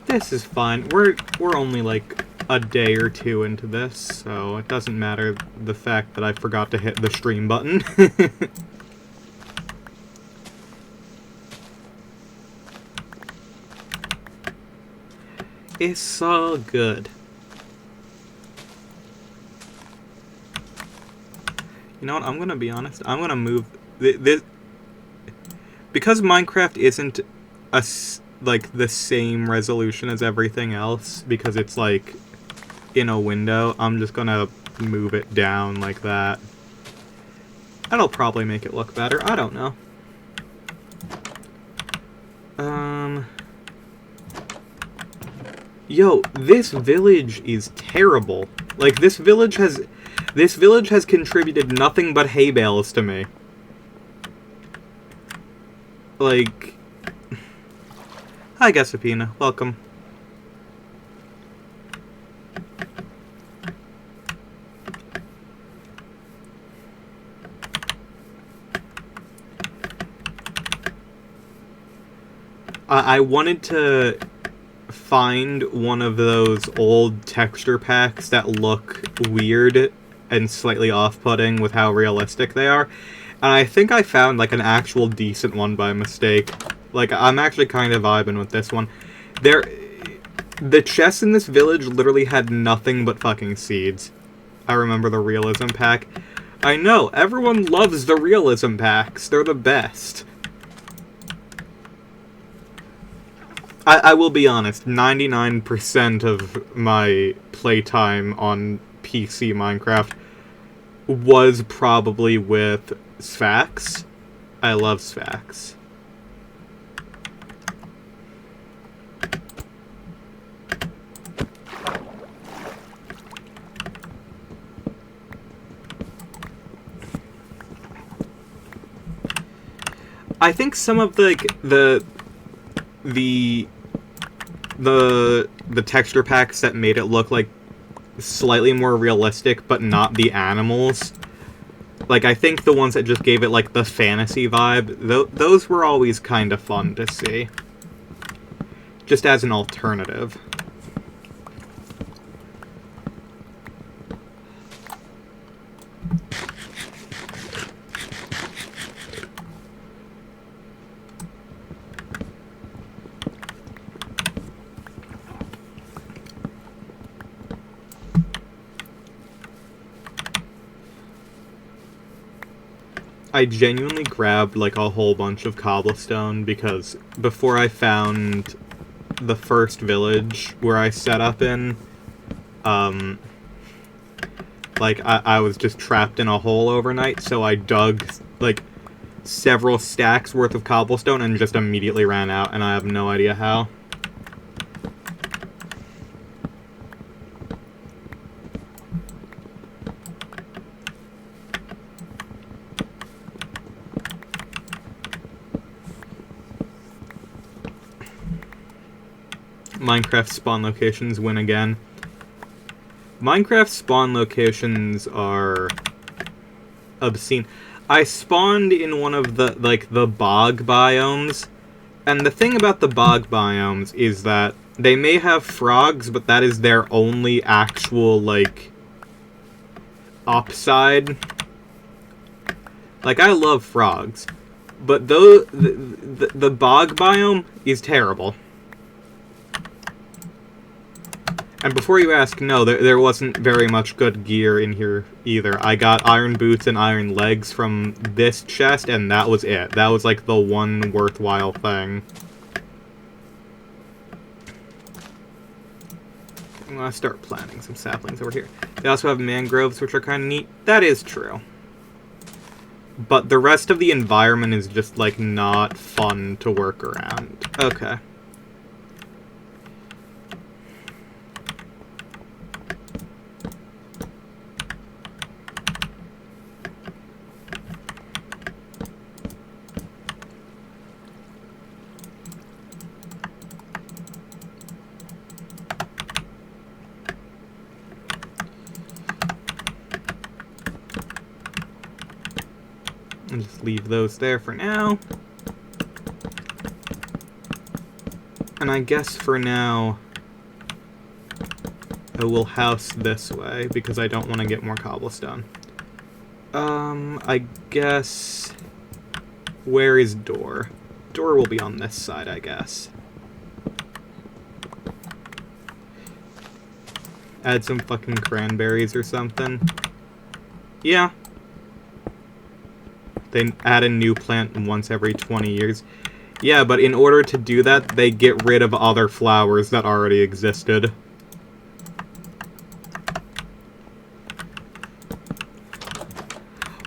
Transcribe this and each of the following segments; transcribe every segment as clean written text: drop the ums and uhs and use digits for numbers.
This is fine. We're only like a day or two into this, so it doesn't matter the fact that I forgot to hit the stream button. It's all good. You know what? I'm gonna be honest. I'm gonna move this because Minecraft isn't like the same resolution as everything else because it's like in a window. I'm just gonna move it down like that. That'll probably make it look better. I don't know. Yo, this village is terrible. Like, this village has contributed nothing but hay bales to me. Like... Hi, Gassapina. Welcome. I wanted to find one of those old texture packs that look weird and slightly off-putting with how realistic they are. And I think I found, like, an actual decent one by mistake. Like, I'm actually kind of vibing with this one. The chests in this village literally had nothing but fucking seeds. I remember the realism pack. I know, everyone loves the realism packs. They're the best. I will be honest, 99% of my playtime on PC Minecraft was probably with Sphax. I love Sphax. I think some of the texture packs that made it look like slightly more realistic, but not the animals. Like, I think the ones that just gave it, like, the fantasy vibe, those were always kind of fun to see. Just as an alternative. I genuinely grabbed, like, a whole bunch of cobblestone because before I found the first village where I set up in, like, I was just trapped in a hole overnight, so I dug, like, several stacks worth of cobblestone and just immediately ran out, and I have no idea how. Minecraft spawn locations win again. Minecraft spawn locations are obscene. I spawned in one of the, like, the bog biomes, and the thing about the bog biomes is that they may have frogs, but that is their only actual, like, upside. Like, I love frogs, but the bog biome is terrible. And before you ask, no, there wasn't very much good gear in here either. I got iron boots and iron legs from this chest, and that was it. That was, like, the one worthwhile thing. I'm gonna start planting some saplings over here. They also have mangroves, which are kind of neat. That is true. But the rest of the environment is just, like, not fun to work around. Okay. I'll just leave those there for now. And I guess for now, I will house this way, because I don't want to get more cobblestone. I guess... Where is door? Door will be on this side, I guess. Add some fucking cranberries or something. Yeah. They add a new plant once every 20 years. Yeah, but in order to do that, they get rid of other flowers that already existed.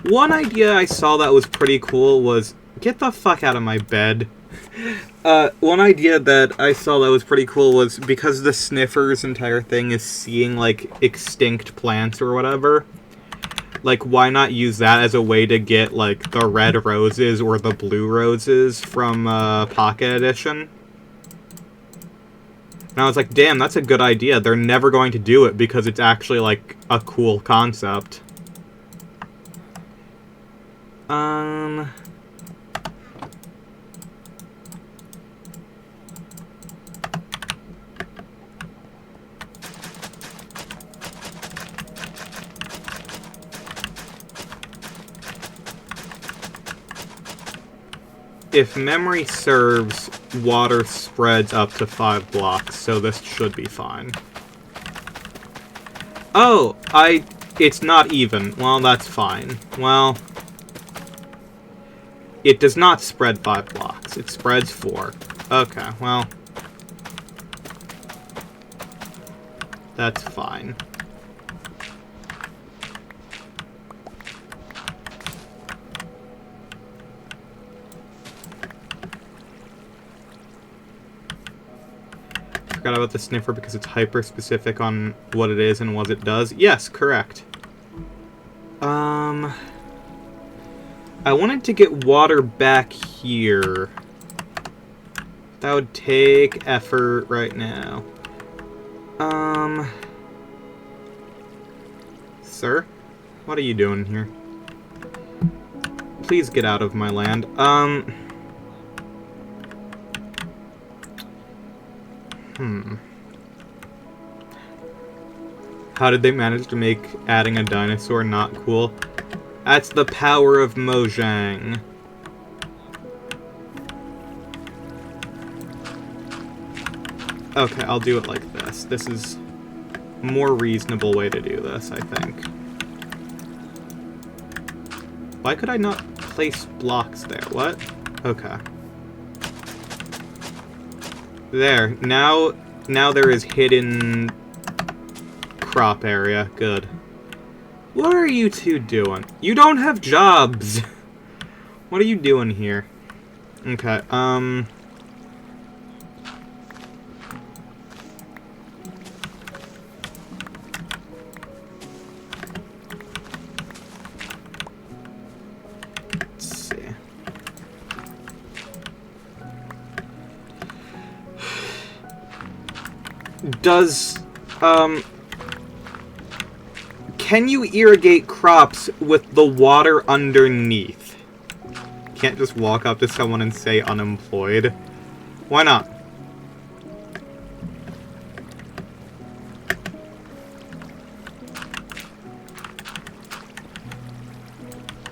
One idea I saw that was pretty cool was... Get the fuck out of my bed. One idea that I saw that was pretty cool was because the sniffer's entire thing is seeing, like, extinct plants or whatever. Like, why not use that as a way to get, like, the red roses or the blue roses from, Pocket Edition? And I was like, damn, that's a good idea. They're never going to do it because it's actually, like, a cool concept. If memory serves, water spreads up to 5 blocks, so this should be fine. Oh, it's not even. Well, that's fine. Well, it does not spread 5 blocks. It spreads 4. Okay, well, that's fine. Forgot about the sniffer because it's hyper-specific on what it is and what it does. Yes, correct. I wanted to get water back here. That would take effort right now. Sir? What are you doing here? Please get out of my land. How did they manage to make adding a dinosaur not cool? That's the power of Mojang. Okay, I'll do it like this. This is a more reasonable way to do this, I think. Why could I not place blocks there? What? Okay. There. Now there is hidden crop area. Good. What are you two doing? You don't have jobs! What are you doing here? Okay, let's see. Does, can you irrigate crops with the water underneath? Can't just walk up to someone and say unemployed. Why not?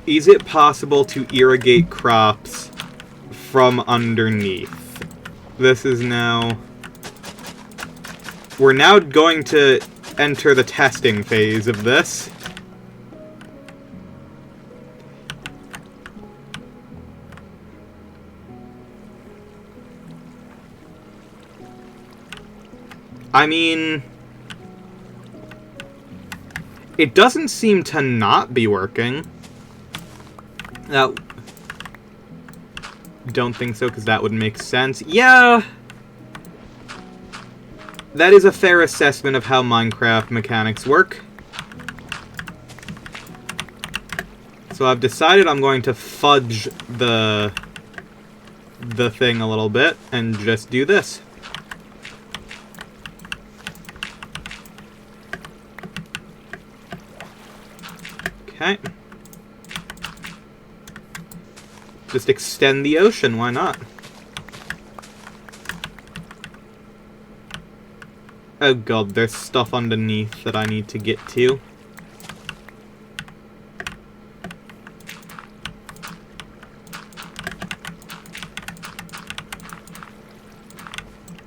Is it possible to irrigate crops from underneath? This is now... We're now going to enter the testing phase of this. I mean, it doesn't seem to not be working. Don't think so, because that would make sense. Yeah! That is a fair assessment of how Minecraft mechanics work. So I've decided I'm going to fudge the thing a little bit and just do this. Okay. Just extend the ocean, why not? Oh god, there's stuff underneath that I need to get to.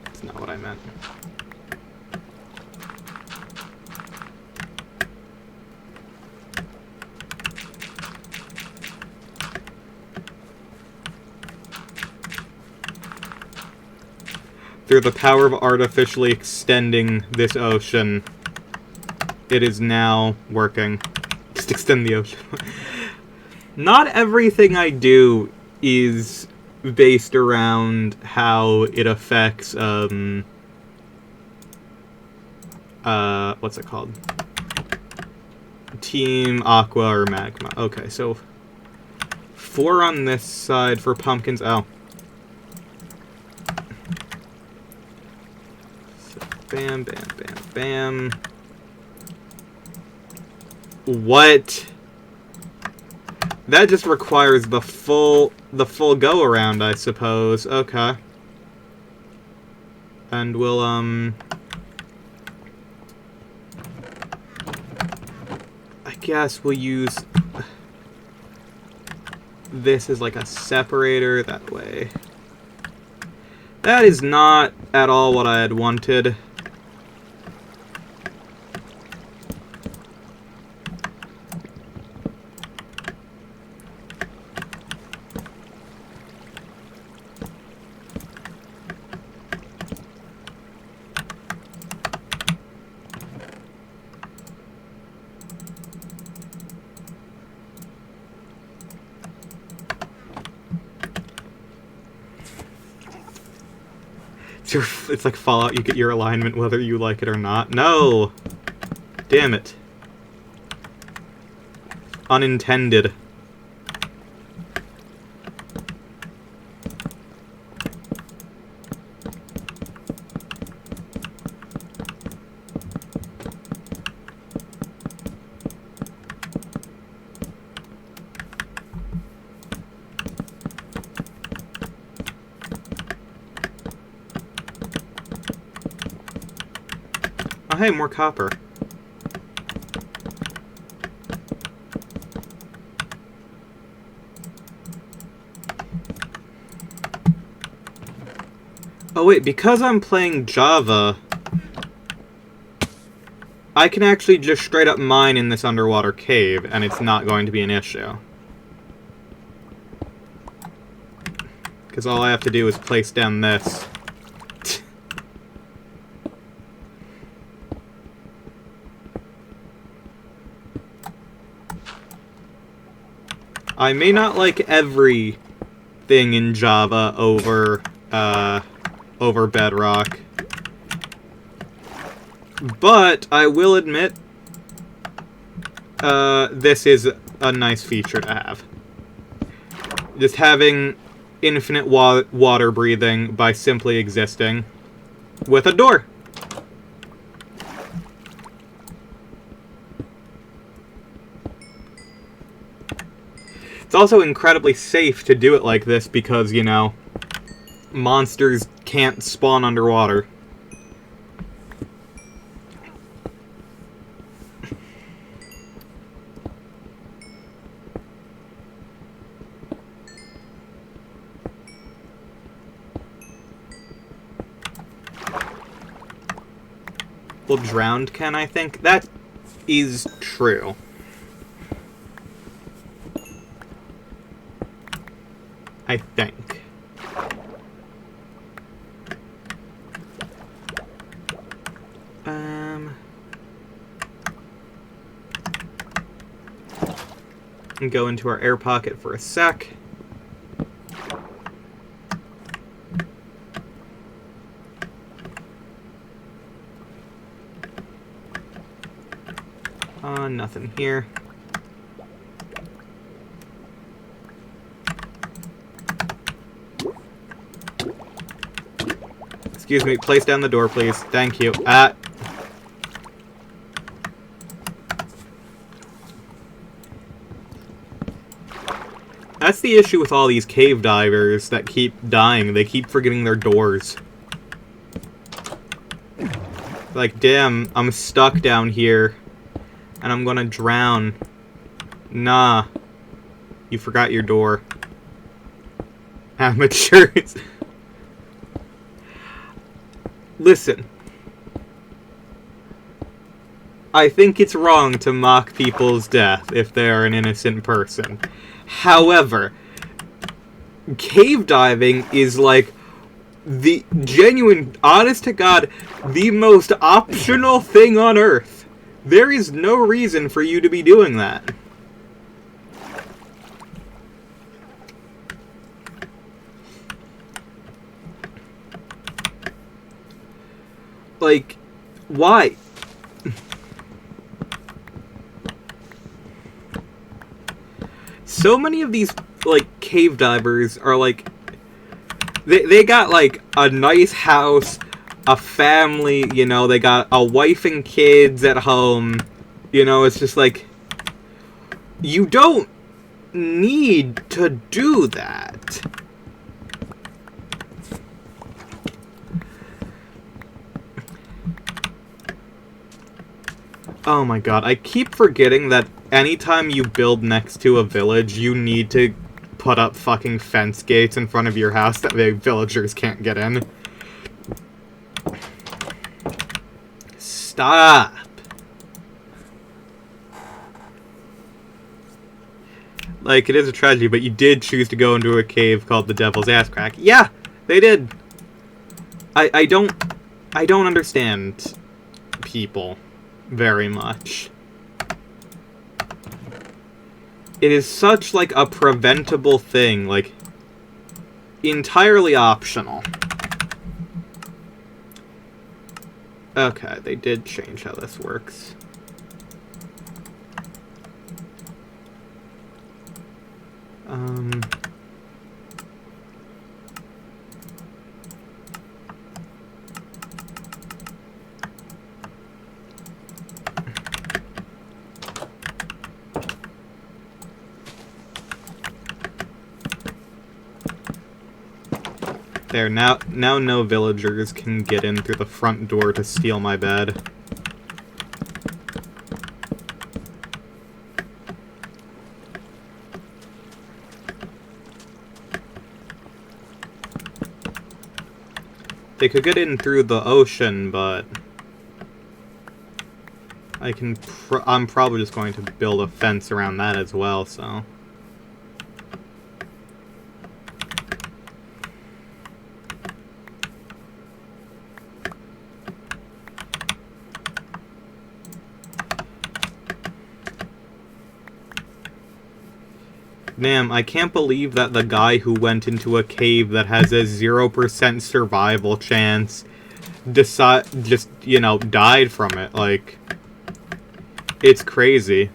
That's not what I meant. Through the power of artificially extending this ocean, it is now working. Just extend the ocean. Not everything I do is based around how it affects, what's it called? Team Aqua or Magma. Okay, so 4 on this side for pumpkins. Oh. Bam, bam, bam, bam. What? That just requires the full go around, I suppose. Okay. And we'll I guess we'll use this as like a separator that way. That is not at all what I had wanted. It's like Fallout, you get your alignment whether you like it or not. No! Damn it. Unintended. Oh, hey, more copper. Oh wait, because I'm playing Java, I can actually just straight up mine in this underwater cave, and it's not going to be an issue. Because all I have to do is place down this. I may not like everything in Java over Bedrock, but I will admit, this is a nice feature to have. Just having infinite water breathing by simply existing with a door. It's also incredibly safe to do it like this because, you know, monsters can't spawn underwater. Well, drowned can, I think? That is true. I think. And go into our air pocket for a sec. Nothing here. Excuse me, place down the door, please. Thank you. That's the issue with all these cave divers that keep dying. They keep forgetting their doors. Like, damn, I'm stuck down here, and I'm gonna drown. Nah. You forgot your door. Amateurs. Listen. I think it's wrong to mock people's death if they are an innocent person. However, cave diving is like the genuine, honest to God, the most optional thing on Earth. There is no reason for you to be doing that. Like, why? So many of these, like, cave divers are, like, they got, like, a nice house, a family, you know, they got a wife and kids at home, you know, it's just like, you don't need to do that. Oh my god, I keep forgetting that anytime you build next to a village, you need to put up fucking fence gates in front of your house that the villagers can't get in. Stop! Like, it is a tragedy, but you did choose to go into a cave called the Devil's Ass Crack. Yeah, they did. I don't understand people very much. It is such, like, a preventable thing, like, entirely optional. Okay, they did change how this works. There, now no villagers can get in through the front door to steal my bed. They could get in through the ocean, but I'm probably just going to build a fence around that as well, so. Damn, I can't believe that the guy who went into a cave that has a 0% survival chance just, you know, died from it. Like, it's crazy.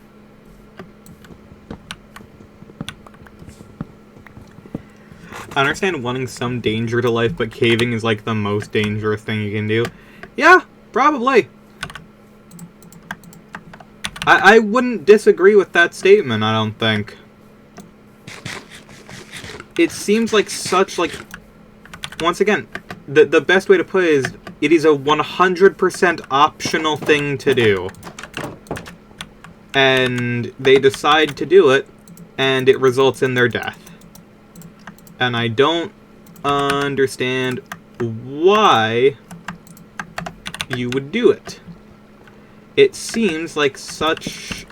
I understand wanting some danger to life, but caving is, like, the most dangerous thing you can do. Yeah, probably. I wouldn't disagree with that statement, I don't think. It seems like such, like, once again, the best way to put it is a 100% optional thing to do. And they decide to do it, and it results in their death. And I don't understand why you would do it. It seems like such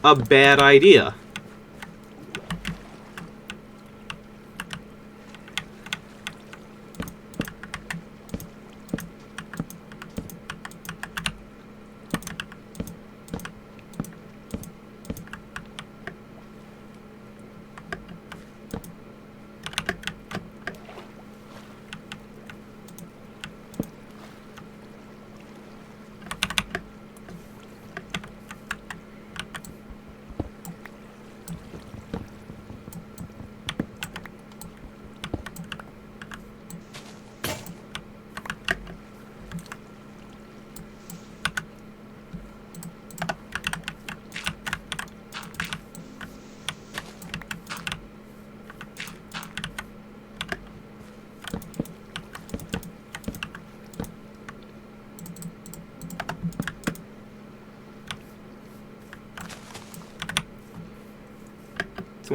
a bad idea.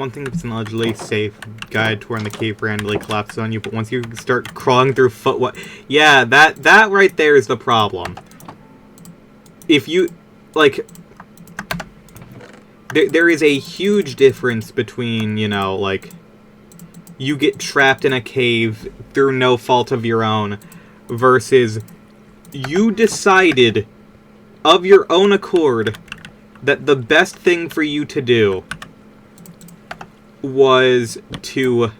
one thing if it's an allegedly safe guide to where the cave randomly collapses on you, but once you start crawling through yeah, that right there is the problem. If you, like, there is a huge difference between, you know, like, you get trapped in a cave through no fault of your own, versus you decided of your own accord that the best thing for you to do was to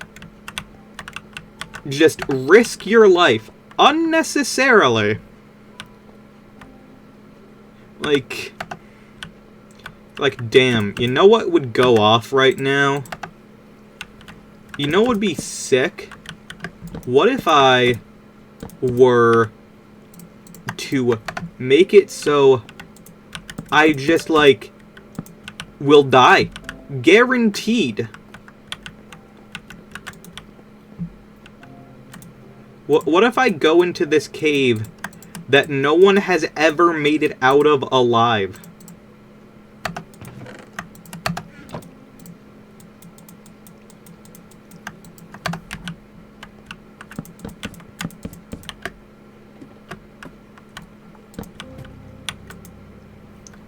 just risk your life unnecessarily. Like, damn, you know what would go off right now? You know what would be sick? What if I were to make it so I just, like, will die? Guaranteed. What if I go into this cave that no one has ever made it out of alive?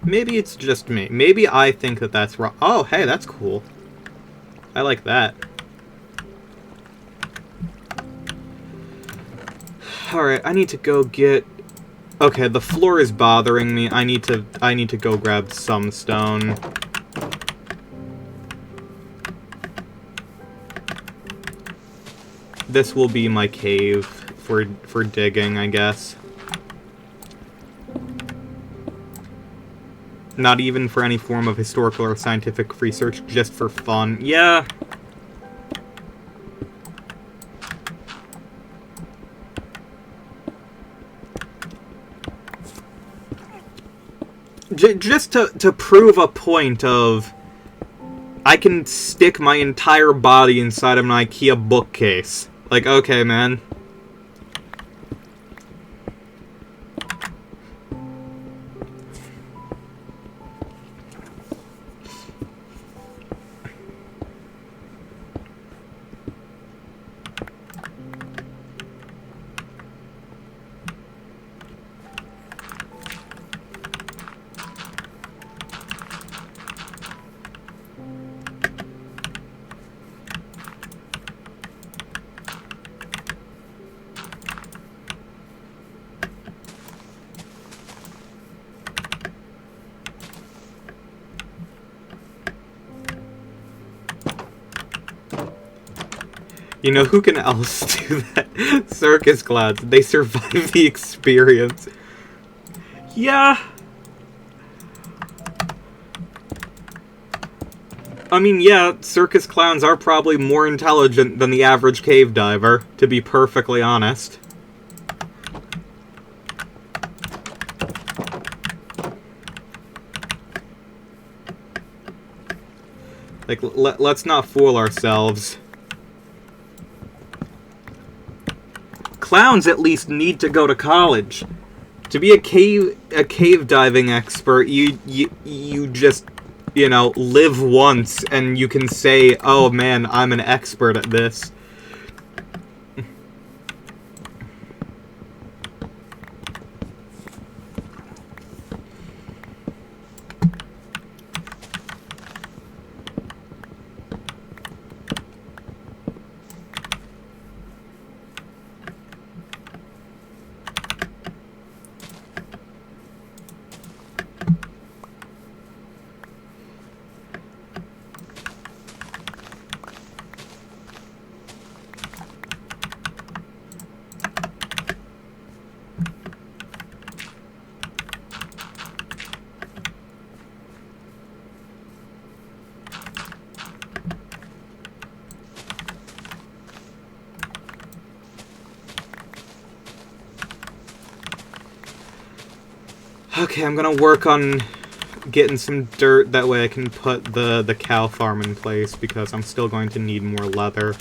Maybe it's just me. Maybe I think that that's wrong. Oh, hey, that's cool. I like that. Alright, I need to go get... Okay, the floor is bothering me. I need to go grab some stone. This will be my cave for digging, I guess. Not even for any form of historical or scientific research, just for fun. Yeah. Just to prove a point of... I can stick my entire body inside of an IKEA bookcase. Like, okay, man. You know who can else do that? Circus clowns. They survive the experience. Yeah. I mean, yeah, circus clowns are probably more intelligent than the average cave diver, to be perfectly honest. Like, let's not fool ourselves. Clowns at least need to go to college. To be a cave diving expert, you just, you know, live once and you can say, "Oh man, I'm an expert at this." Okay, I'm gonna work on getting some dirt, that way I can put the cow farm in place, because I'm still going to need more leather.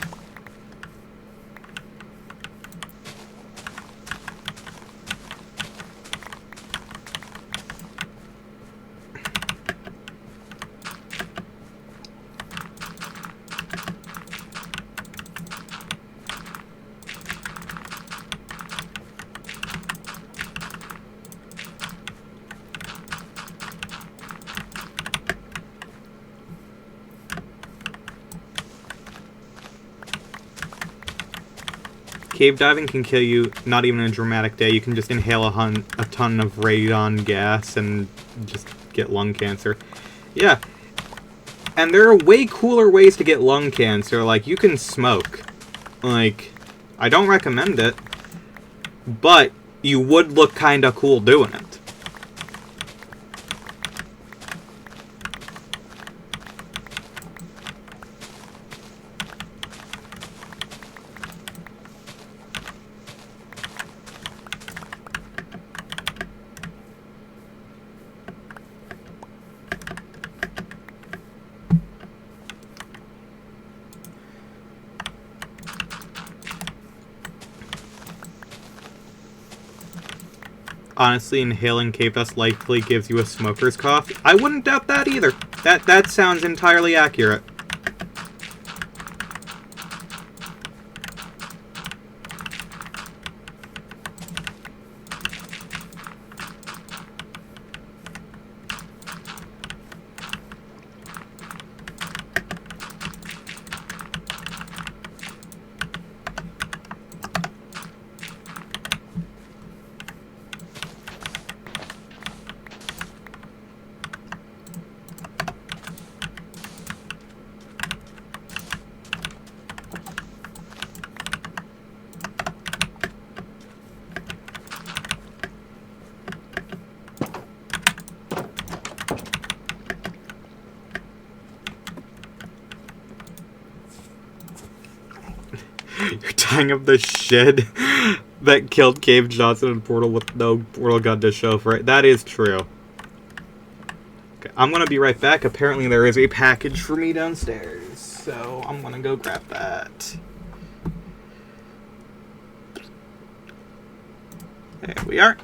cave diving can kill you, not even a dramatic day. You can just inhale a ton of radon gas and just get lung cancer. Yeah. And there are way cooler ways to get lung cancer. Like, you can smoke. Like, I don't recommend it, but you would look kinda cool doing it. Honestly, inhaling cave dust likely gives you a smoker's cough. I wouldn't doubt that either. That sounds entirely accurate. You're dying of the shit that killed Cave Johnson in Portal with no portal gun to show for it. That is true. Okay, I'm gonna be right back. Apparently there is a package for me downstairs, so I'm gonna go grab that. There we are.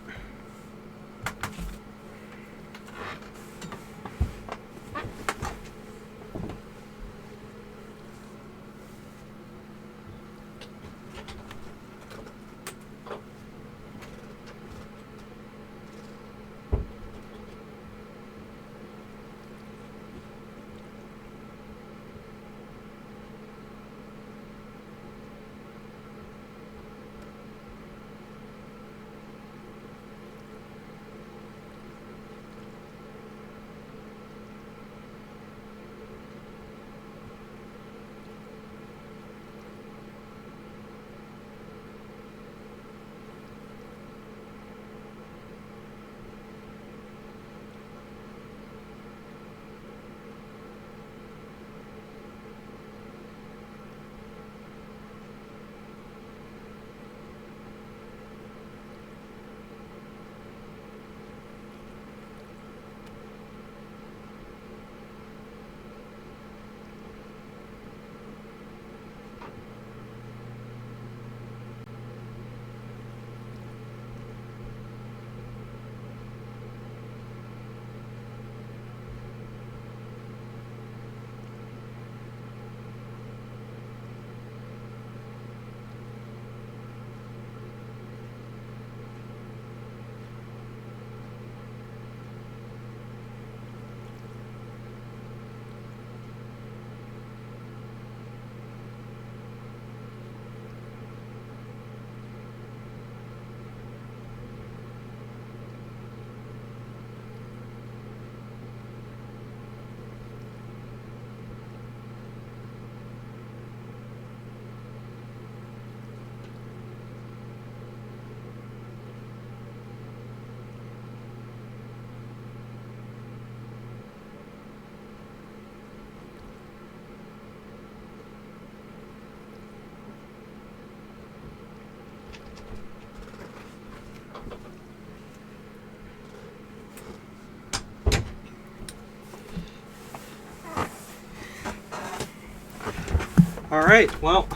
Alright, well,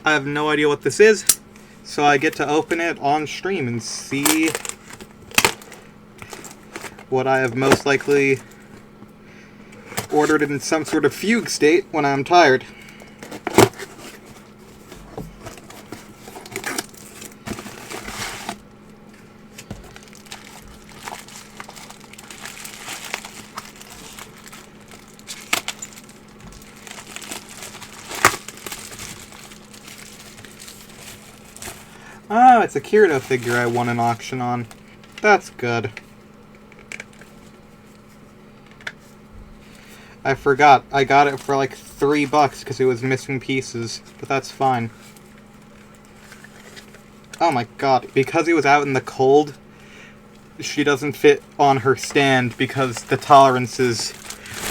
I have no idea what this is, so I get to open it on stream and see what I have most likely ordered in some sort of fugue state when I'm tired. Oh, it's a Kirito figure I won an auction on. That's good. I forgot. I got it for like $3 because it was missing pieces, but that's fine. Oh my god. Because he was out in the cold, she doesn't fit on her stand because the tolerances,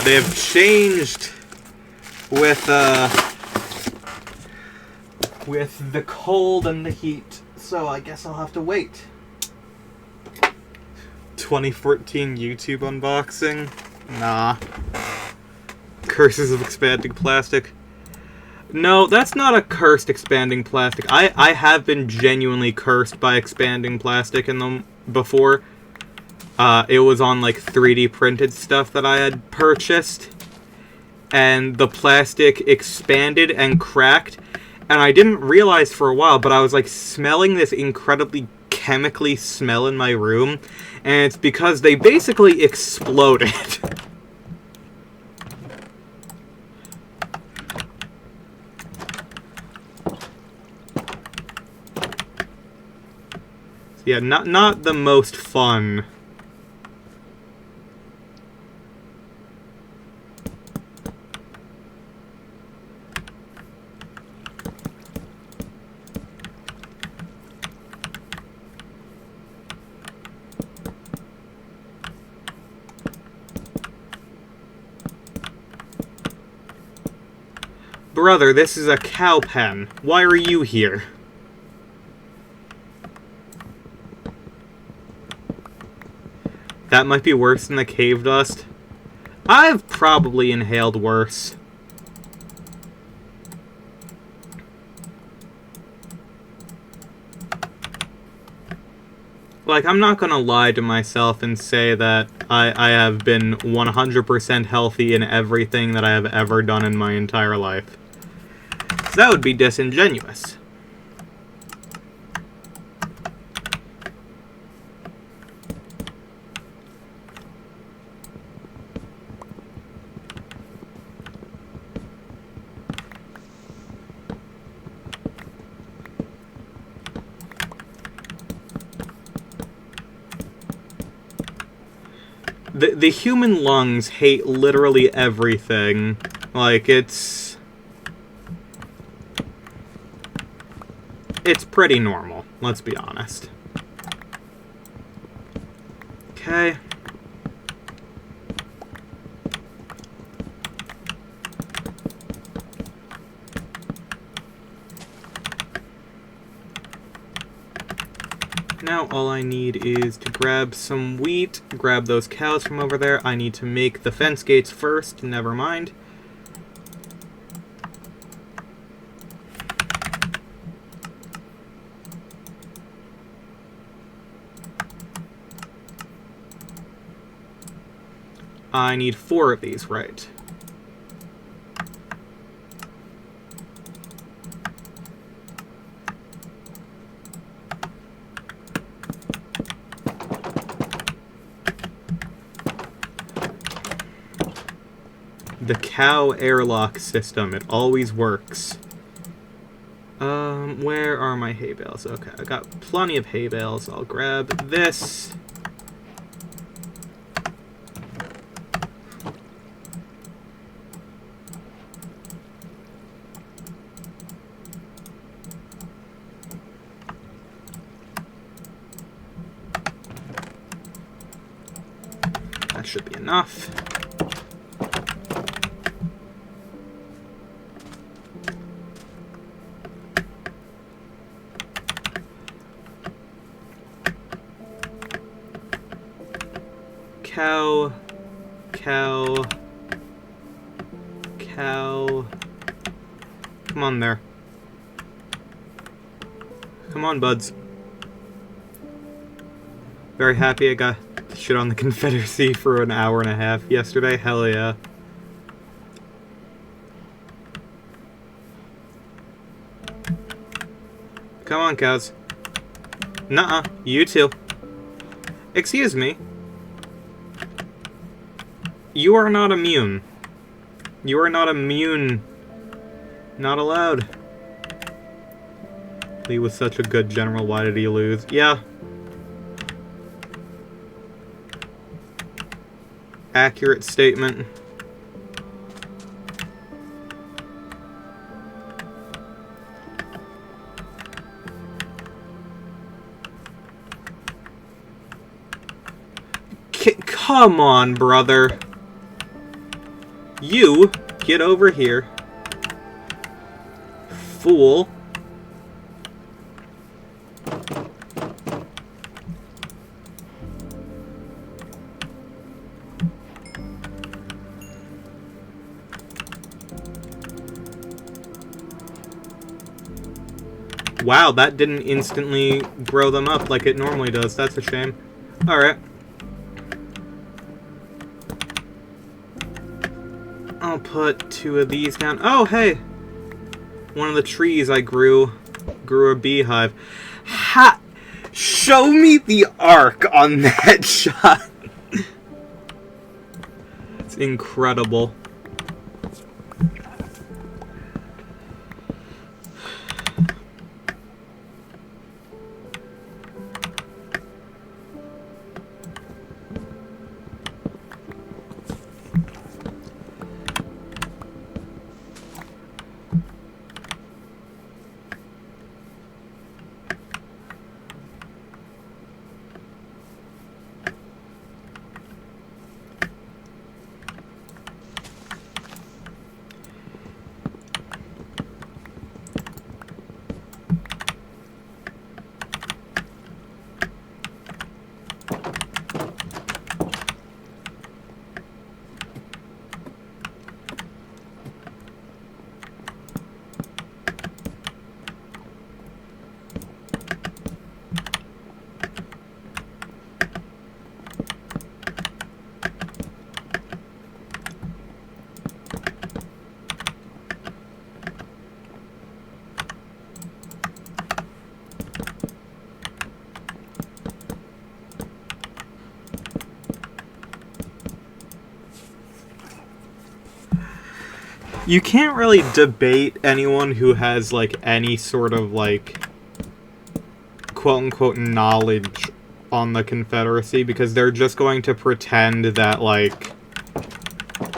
they have changed with the cold and the heat. So I guess I'll have to wait. 2014 YouTube unboxing? Nah. Curses of expanding plastic. No, that's not a cursed expanding plastic. I have been genuinely cursed by expanding plastic in them before. It was on like 3D printed stuff that I had purchased. And the plastic expanded and cracked. And I didn't realize for a while, but I was like smelling this incredibly chemically smell in my room. And it's because they basically exploded. Yeah, not the most fun. Brother, this is a cow pen. Why are you here? That might be worse than the cave dust. I've probably inhaled worse. Like, I'm not gonna lie to myself and say that I have been 100% healthy in everything that I have ever done in my entire life. So that would be disingenuous. The human lungs hate literally everything. Like, it's pretty normal, let's be honest. Okay. Now all I need is to grab some wheat, grab those cows from over there. I need to make the fence gates first, never mind. I need 4 of these, right? The cow airlock system, it always works. Where are my hay bales? Okay, I got plenty of hay bales. I'll grab this. That should be enough. Cow, cow, cow. Come on there. Come on, buds. Very happy I got shit on the Confederacy for an hour and a half yesterday. Hell yeah. Come on, cows. Nuh-uh. You too. Excuse me. You are not immune. You are not immune. Not allowed. Lee was such a good general. Why did he lose? Yeah. Accurate statement. Come on, brother. You, get over here. Fool. Wow, that didn't instantly grow them up like it normally does. That's a shame. Alright. I'll put 2 of these down. Oh, hey! One of the trees I grew a beehive. Ha! Show me the arc on that shot! It's incredible. You can't really debate anyone who has, like, any sort of, like, quote-unquote knowledge on the Confederacy, because they're just going to pretend that, like,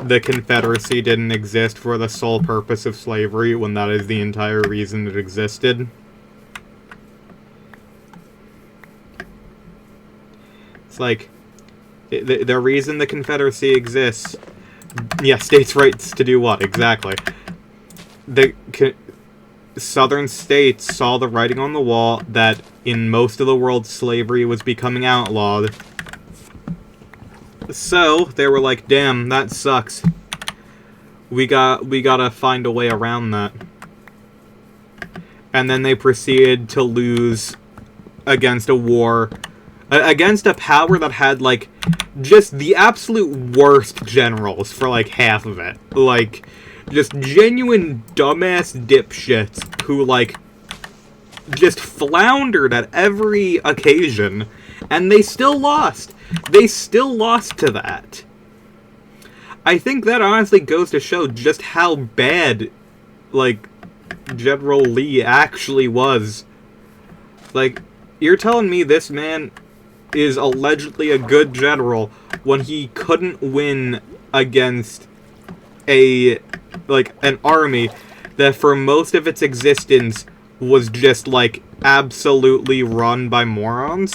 the Confederacy didn't exist for the sole purpose of slavery, when that is the entire reason it existed. It's like, the reason the Confederacy exists... Yeah, states' rights to do what? Exactly. The southern states saw the writing on the wall that in most of the world slavery was becoming outlawed. So, they were like, damn, that sucks. We gotta find a way around that. And then they proceeded to lose against a war... against a power that had, like, just the absolute worst generals for, like, half of it. Like, just genuine dumbass dipshits who, like, just floundered at every occasion, and they still lost. They still lost to that. I think that honestly goes to show just how bad, like, General Lee actually was. Like, you're telling me this man is allegedly a good general when he couldn't win against an army that for most of its existence was just, like, absolutely run by morons?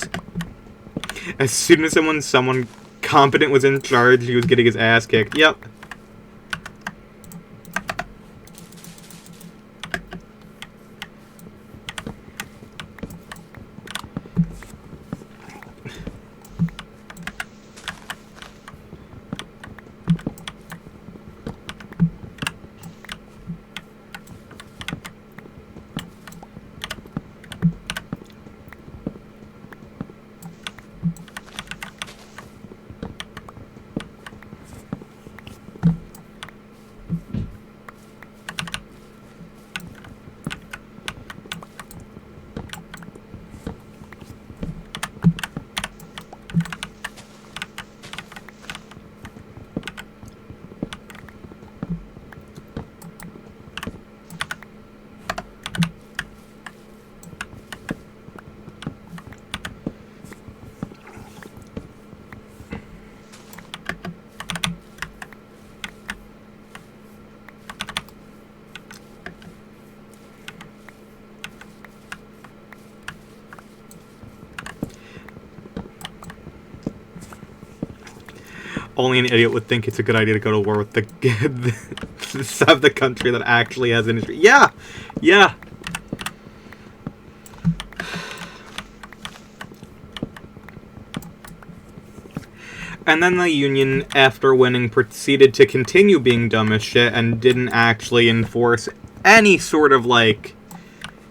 As soon as someone competent was in charge, he was getting his ass kicked. Yep. only an idiot would think it's a good idea to go to war with the of the country that actually has industry. Yeah, yeah. And then the Union, after winning, proceeded to continue being dumb as shit and didn't actually enforce any sort of, like,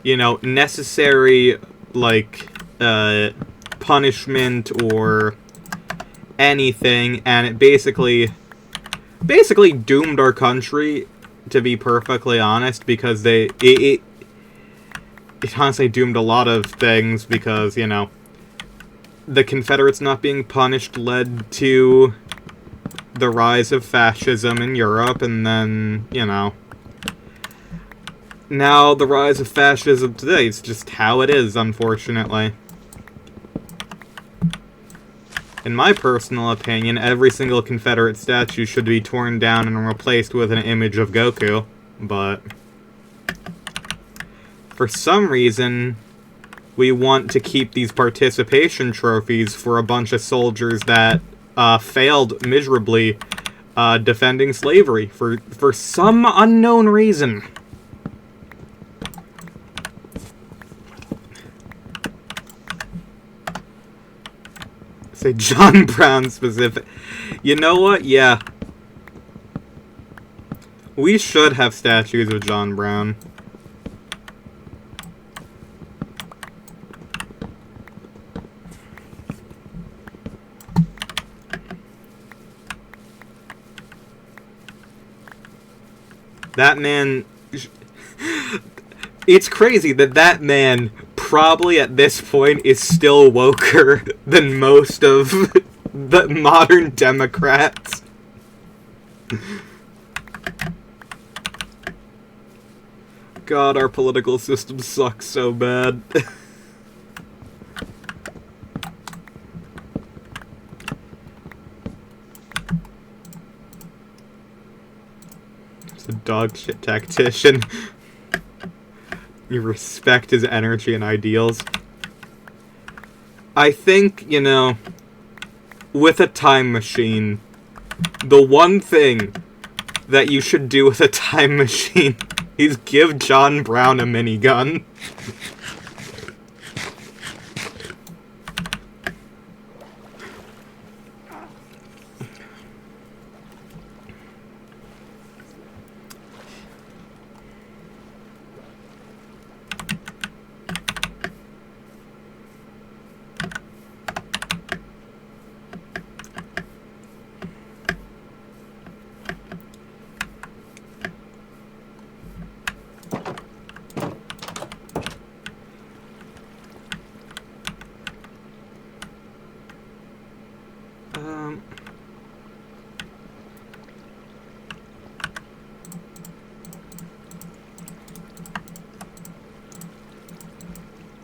you know, necessary, like, punishment or anything, and it basically doomed our country, to be perfectly honest, because it honestly doomed a lot of things, because, you know, the Confederates not being punished led to the rise of fascism in Europe, and then, you know, now the rise of fascism today is just how it is, unfortunately. In my personal opinion, every single Confederate statue should be torn down and replaced with an image of Goku, but for some reason, we want to keep these participation trophies for a bunch of soldiers that failed miserably defending slavery for some unknown reason. Say John Brown specific. You know what? Yeah. We should have statues of John Brown. That man... It's crazy that man probably at this point is still woker than most of the modern Democrats. God, our political system sucks so bad. It's a dog shit tactician. You respect his energy and ideals. I think, you know, with a time machine, the one thing that you should do with a time machine is give John Brown a minigun.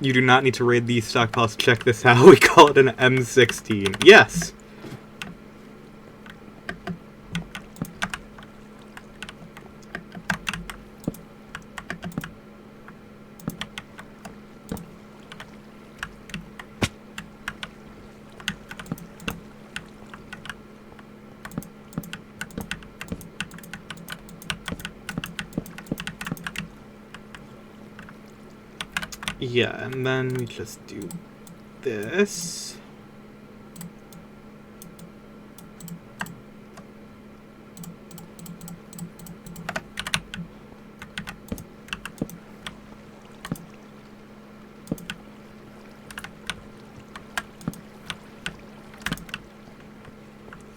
You do not need to raid these stockpiles. Check this out. We call it an M16. Yes! Yeah, and then we just do this.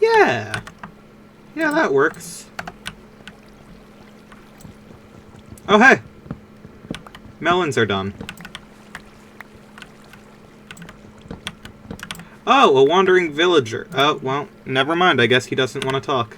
Yeah! Yeah, that works. Oh, hey! Melons are done. Oh, a wandering villager. Oh, well, never mind. I guess he doesn't want to talk.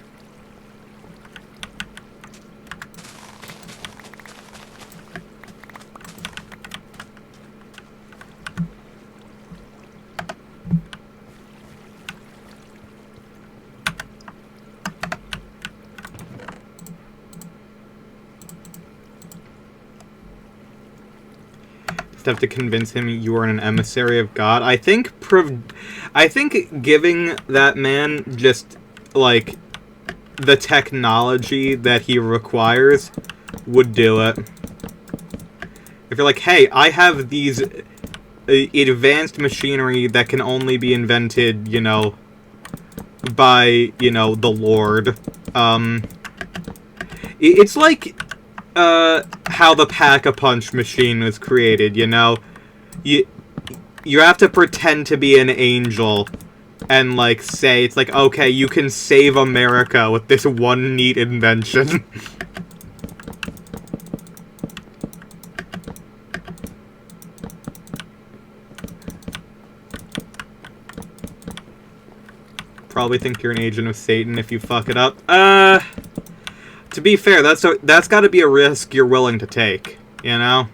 Have to convince him you are an emissary of God. I think giving that man just like, the technology that he requires would do it. If you're like, hey, I have these advanced machinery that can only be invented, you know, by, you know, the Lord. It's like how the Pack-a-Punch machine was created, you know? You have to pretend to be an angel and, like, say, it's like, okay, you can save America with this one neat invention. Probably think you're an agent of Satan if you fuck it up. To be fair, that's got to be a risk you're willing to take, you know?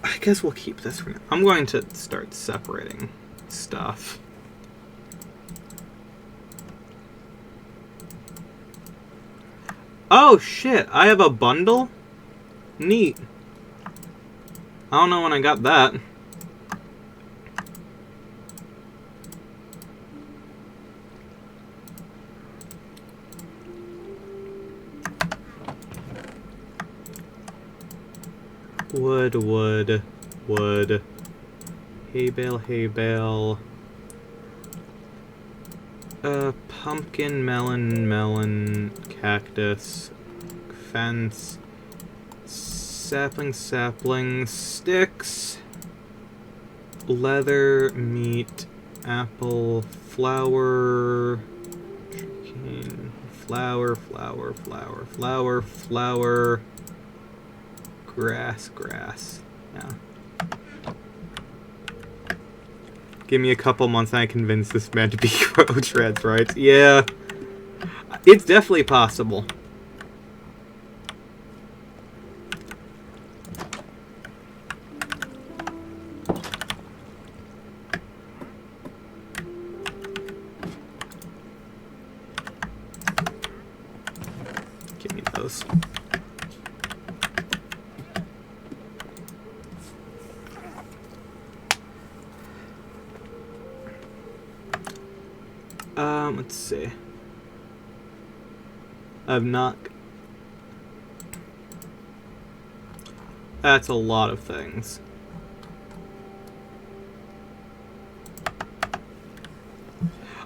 I guess we'll keep this for now. I'm going to start separating stuff. Oh, shit. I have a bundle? Neat. I don't know when I got that. Wood. Hay bale. Pumpkin, melon, cactus, fence, sapling, sticks, leather, meat, apple, flower, cane, flower, grass. Yeah. Give me a couple months and I convince this man to be Treads, right? Yeah. It's definitely possible. Give me those. Let's see. I've not... That's a lot of things.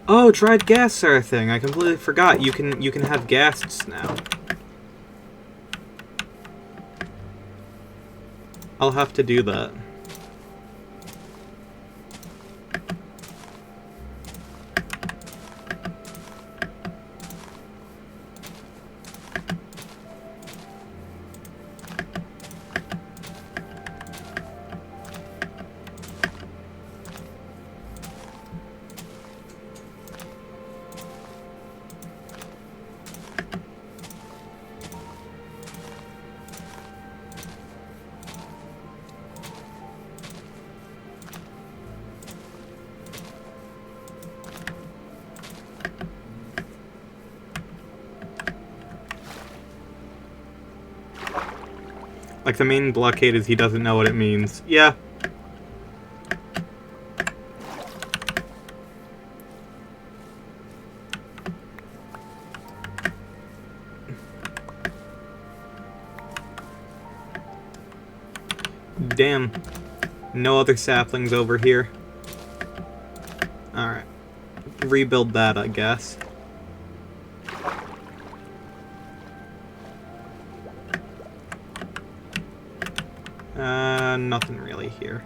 Oh, dried gas are a thing. I completely forgot. You can have ghasts now. I'll have to do that. Like, the main blockade is he doesn't know what it means. Yeah. Damn. No other saplings over here. Alright. Rebuild that, I guess. Nothing really here.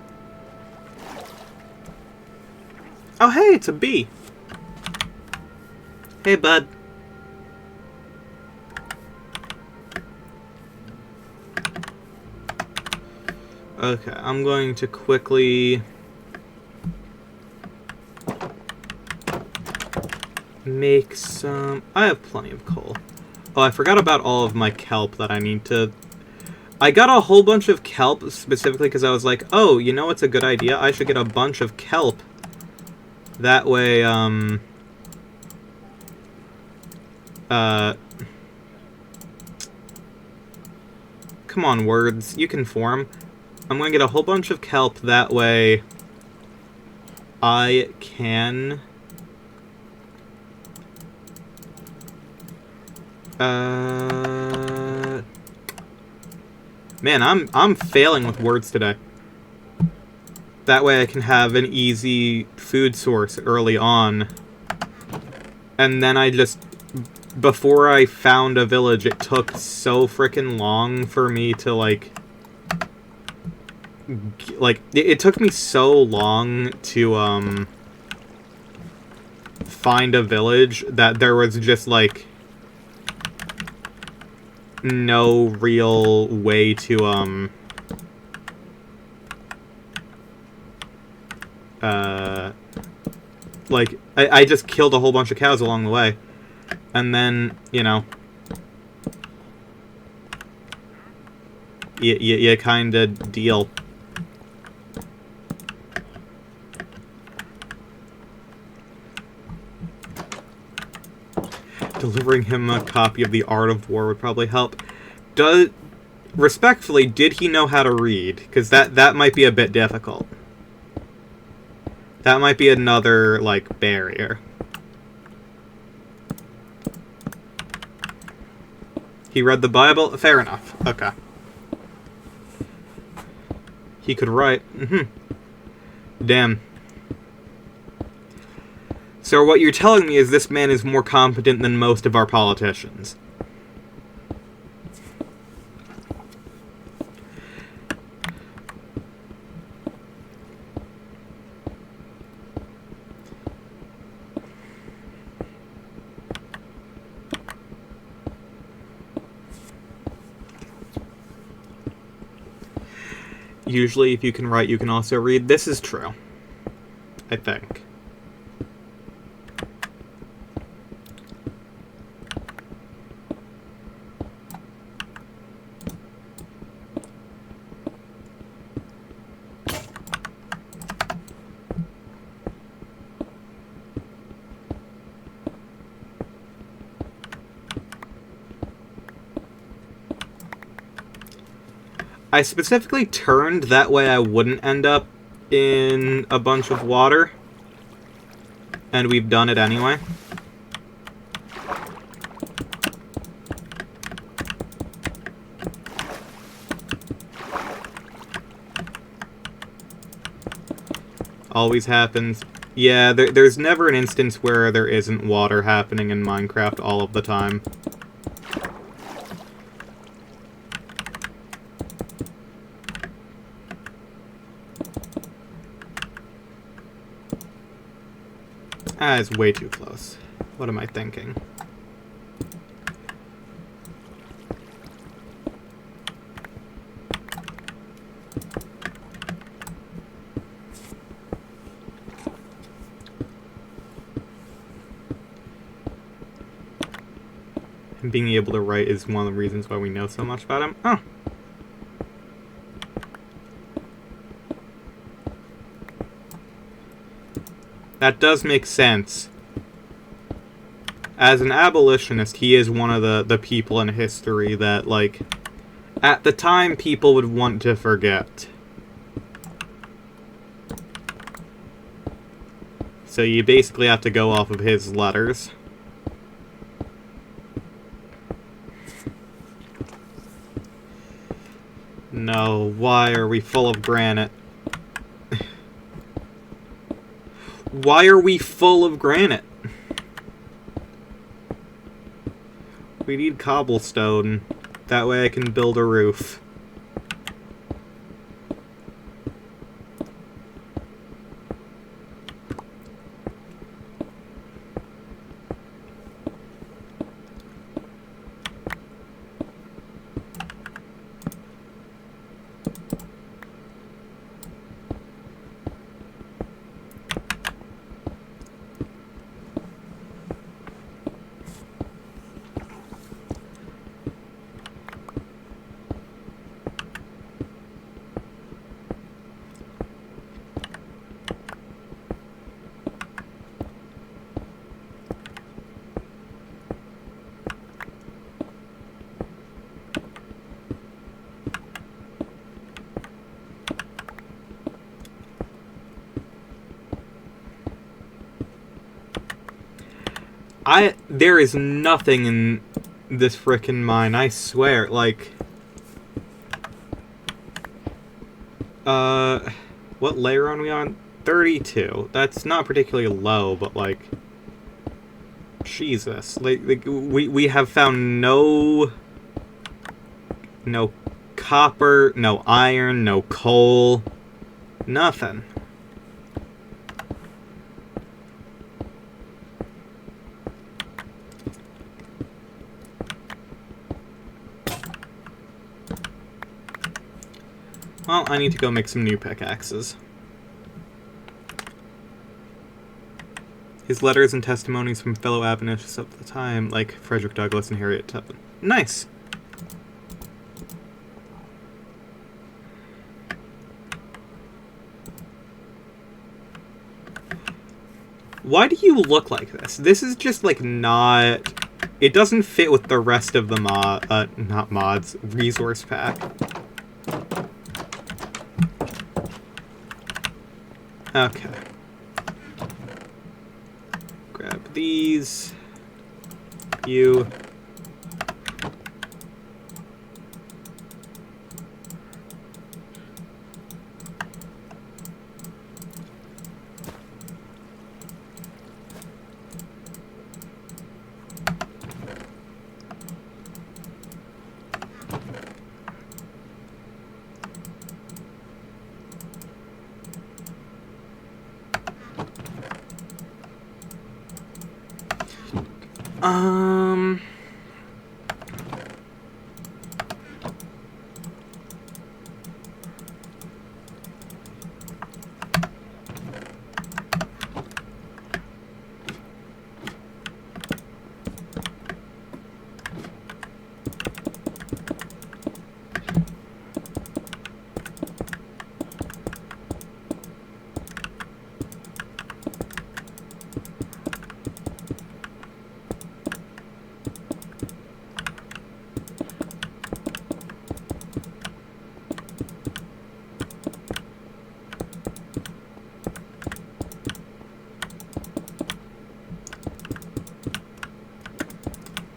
Oh, hey, it's a bee. Hey, bud. Okay, I'm going to quickly make some... I have plenty of coal. Oh, I forgot about all of my kelp that I need to... I got a whole bunch of kelp specifically because I was like, oh, you know what's a good idea? I should get a bunch of kelp. That way, Uh... Come on, words. You can form. I'm gonna get a whole bunch of kelp, that way I can... Man, I'm failing with words today. That way I can have an easy food source early on. And then I just... Before I found a village, it took so frickin' long for me to, like... It took me so long to, find a village that there was just, like... no real way to, like, I just killed a whole bunch of cows along the way. And then, you know, you kinda deal. Delivering him a copy of The Art of War would probably help. Respectfully, did he know how to read? Because that might be a bit difficult. That might be another, like, barrier. He read the Bible? Fair enough. Okay. He could write. Damn. So what you're telling me is this man is more competent than most of our politicians. Usually, if you can write, you can also read. This is true. I think. I specifically turned that way I wouldn't end up in a bunch of water. And we've done it anyway. Always happens. Yeah, there's never an instance where there isn't water happening in Minecraft all of the time. Ah, it's way too close. What am I thinking? And being able to write is one of the reasons why we know so much about him. Oh. That does make sense. As an abolitionist, he is one of the people in history that, like, at the time people would want to forget. So you basically have to go off of his letters. No, why are we full of granite? Why are we full of granite? We need cobblestone. That way I can build a roof. There is nothing in this frickin' mine, I swear, like... What layer are we on? 32. That's not particularly low, but, like... Jesus. Like we have found no copper, no iron, no coal, nothing. Well, I need to go make some new pickaxes. His letters and testimonies from fellow abolitionists of the time, like Frederick Douglass and Harriet Tubman. Nice! Why do you look like this? This is just, like, not... It doesn't fit with the rest of the not mods, resource pack. Okay. Grab these. You.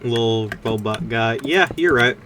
Little robot guy. Yeah, you're right.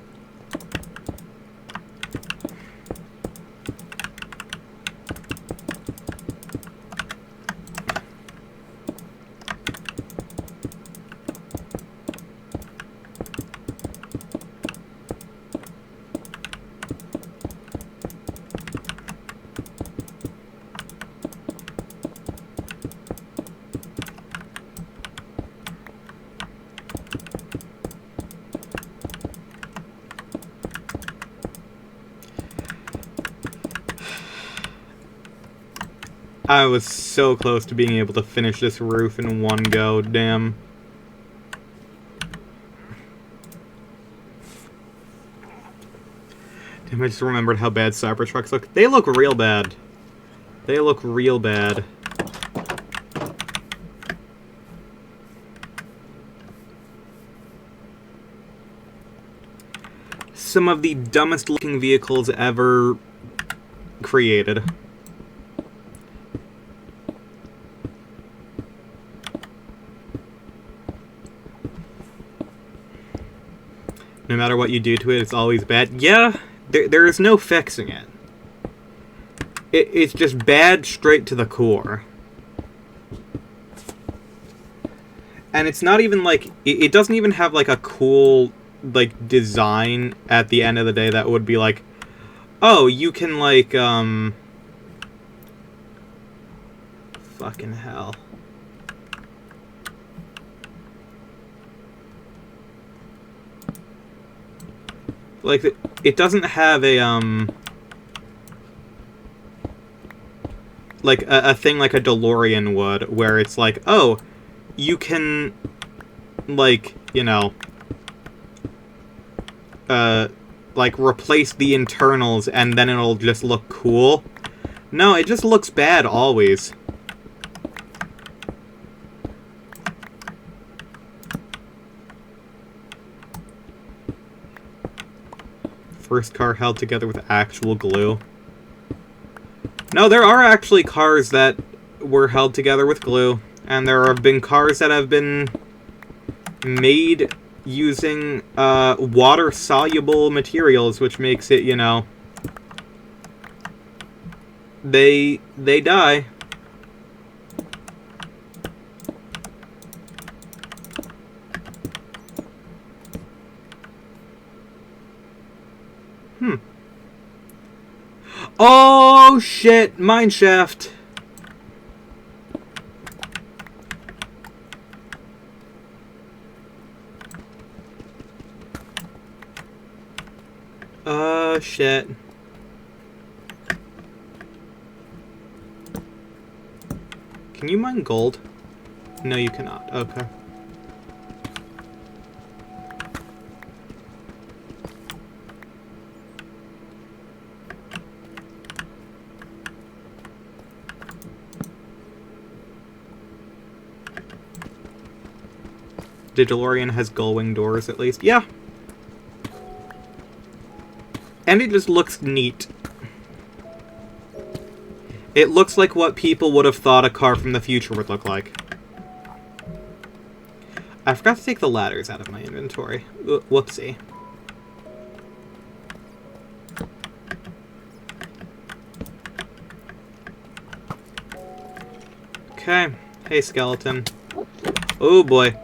I was so close to being able to finish this roof in one go, damn. Damn, I just remembered how bad Cybertrucks look. They look real bad. They look real bad. Some of the dumbest looking vehicles ever created. No matter what you do to it, it's always bad. Yeah, there is no fixing it. It's just bad straight to the core. And it's not even like... It doesn't even have like a cool like design at the end of the day that would be like, oh, you can like fucking hell. Like, it doesn't have a, like, a thing like a DeLorean would, where it's like, oh, you can, like, you know, like, replace the internals and then it'll just look cool. No, it just looks bad always. First car held together with actual glue. No, there are actually cars that were held together with glue, and there have been cars that have been made using water-soluble materials, which makes it, you know, they die. Oh shit, mineshaft. Shit. Can you mine gold? No, you cannot. Okay. The DeLorean has gull-wing doors, at least. Yeah. And it just looks neat. It looks like what people would have thought a car from the future would look like. I forgot to take the ladders out of my inventory. Whoopsie. Okay. Hey, skeleton. Oh, boy.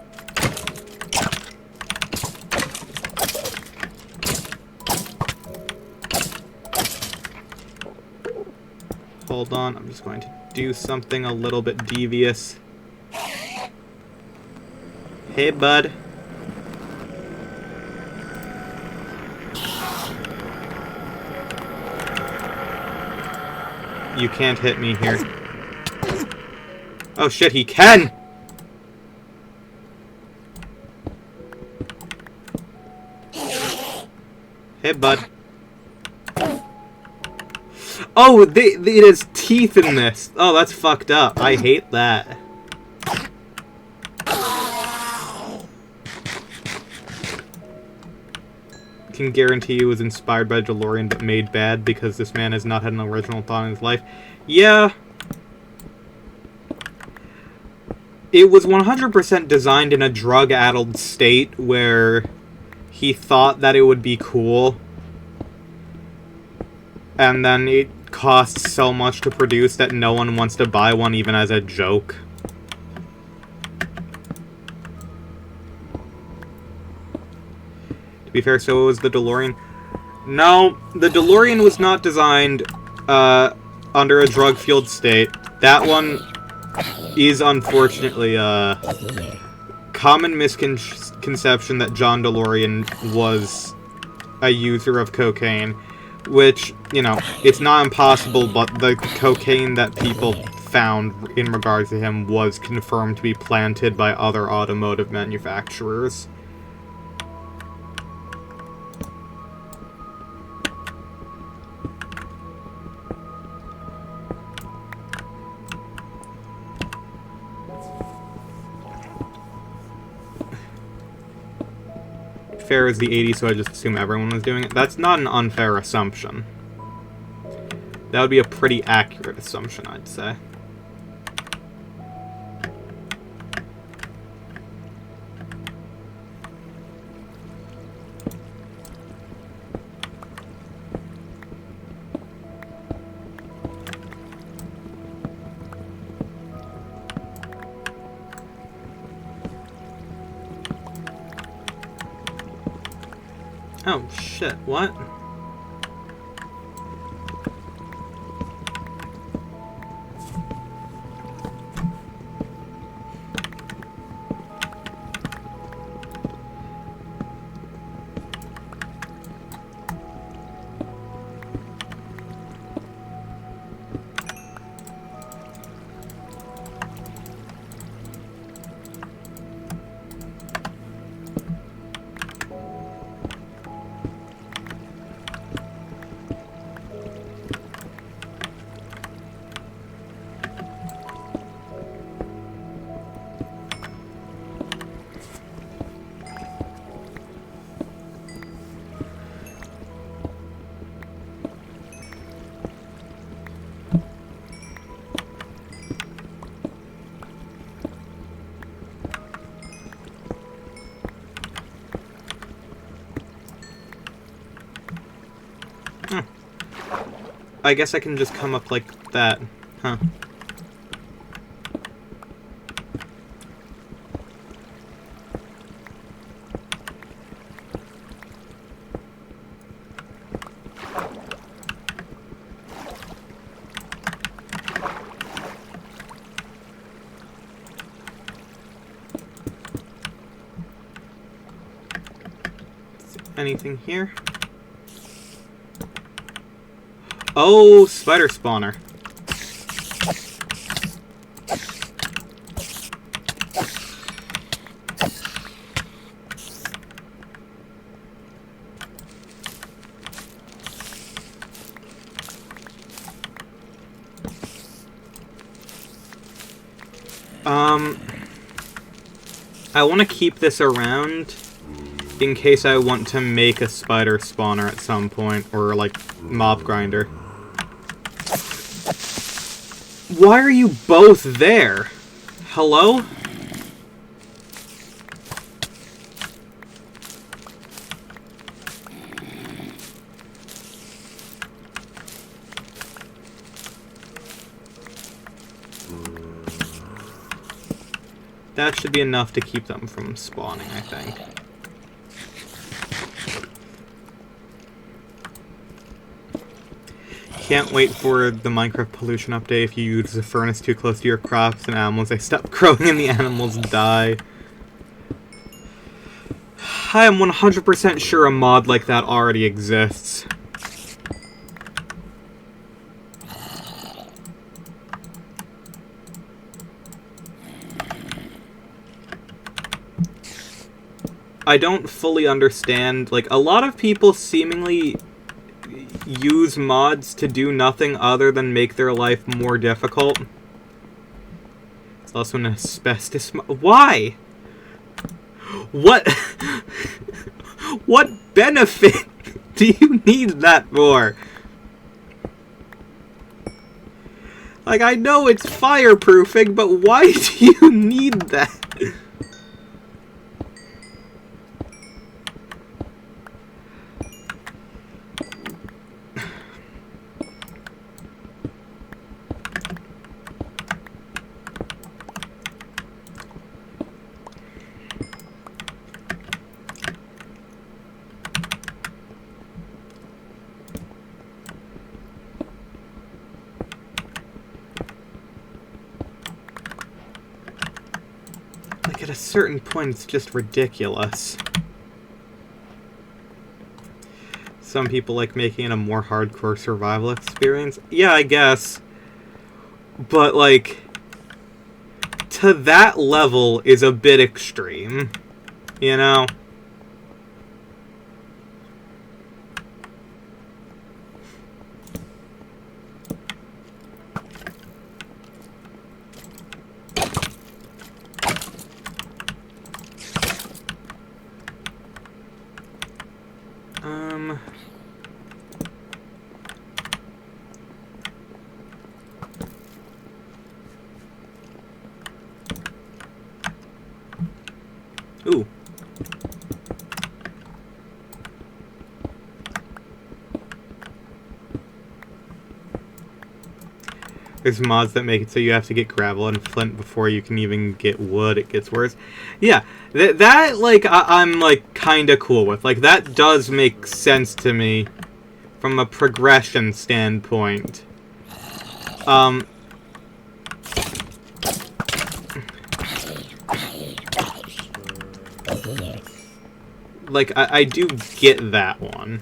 Hold on, I'm just going to do something a little bit devious. Hey, bud. You can't hit me here. Oh shit, he can! Hey, bud. Oh, it has teeth in this. Oh, that's fucked up. I hate that. Can guarantee it was inspired by DeLorean but made bad because this man has not had an original thought in his life. Yeah. It was 100% designed in a drug-addled state where he thought that it would be cool. And then it costs so much to produce that no one wants to buy one even as a joke. To be fair, so was the DeLorean. No, the DeLorean was not designed under a drug-fueled state. That one is unfortunately a common misconception that John DeLorean was a user of cocaine. Which, you know, it's not impossible, but the cocaine that people found in regards to him was confirmed to be planted by other automotive manufacturers. Fair is the 80s, so I just assume everyone was doing it. That's not an unfair assumption. That would be a pretty accurate assumption, I'd say. Oh, shit, what? I guess I can just come up like that. Huh. Anything here? Oh, spider spawner. I want to keep this around in case I want to make a spider spawner at some point, or, like, mob grinder. Why are you both there? Hello? That should be enough to keep them from spawning, I think. Can't wait for the Minecraft pollution update. If you use the furnace too close to your crops and animals, they stop growing and the animals die. I am 100% sure a mod like that already exists. I don't fully understand, like, a lot of people seemingly use mods to do nothing other than make their life more difficult. It's also an asbestos mod. Why? What? What benefit do you need that for? Like, I know it's fireproofing, but why do you need that? Like, at a certain point, it's just ridiculous. Some people like making it a more hardcore survival experience. Yeah, I guess. But, like, to that level is a bit extreme. You know? Ooh. There's mods that make it so you have to get gravel and flint before you can even get wood. It gets worse. Yeah, that like, I'm, like, kinda cool with. Like, that does make sense to me from a progression standpoint. Like, I do get that one.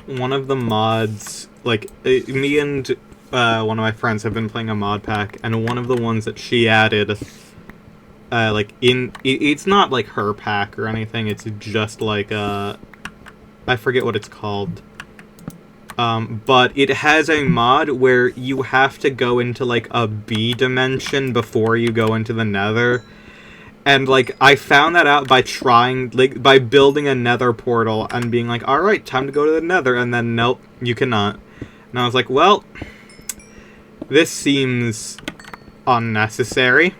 One of the mods, like, me and one of my friends have been playing a mod pack, and one of the ones that she added, like, it's not, like, her pack or anything, it's just, like, I forget what it's called, but it has a mod where you have to go into, like, a B dimension before you go into the nether, And, like, I found that out by trying, like, by building a nether portal and being like, alright, time to go to the nether, and then, nope, you cannot. And I was like, well, this seems unnecessary.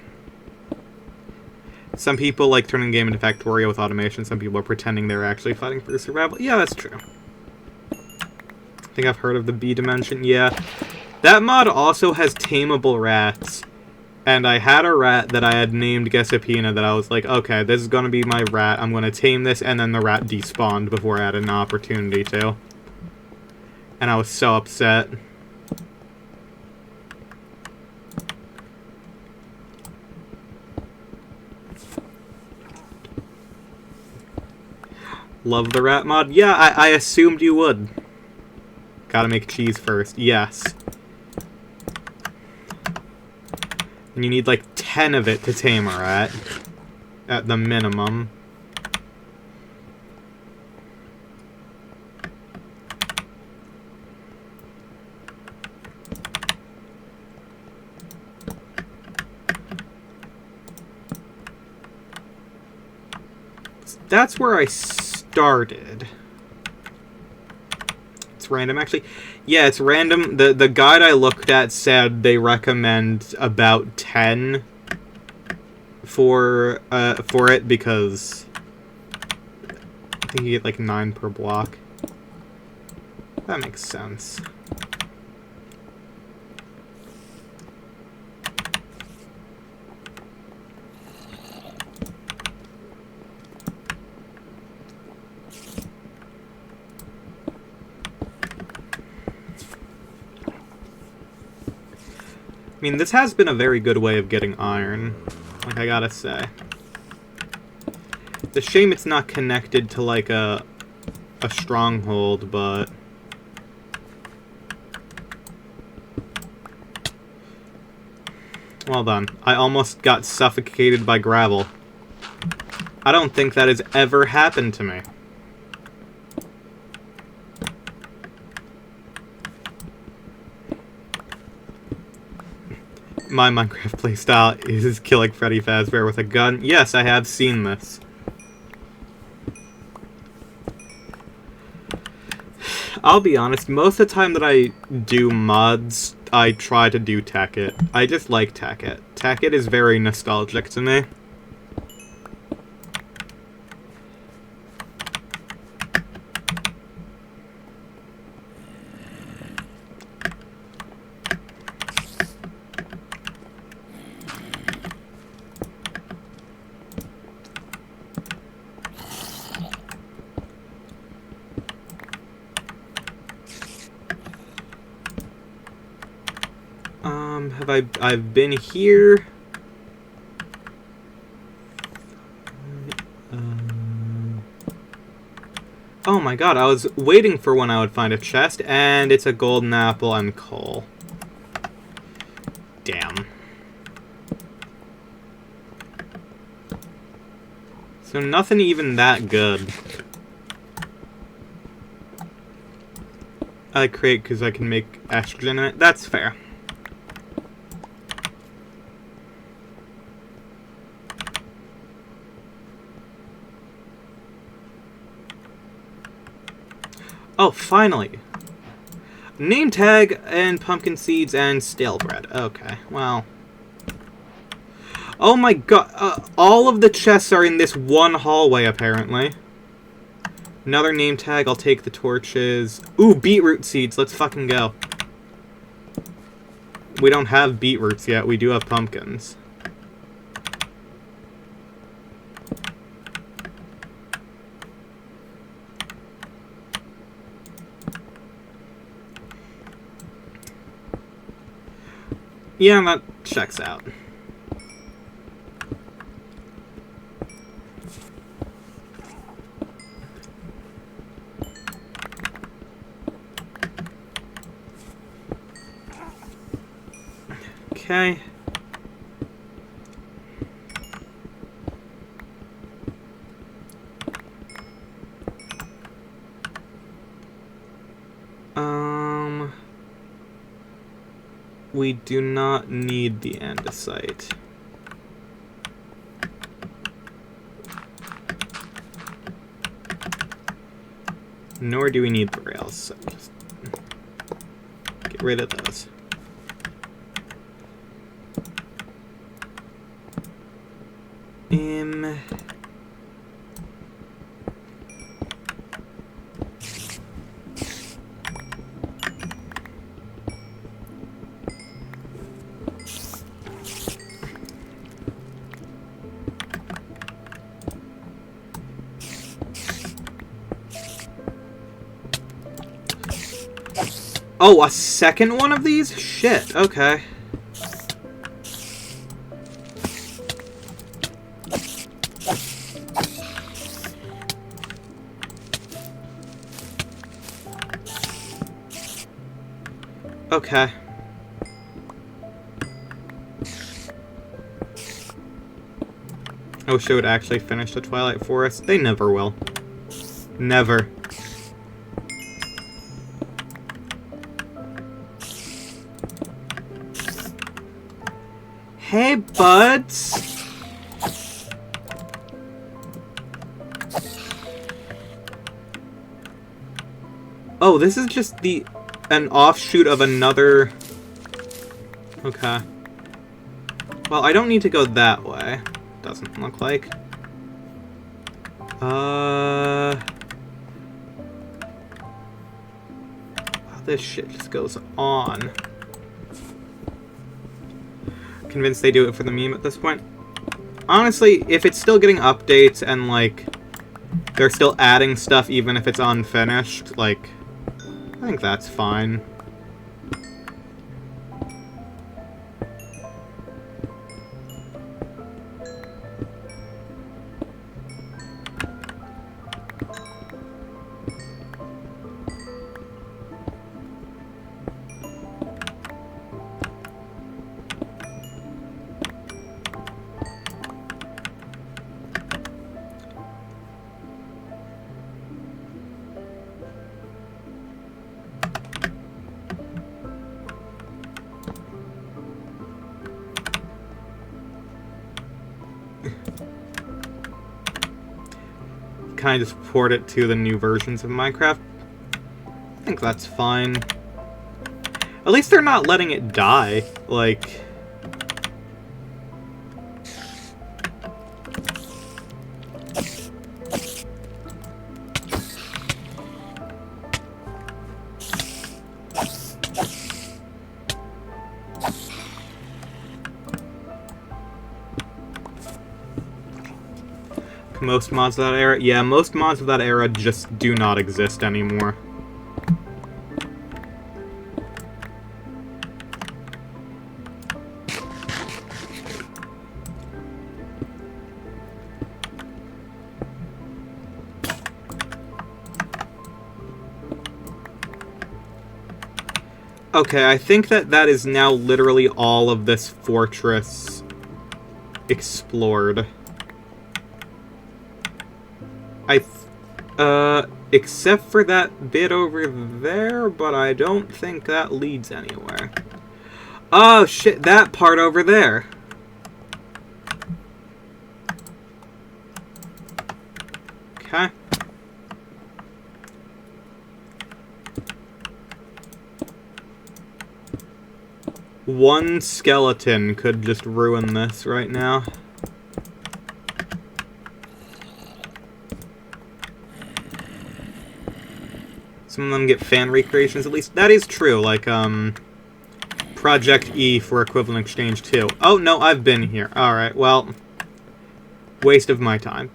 Some people like turning the game into Factorio with automation, some people are pretending they're actually fighting for survival. Yeah, that's true. I think I've heard of the B dimension, yeah. That mod also has tameable rats. And I had a rat that I had named Gesapina that I was like, okay, this is going to be my rat. I'm going to tame this, and then the rat despawned before I had an opportunity to. And I was so upset. Love the rat mod? Yeah, I assumed you would. Gotta make cheese first. Yes. And you need like 10 of it to tame a rat. At the minimum. That's where I started. It's random, actually. Yeah, it's random. The guide I looked at said they recommend about 10 for it because I think you get like 9 per block. That makes sense. I mean, this has been a very good way of getting iron, like I gotta say. It's a shame it's not connected to, like, a stronghold, but... Well done. I almost got suffocated by gravel. I don't think that has ever happened to me. My Minecraft playstyle is killing Freddy Fazbear with a gun. Yes, I have seen this. I'll be honest, most of the time that I do mods, I try to do Tekkit. I just like Tekkit. Tekkit is very nostalgic to me. I've been here. Oh my god, I was waiting for when I would find a chest, and it's a golden apple and coal. Damn. So nothing even that good. I create because I can make estrogen in it. That's fair. Oh, finally! Name tag and pumpkin seeds and stale bread. Okay, well... Oh my god, all of the chests are in this one hallway, apparently. Another name tag, I'll take the torches. Ooh, beetroot seeds, let's fucking go. We don't have beetroots yet, we do have pumpkins. Yeah, that checks out. Okay. We do not need the andesite. Nor do we need the rails, so just get rid of those. Oh, a second one of these? Shit, okay. Okay. I wish they would actually finish the Twilight Forest. They never will. Never. Hey, buds! Oh, this is just an offshoot of another... Okay. Well, I don't need to go that way. Doesn't look like. Wow, this shit just goes on. Convinced they do it for the meme at this point. Honestly, if it's still getting updates and, like, they're still adding stuff even if it's unfinished, like, I think that's fine. Kind of just port it to the new versions of Minecraft. I think that's fine. At least they're not letting it die. Like... Most mods of that era? Yeah, most mods of that era just do not exist anymore. Okay, I think that is now literally all of this fortress explored. Except for that bit over there, but I don't think that leads anywhere. Oh, shit, that part over there. Okay. One skeleton could just ruin this right now. Some of them get fan recreations, at least. That is true, like, Project E for Equivalent Exchange 2. Oh, no, I've been here. Alright, well, waste of my time.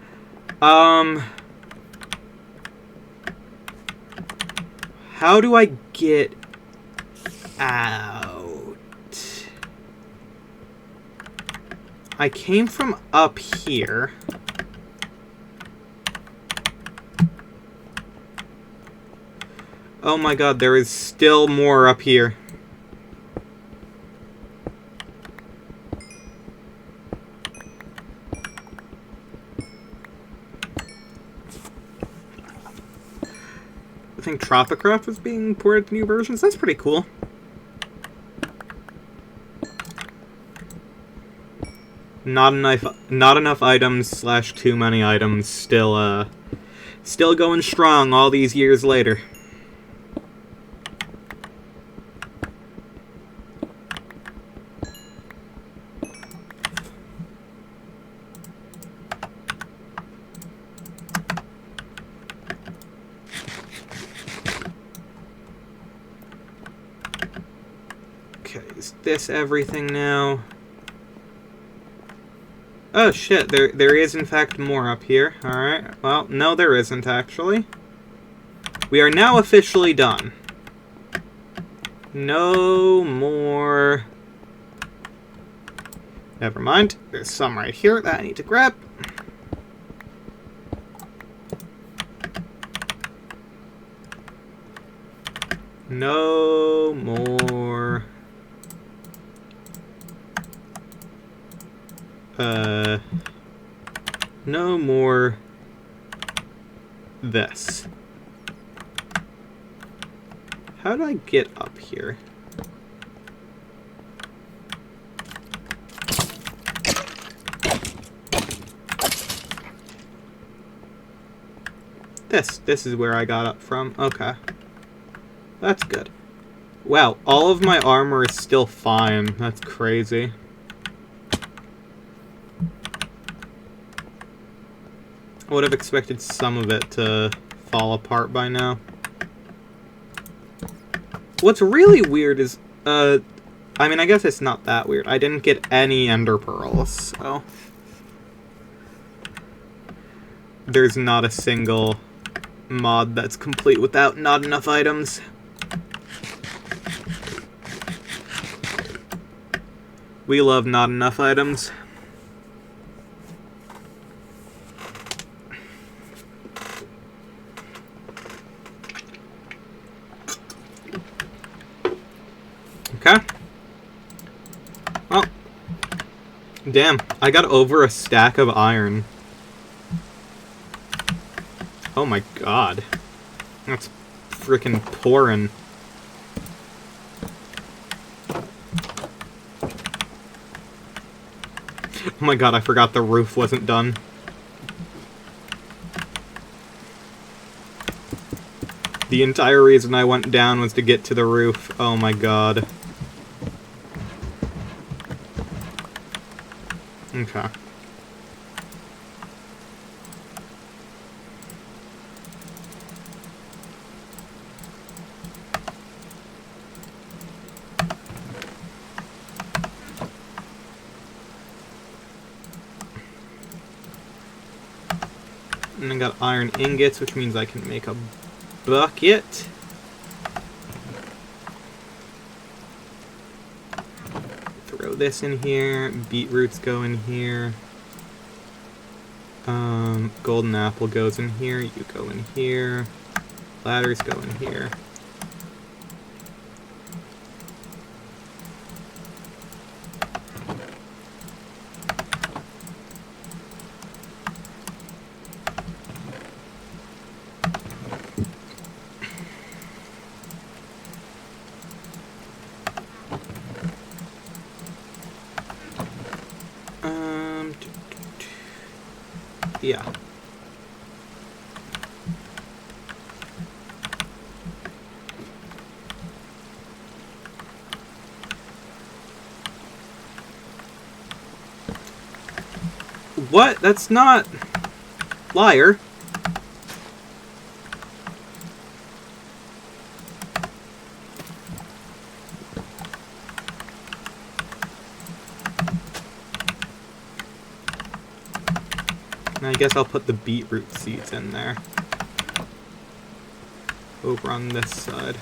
How do I get out? I came from up here. Oh my god, there is still more up here. I think Tropicraft was being ported to new versions. That's pretty cool. Not enough items / too many items still Still going strong all these years later. Okay, is this everything now? Oh shit, there is in fact more up here. Alright, well, no there isn't actually. We are now officially done. No more... Never mind, there's some right here that I need to grab. No more... no more this. How do I get up here? This is where I got up from. Okay. That's good. Wow, all of my armor is still fine. That's crazy. I would have expected some of it to fall apart by now. What's really weird is, I mean, I guess it's not that weird. I didn't get any ender pearls, so... There's not a single mod that's complete without not enough items. We love not enough items. Okay. Well, damn, I got over a stack of iron. Oh my god. That's frickin' pouring. Oh my god, I forgot the roof wasn't done. The entire reason I went down was to get to the roof. Oh my god. Okay. And I got iron ingots, which means I can make a bucket. Throw this in here. Beetroots go in here. Golden apple goes in here. You go in here. Ladders go in here. Yeah. What? That's not... Liar. I guess I'll put the beetroot seeds in there. Over on this side.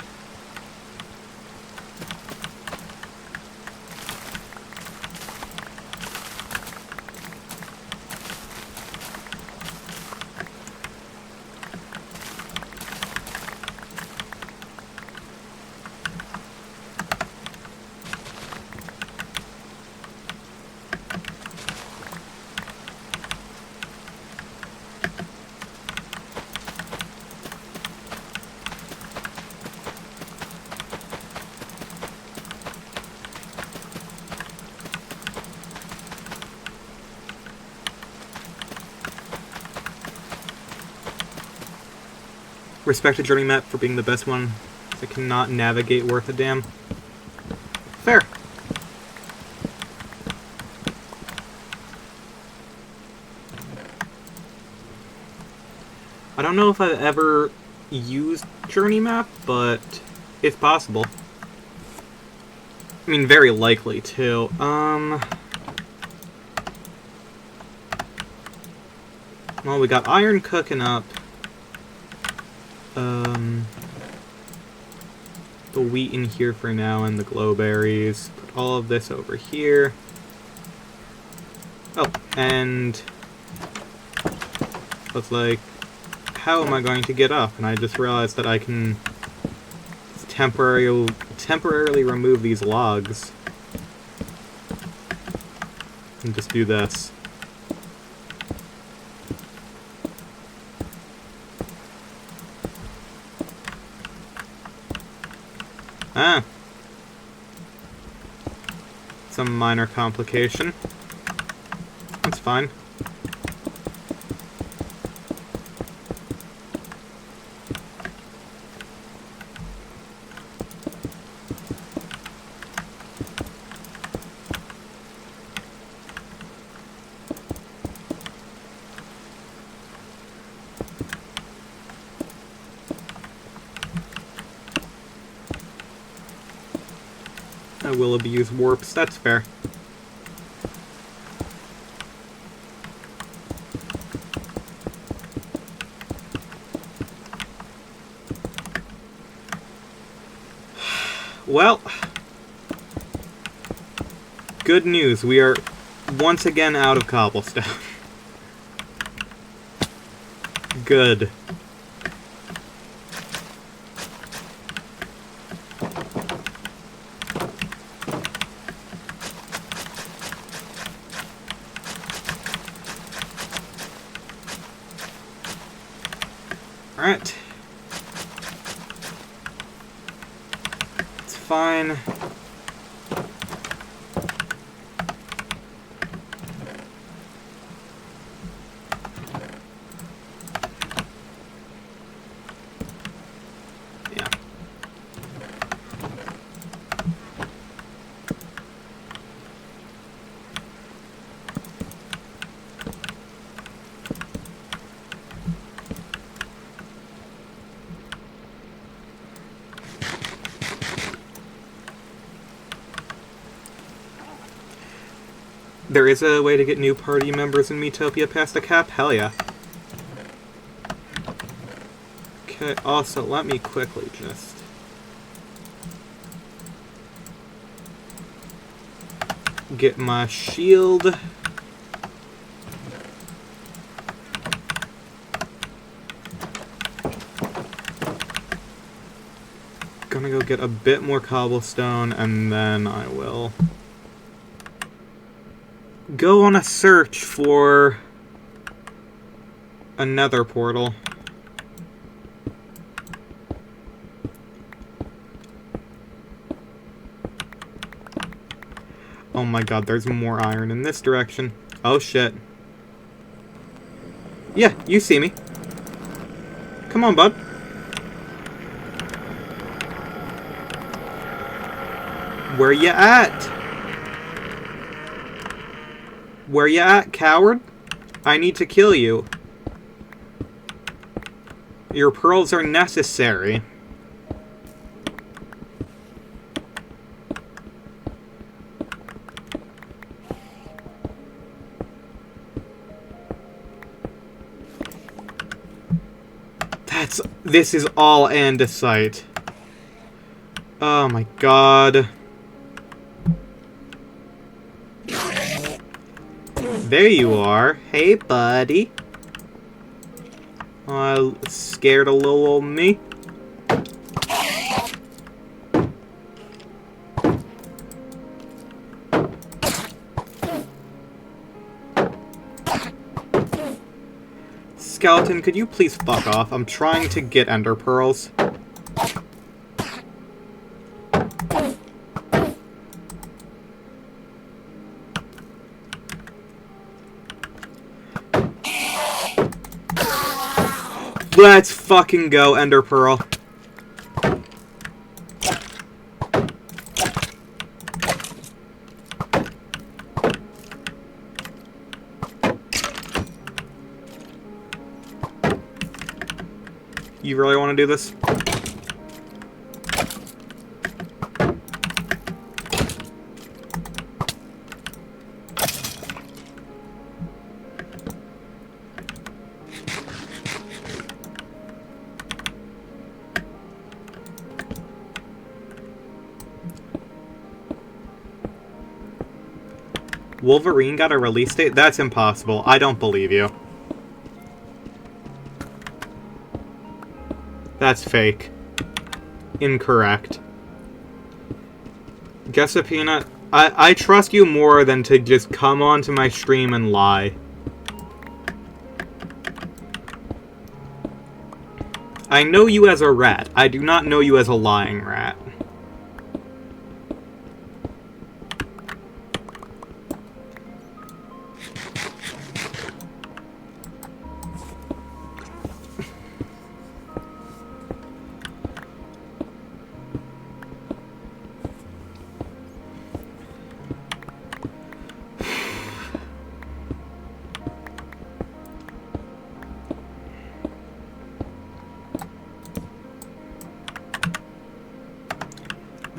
Respect a journey map for being the best one. I cannot navigate worth a damn. Fair. I don't know if I've ever used journey map, but it's possible. I mean, very likely, too. Well, we got iron cooking up. The wheat in here for now and the glowberries. Put all of this over here. Oh, and I was like, how am I going to get up? And I just realized that I can temporarily remove these logs. And just do this. Ah. Some minor complication. That's fine. I will abuse warps, that's fair. Well, good news, we are once again out of cobblestone. Good. Alright. It's fine. Yeah. There is a way to get new party members in Metopia past the cap? Hell yeah. Okay, also, let me quickly just... get my shield. Gonna go get a bit more cobblestone, and then I will... go on a search for another portal. Oh my god, there's more iron in this direction. Oh shit. Yeah, you see me. Come on, bud. Where you at? Where you at, coward? I need to kill you. Your pearls are necessary. This is all andesite. Oh my god. There you are. Hey, buddy. Scared a little old me. Skeleton, could you please fuck off? I'm trying to get ender pearls. Let's fucking go, Ender Pearl. You really want to do this? Wolverine got a release date? That's impossible. I don't believe you. That's fake. Incorrect. Guess a peanut. I trust you more than to just come onto my stream and lie. I know you as a rat. I do not know you as a lying rat.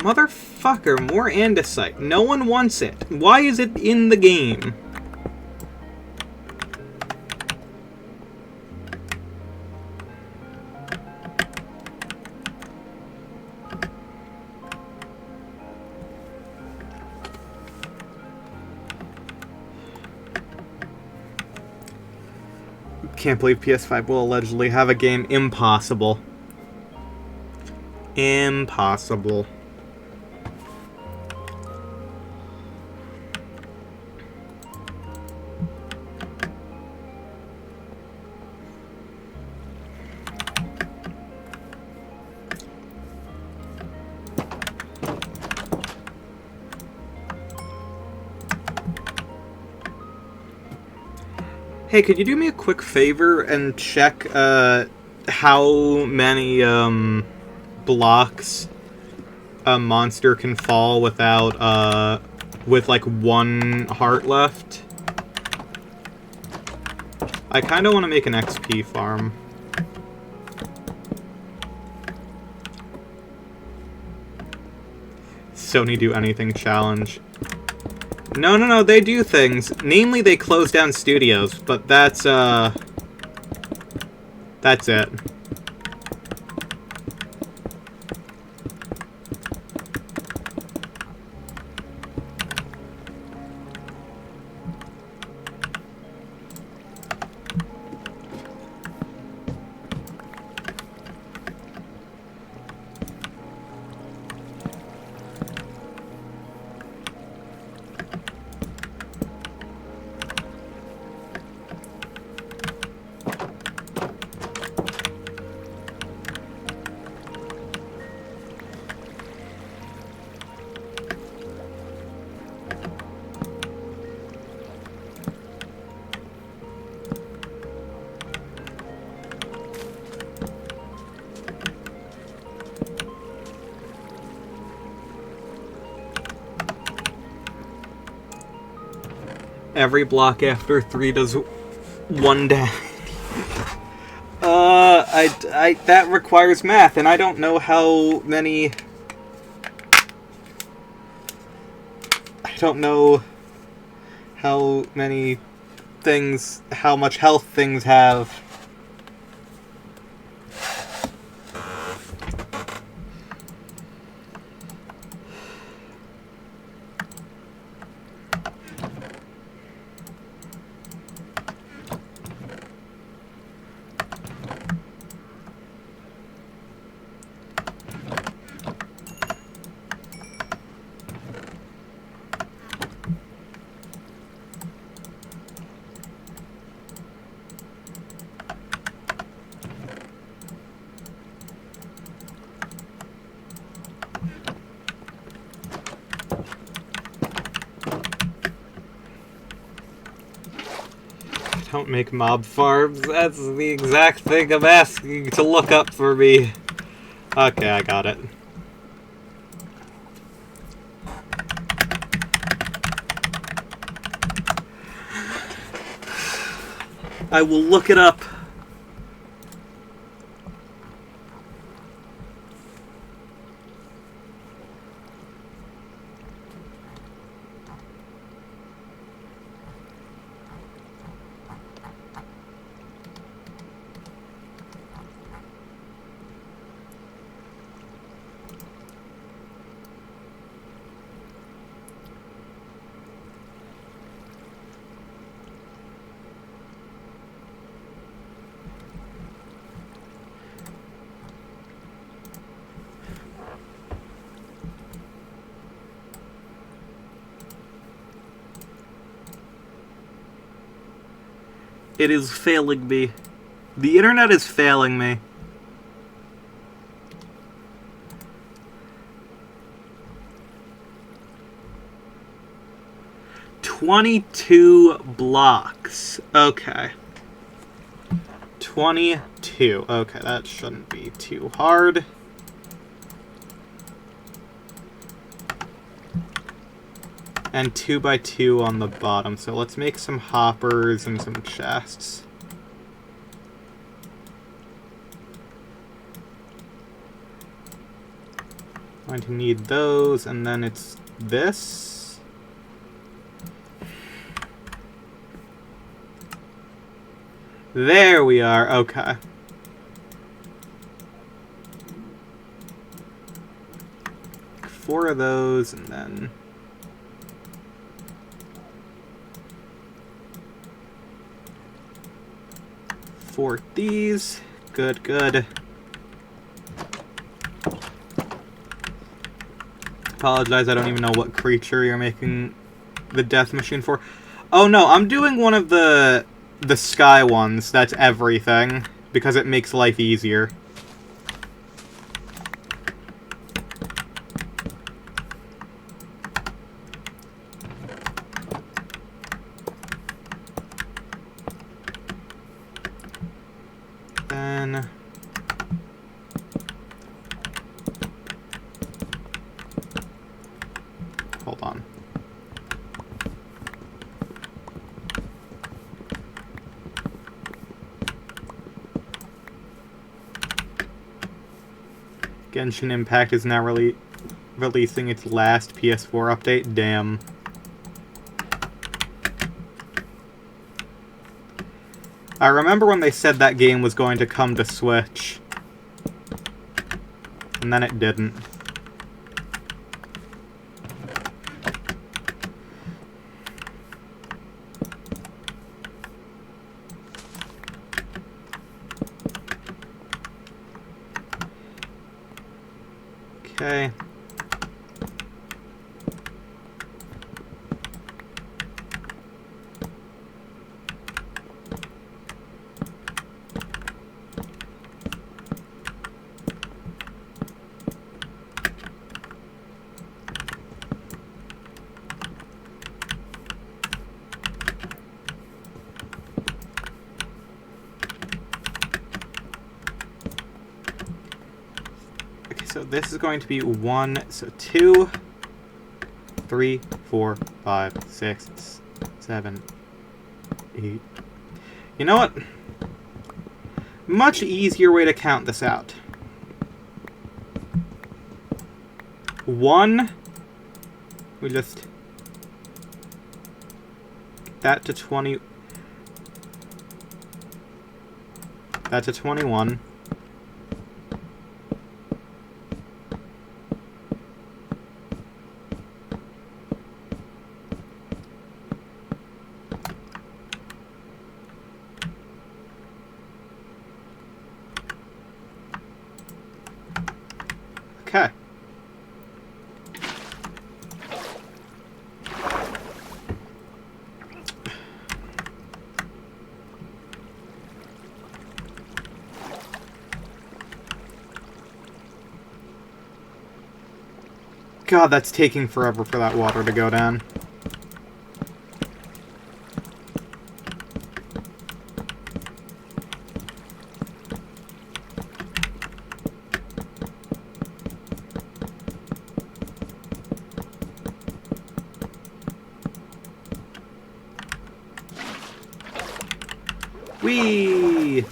Motherfucker, more andesite. No one wants it. Why is it in the game? Can't believe PS5 will allegedly have a game. Impossible. Impossible. Hey, could you do me a quick favor and check how many blocks a monster can fall without with like one heart left? I kind of want to make an XP farm. Sony do anything challenge. No, they do things. Namely, they close down studios, but that's it. Every block after 3 does 1 damage. That requires math, and I don't know how many... I don't know how many things, how much health things have. Don't make mob farms. That's the exact thing I'm asking to look up for me. Okay, I got it. I will look it up. It is failing me. The internet is failing me. "22 blocks. Okay. 22. Okay, that shouldn't be too hard. And 2 by 2 on the bottom. So let's make some hoppers and some chests. Going to need those, and then it's this. There we are. Okay. Four of those, and then 4 these. Good, good. Apologize, I don't even know what creature you're making the death machine for. Oh no, I'm doing one of the sky ones. That's everything, because it makes life easier. Then hold on. Genshin Impact is now releasing its last PS4 update. Damn. I remember when they said that game was going to come to Switch. And then it didn't. Okay. So this is going to be 1, so 2, 3, 4, 5, 6, 7, 8. You know what? Much easier way to count this out. 1, we just get that to 20. That to 21. Okay. God, that's taking forever for that water to go down. Whee!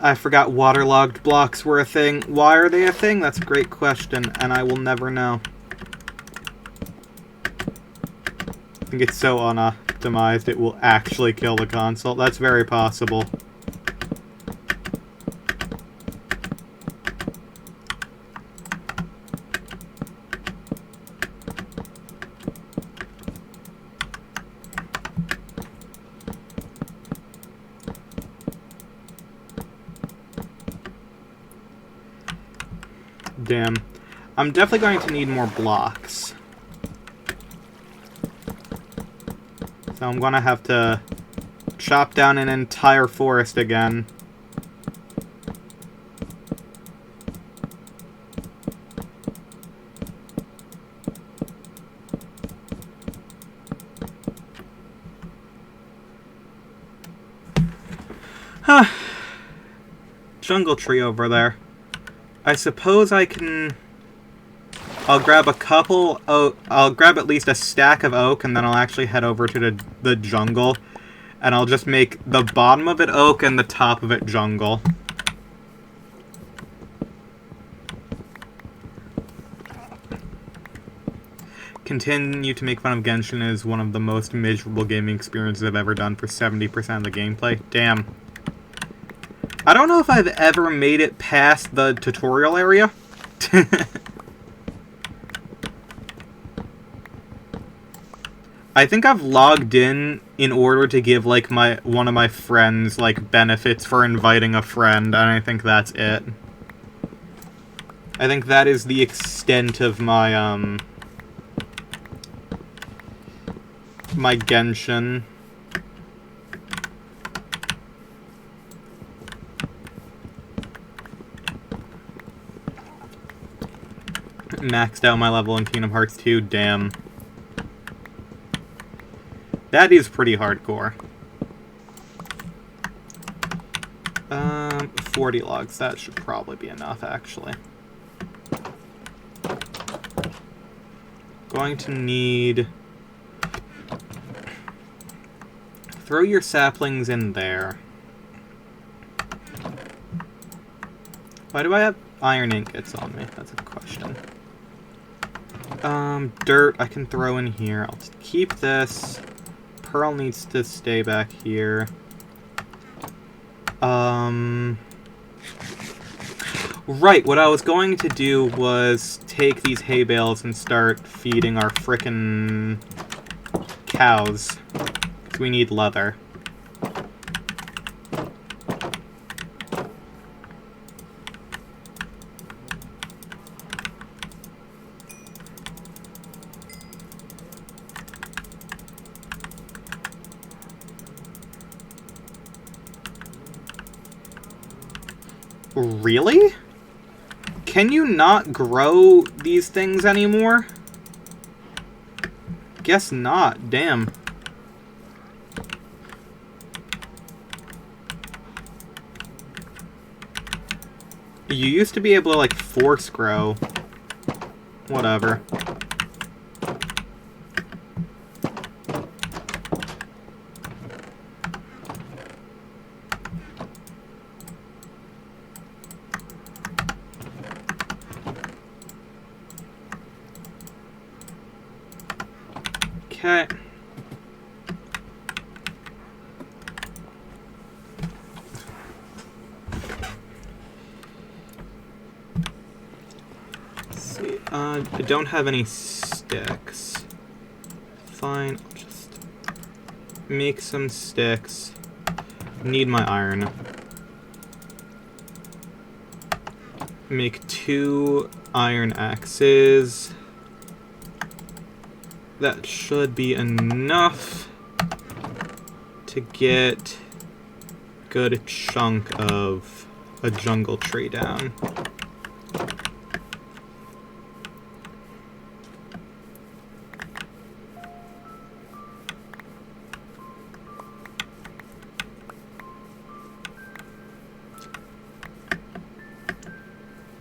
I forgot waterlogged blocks were a thing. Why are they a thing? That's a great question, and I will never know. I think it's so unoptimized it will actually kill the console. That's very possible. Damn. I'm definitely going to need more blocks. So I'm gonna have to chop down an entire forest again. Huh. Jungle tree over there. I suppose I can... I'll grab a couple... I'll grab at least a stack of oak, and then I'll actually head over to the jungle. And I'll just make the bottom of it oak and the top of it jungle. Continue to make fun of Genshin is one of the most miserable gaming experiences I've ever done for 70% of the gameplay. Damn. I don't know if I've ever made it past the tutorial area. I think I've logged in order to give, like, one of my friends, like, benefits for inviting a friend, and I think that's it. I think that is the extent of my, my Genshin. Maxed out my level in Kingdom Hearts 2, damn. That is pretty hardcore. 40 logs, that should probably be enough, actually. Going to need... Throw your saplings in there. Why do I have iron ingots on me? That's a question. Dirt I can throw in here. I'll just keep this. Pearl needs to stay back here. Right, what I was going to do was take these hay bales and start feeding our frickin' cows. Because we need leather. Really? Can you not grow these things anymore? Guess not. Damn. You used to be able to, like, force grow. Whatever. Okay. Let's see. I don't have any sticks. Fine, I'll just make some sticks. Need my iron. Make 2 iron axes. That should be enough to get a good chunk of a jungle tree down.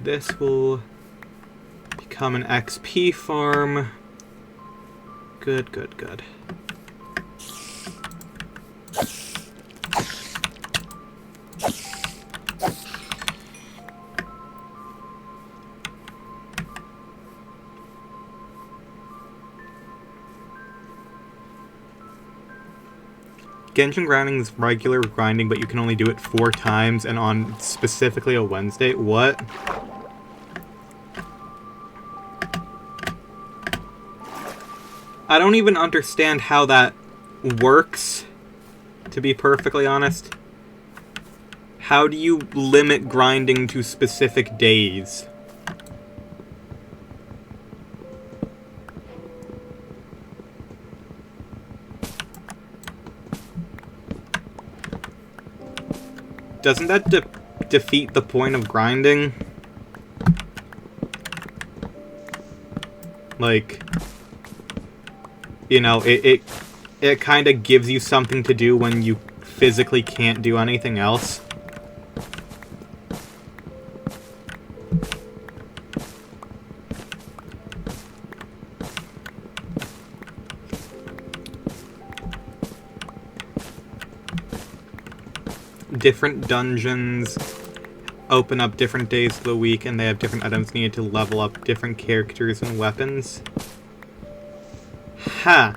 This will become an XP farm. Good, good, good. Genshin grinding is regular grinding, but you can only do it 4 times, and on specifically a Wednesday. What? I don't even understand how that works, to be perfectly honest. How do you limit grinding to specific days? Doesn't that defeat the point of grinding? Like, you know, it kind of gives you something to do when you physically can't do anything else. Different dungeons open up different days of the week, and they have different items needed to level up different characters and weapons. Ha!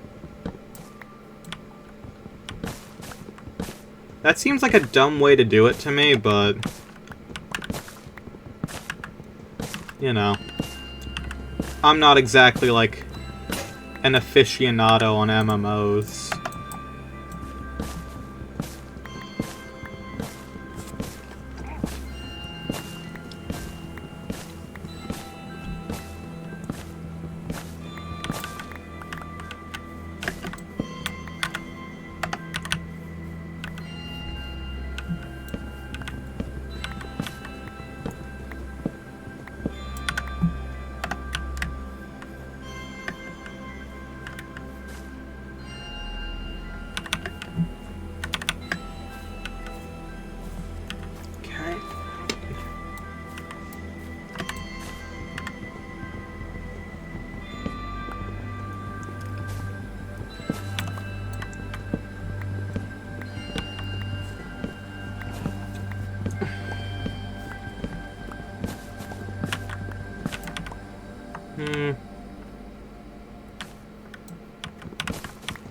That seems like a dumb way to do it to me, but... you know. I'm not exactly, like, an aficionado on MMOs.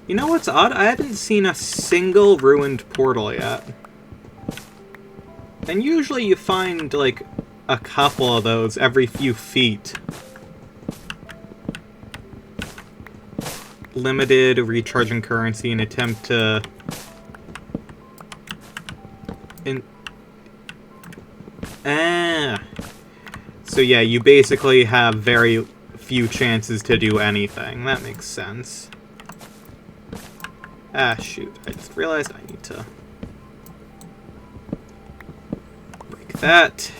You know what's odd? I haven't seen a single ruined portal yet. And usually you find, like, a couple of those every few feet. Limited recharging currency and attempt to... So yeah, you basically have very few chances to do anything. That makes sense. Ah, shoot. I just realized I need to break that.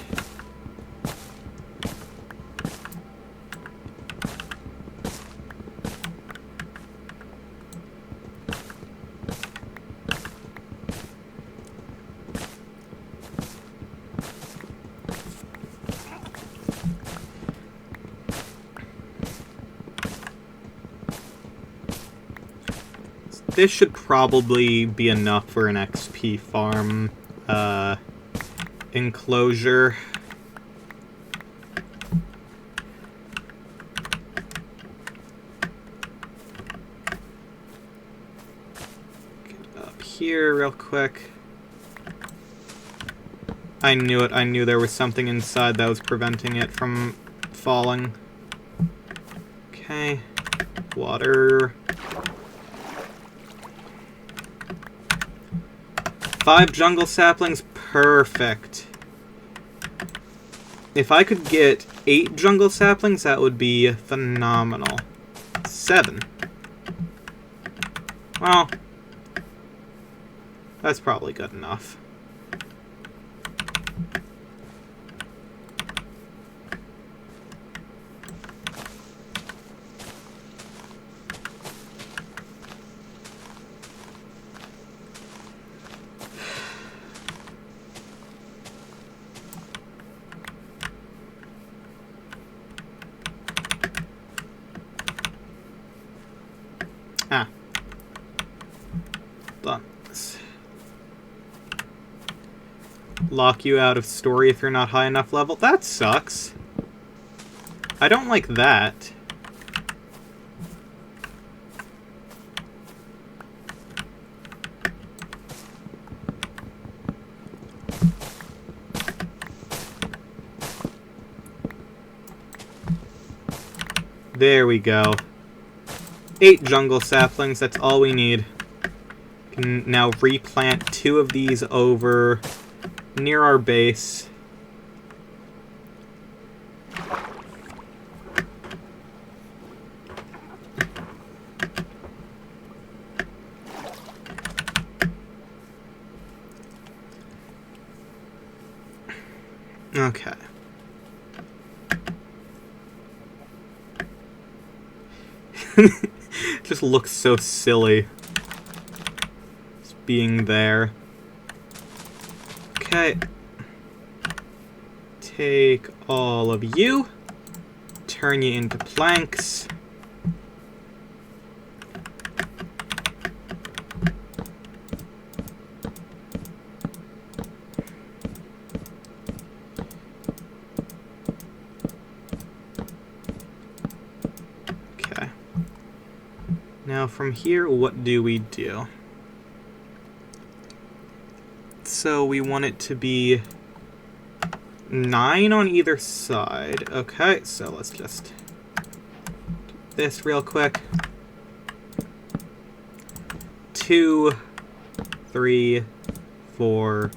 This should probably be enough for an XP farm enclosure. Get up here real quick. I knew it. I knew there was something inside that was preventing it from falling. Okay. Water. 5 jungle saplings, perfect. If I could get 8 jungle saplings, that would be phenomenal. 7. Well, that's probably good enough. on. Lock you out of story if you're not high enough level. That sucks. I don't like that. There we go. 8 jungle saplings, that's all we need. Can now replant 2 of these over near our base. Okay. Just looks so silly. Just being there. Okay. Take all of you. Turn you into planks. Now from here, what do we do? So we want it to be 9 on either side. Okay, so let's just do this real quick. 2, 3, 4,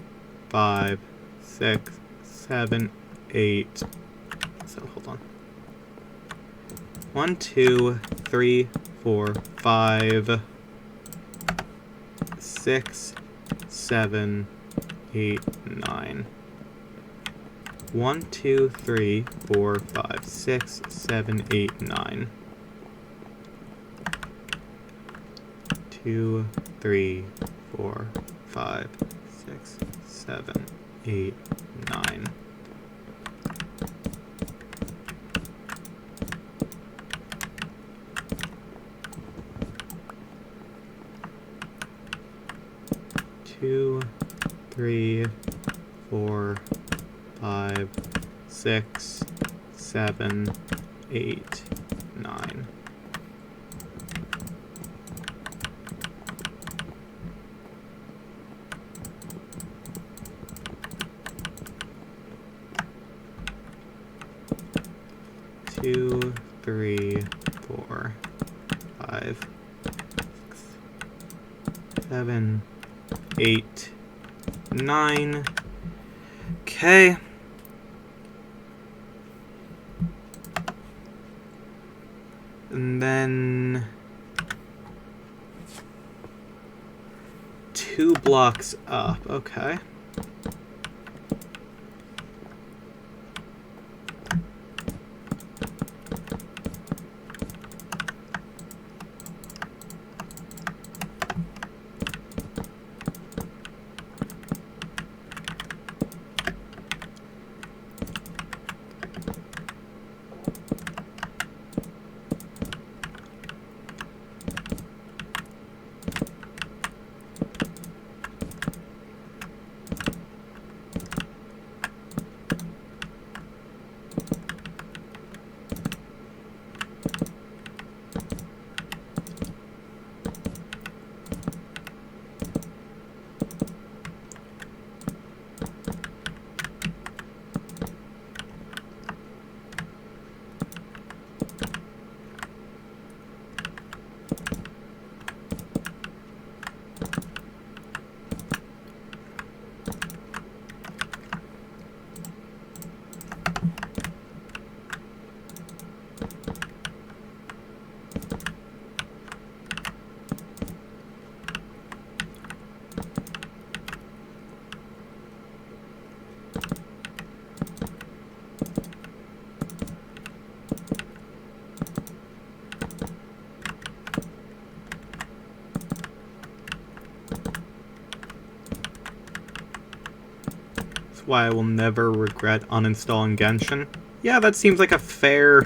5, 6, 7, 8. So hold on. 1, 2, 3, 4, 5, 6, 7, 8, 9. 1, 2, 3, 4, 5, 6, 7, 8, 9. 2, 3, 4, 5, 6, 7, 8, 9. Two, 3, 4, 5, 6, 7, 8, 9. Two, 3, 4, 5, 6, 7, 8, 9. Okay. And then 2 blocks up. Okay. Why I will never regret uninstalling Genshin. Yeah, that seems like a fair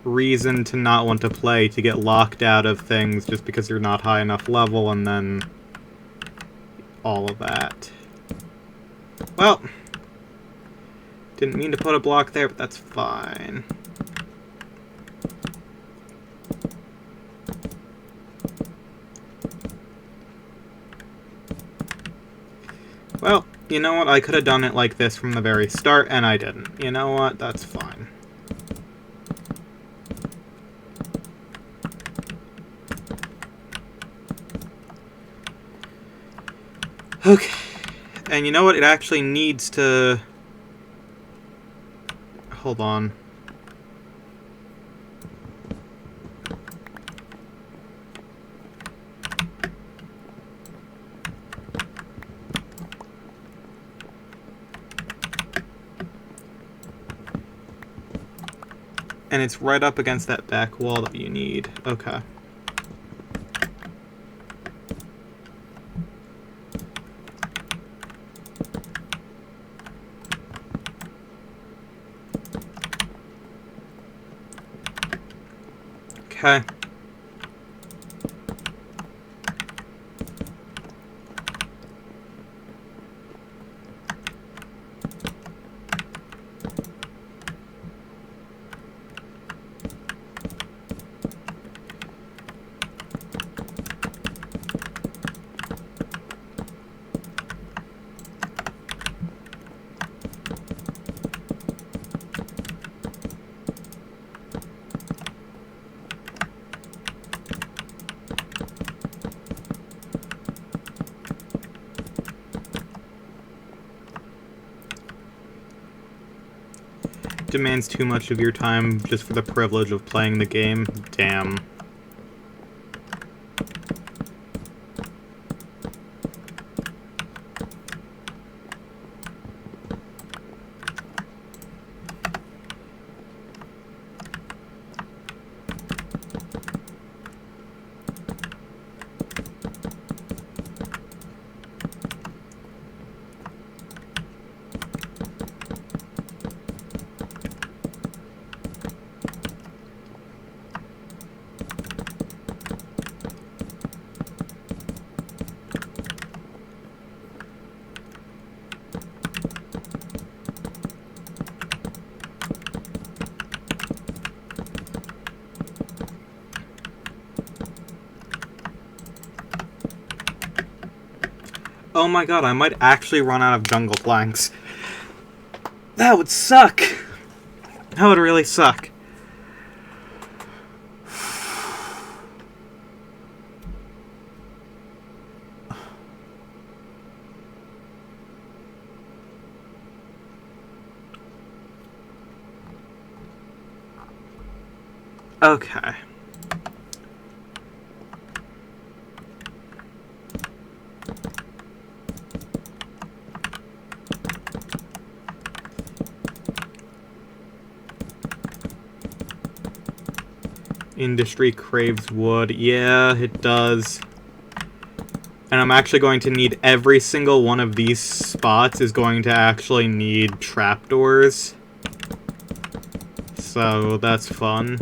reason to not want to play, to get locked out of things just because you're not high enough level, and then all of that. Well, didn't mean to put a block there, but that's fine. Well, you know what? I could have done it like this from the very start, and I didn't. You know what? That's fine. Okay. And you know what? It actually needs to... Hold on. And it's right up against that back wall that you need. Okay. Okay. Demands too much of your time just for the privilege of playing the game. Damn. Oh my god, I might actually run out of jungle planks. That would suck! That would really suck. Okay. Industry craves wood. Yeah, it does. And I'm actually going to need every single one of these spots is going to actually need trapdoors. So that's fun.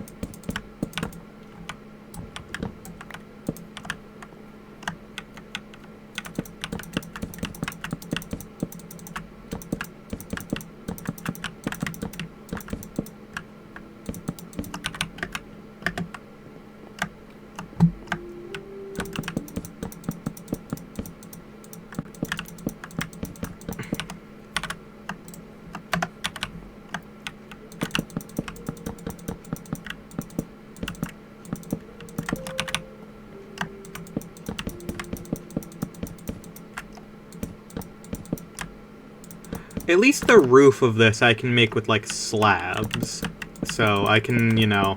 At least the roof of this I can make with, like, slabs. So I can, you know,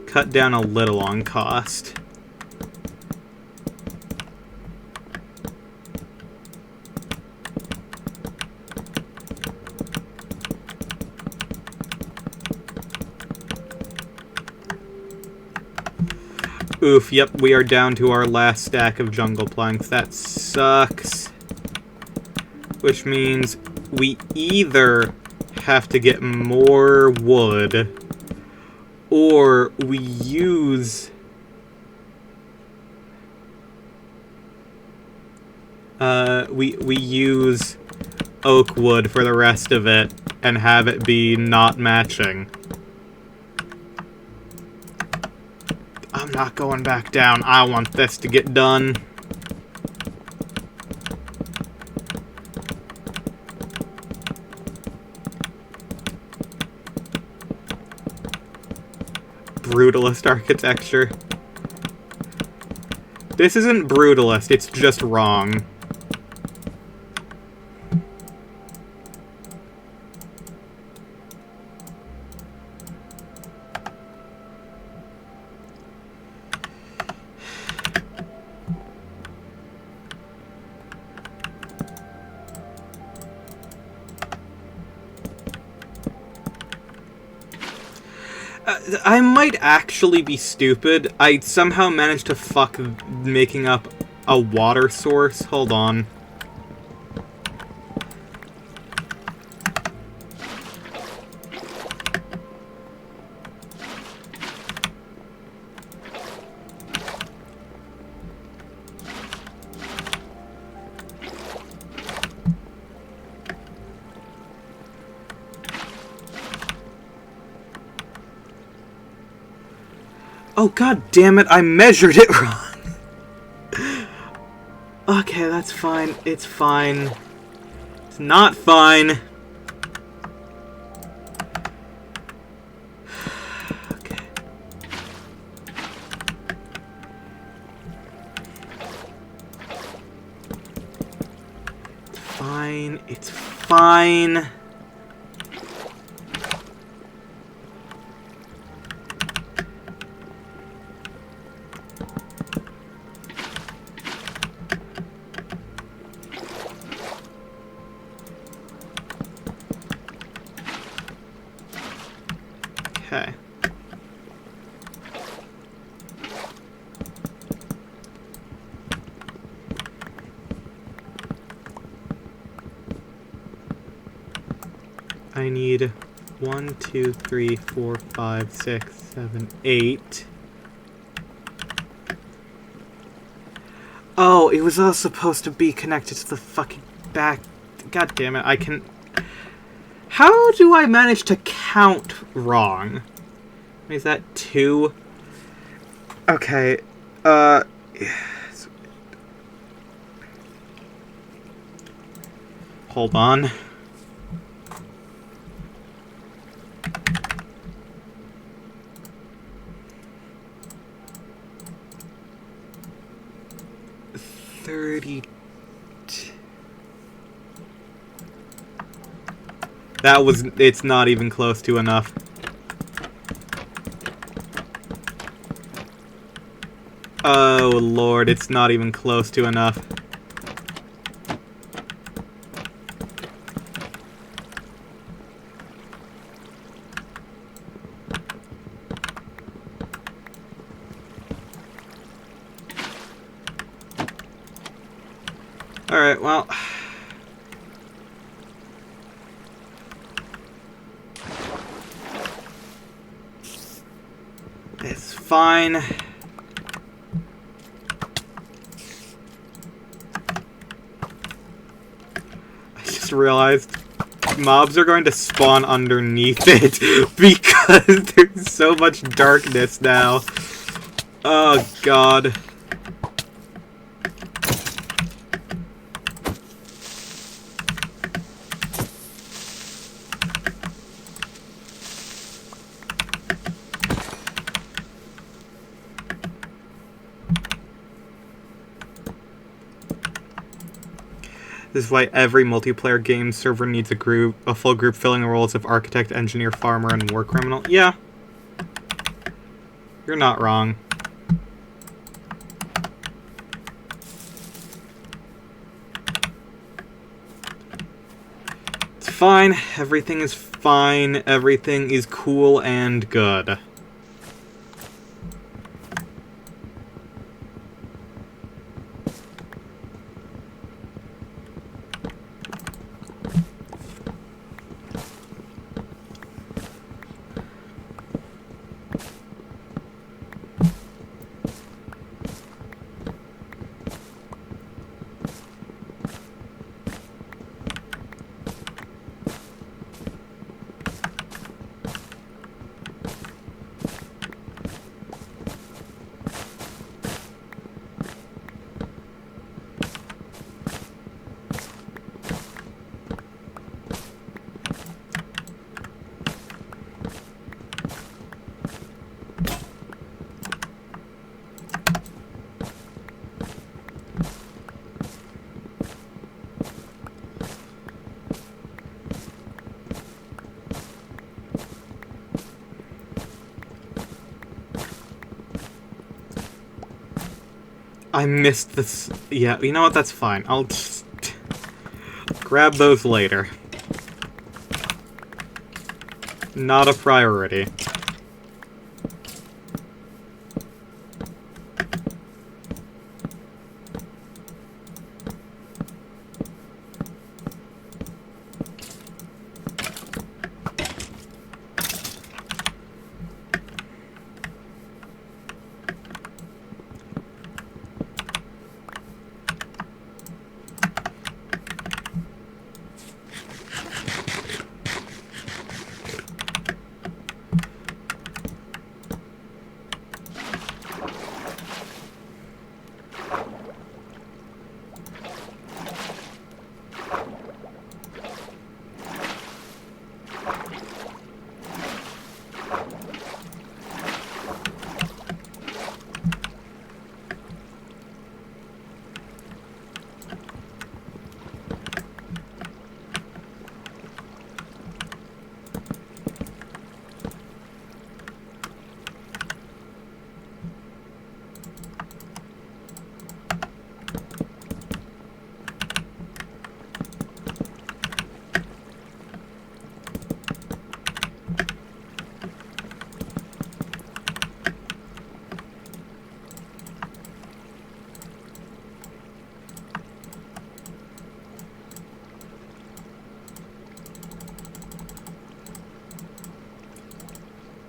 cut down a little on cost. Oof, yep, we are down to our last stack of jungle planks. That sucks. Which means we either have to get more wood, Or we use... we use oak wood for the rest of it and have it be not matching. I'm not going back down. I want this to get done. Brutalist architecture. This isn't brutalist, it's just wrong. I might actually be stupid. I somehow managed to fuck making up a water source. Hold on. Oh, god damn it, I measured it wrong. Okay, that's fine. It's fine. It's not fine. Okay. It's fine. It's fine. Okay. I need 1, 2, 3, 4, 5, 6, 7, 8. Oh, it was all supposed to be connected to the fucking back. God damn it, I can... How do I manage to count wrong? Is that 2? Okay, hold on. That was... It's not even close to enough. Oh, Lord, it's not even close to enough. Alright, well... It's fine. I just realized mobs are going to spawn underneath it because there's so much darkness now. Oh, God. This is why every multiplayer game server needs a full group filling the roles of architect, engineer, farmer, and war criminal. Yeah. You're not wrong. It's fine. Everything is fine. Everything is cool and good. I missed this. Yeah, you know what? That's fine. I'll just grab those later. Not a priority.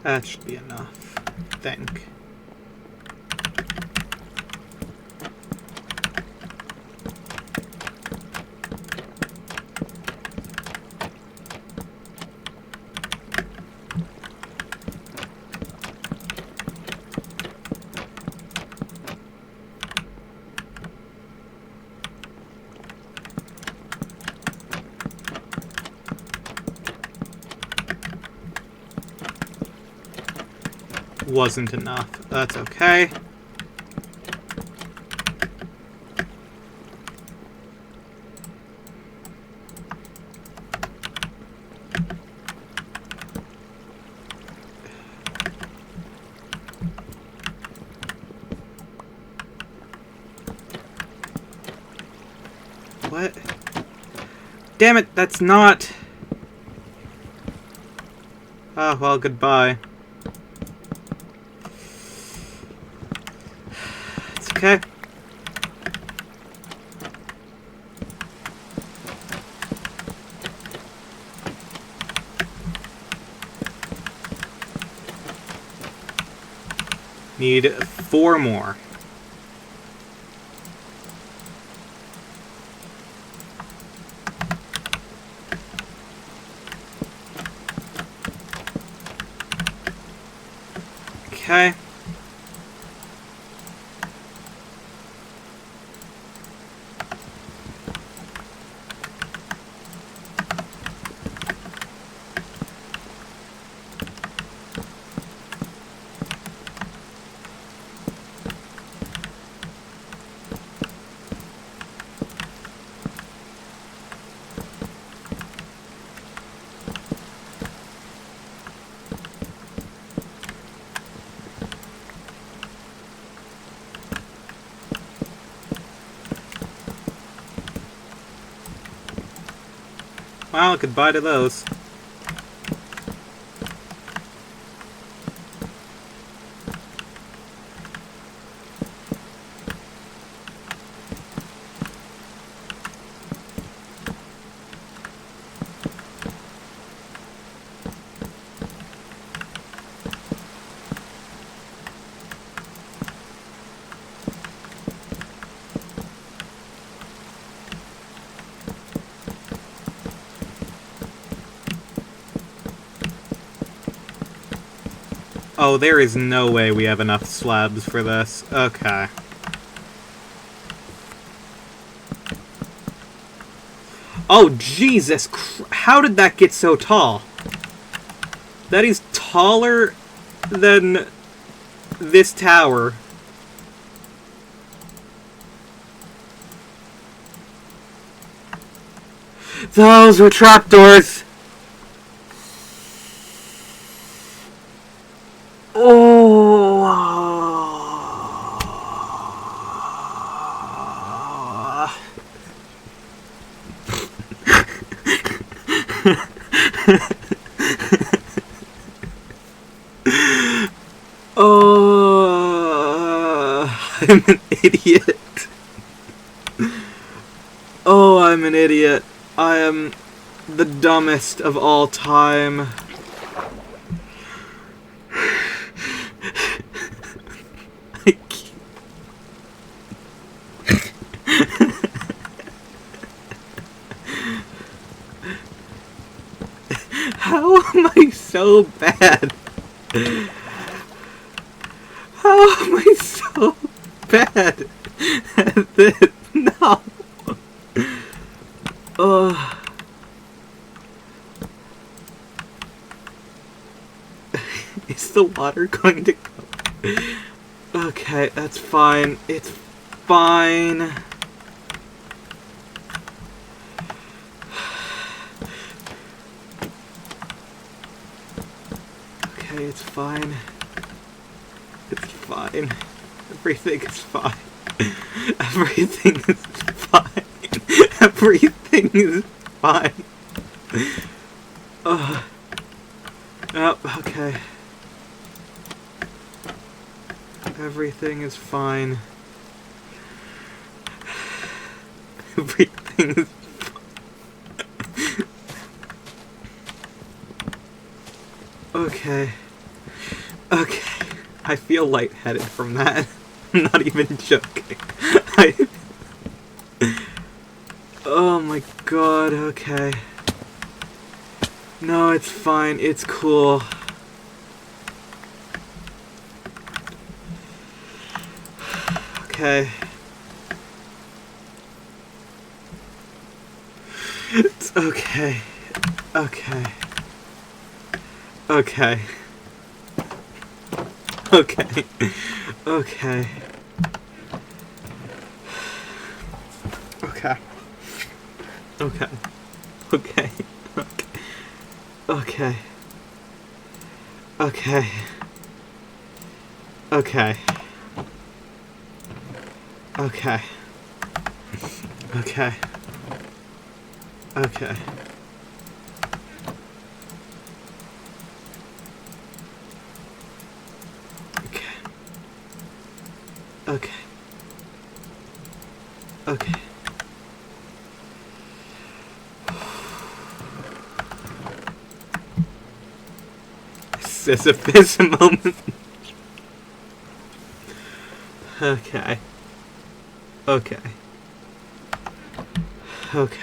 That should be enough, I think. Wasn't enough. That's okay. What? Damn it, that's not... Oh, well, goodbye. It's okay. Need 4 more. Okay. Well, goodbye to those. Oh, there is no way we have enough slabs for this. Okay. Oh, Jesus! How did that get so tall? That is taller than this tower. Those were trapdoors! Oh. Oh, I'm an idiot. Oh, I'm an idiot. I am the dumbest of all time. I can't. How am I so bad? How am I so bad at this? No. Is the water going to go? Okay, that's fine. It's fine. Okay, it's fine. It's fine. Everything is fine. Everything is fine. Everything is fine. Oh, okay. Everything is fine. Everything is fine. Okay. Okay. I feel lightheaded from that. I'm not even joking. Oh my god, okay. No, it's fine. It's cool. Okay. It's okay. Okay. Okay. Okay. Okay. Okay. Okay. Okay. Okay. Okay. Okay. Okay. Okay. Okay. Okay. Okay. Sisyphus moment. Okay. Okay. Okay.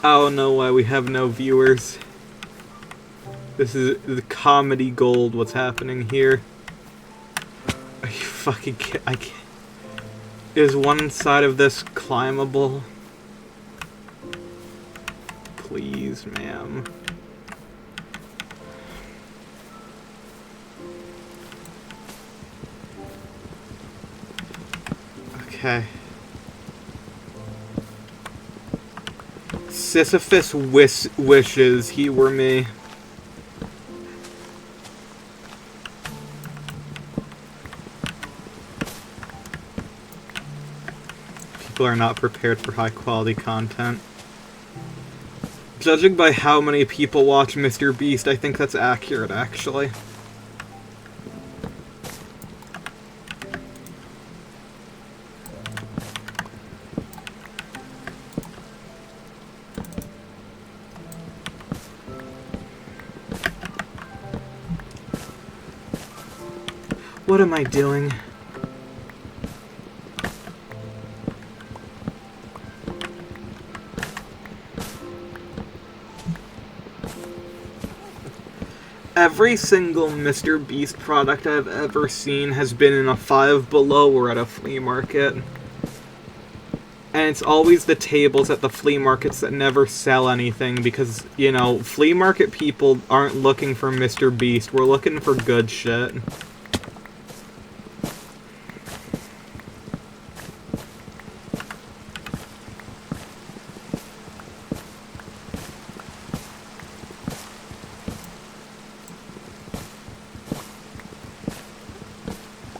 I don't know why we have no viewers. This is the comedy gold, what's happening here. Are you fucking kidding? I can't. Is one side of this climbable? Please, ma'am. Okay. Sisyphus wishes he were me. People are not prepared for high quality content. Judging by how many people watch Mr. Beast, I think that's accurate, actually. What am I doing? Every single Mr. Beast product I've ever seen has been in a Five Below or at a flea market. And it's always the tables at the flea markets that never sell anything because, you know, flea market people aren't looking for Mr. Beast. We're looking for good shit.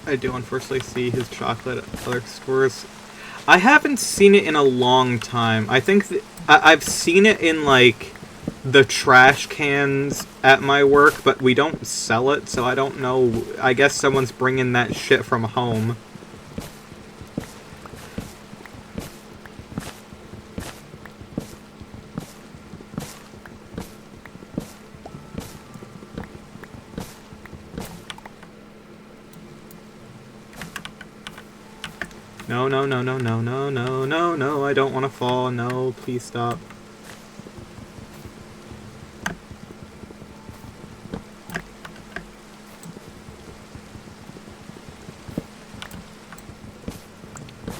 I do unfortunately see his chocolate at other stores. I haven't seen it in a long time. I think I've seen it in, like, the trash cans at my work, but we don't sell it, so I don't know. I guess someone's bringing that shit from home. No, no, no, no, no, no, no, no, no, I don't want to fall. No, please stop.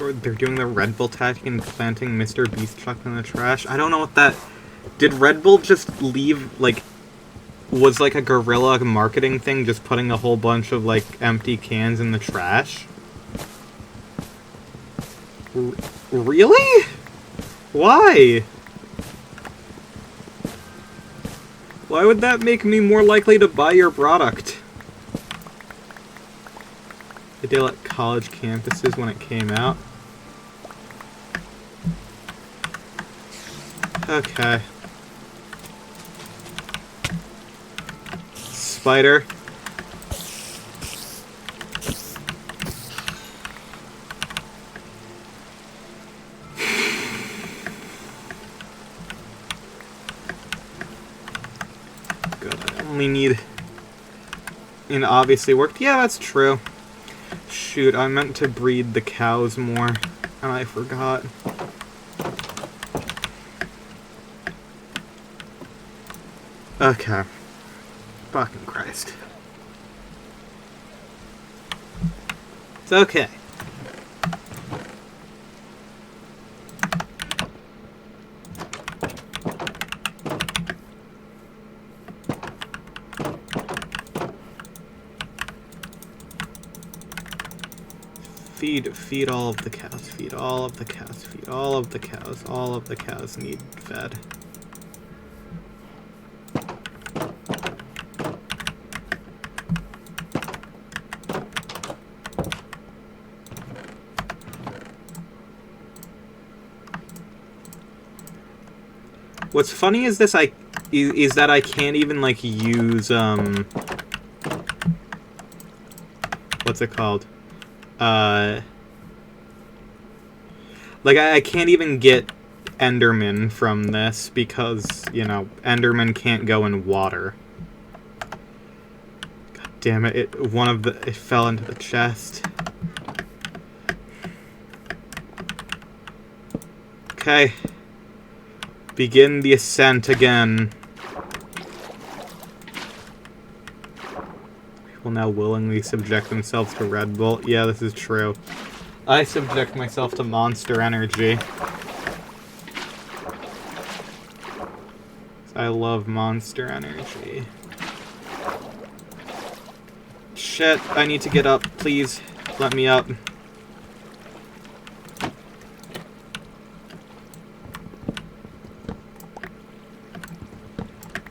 Or they're doing the Red Bull tactic and planting Mr. Beast chocolate in the trash. I don't know what that... Did Red Bull just leave, like... Was like a guerrilla marketing thing, just putting a whole bunch of, like, empty cans in the trash? Really? Why? Why would that make me more likely to buy your product? Did they let college campuses when it came out? Okay. Spider. We need... And obviously worked. Yeah, that's true. Shoot, I meant to breed the cows more, and I forgot. Okay. Fucking Christ. It's okay. Feed all of the cows, feed all of the cows, feed all of the cows. All of the cows need fed. What's funny is that I can't even, like, use, what's it called? Like, I can't even get Enderman from this because, you know, Enderman can't go in water. God damn it, it fell into the chest. Okay. Begin the ascent again. People now willingly subject themselves to Red Bull. Yeah, this is true. I subject myself to Monster Energy. I love Monster Energy. Shit, I need to get up. Please, let me up.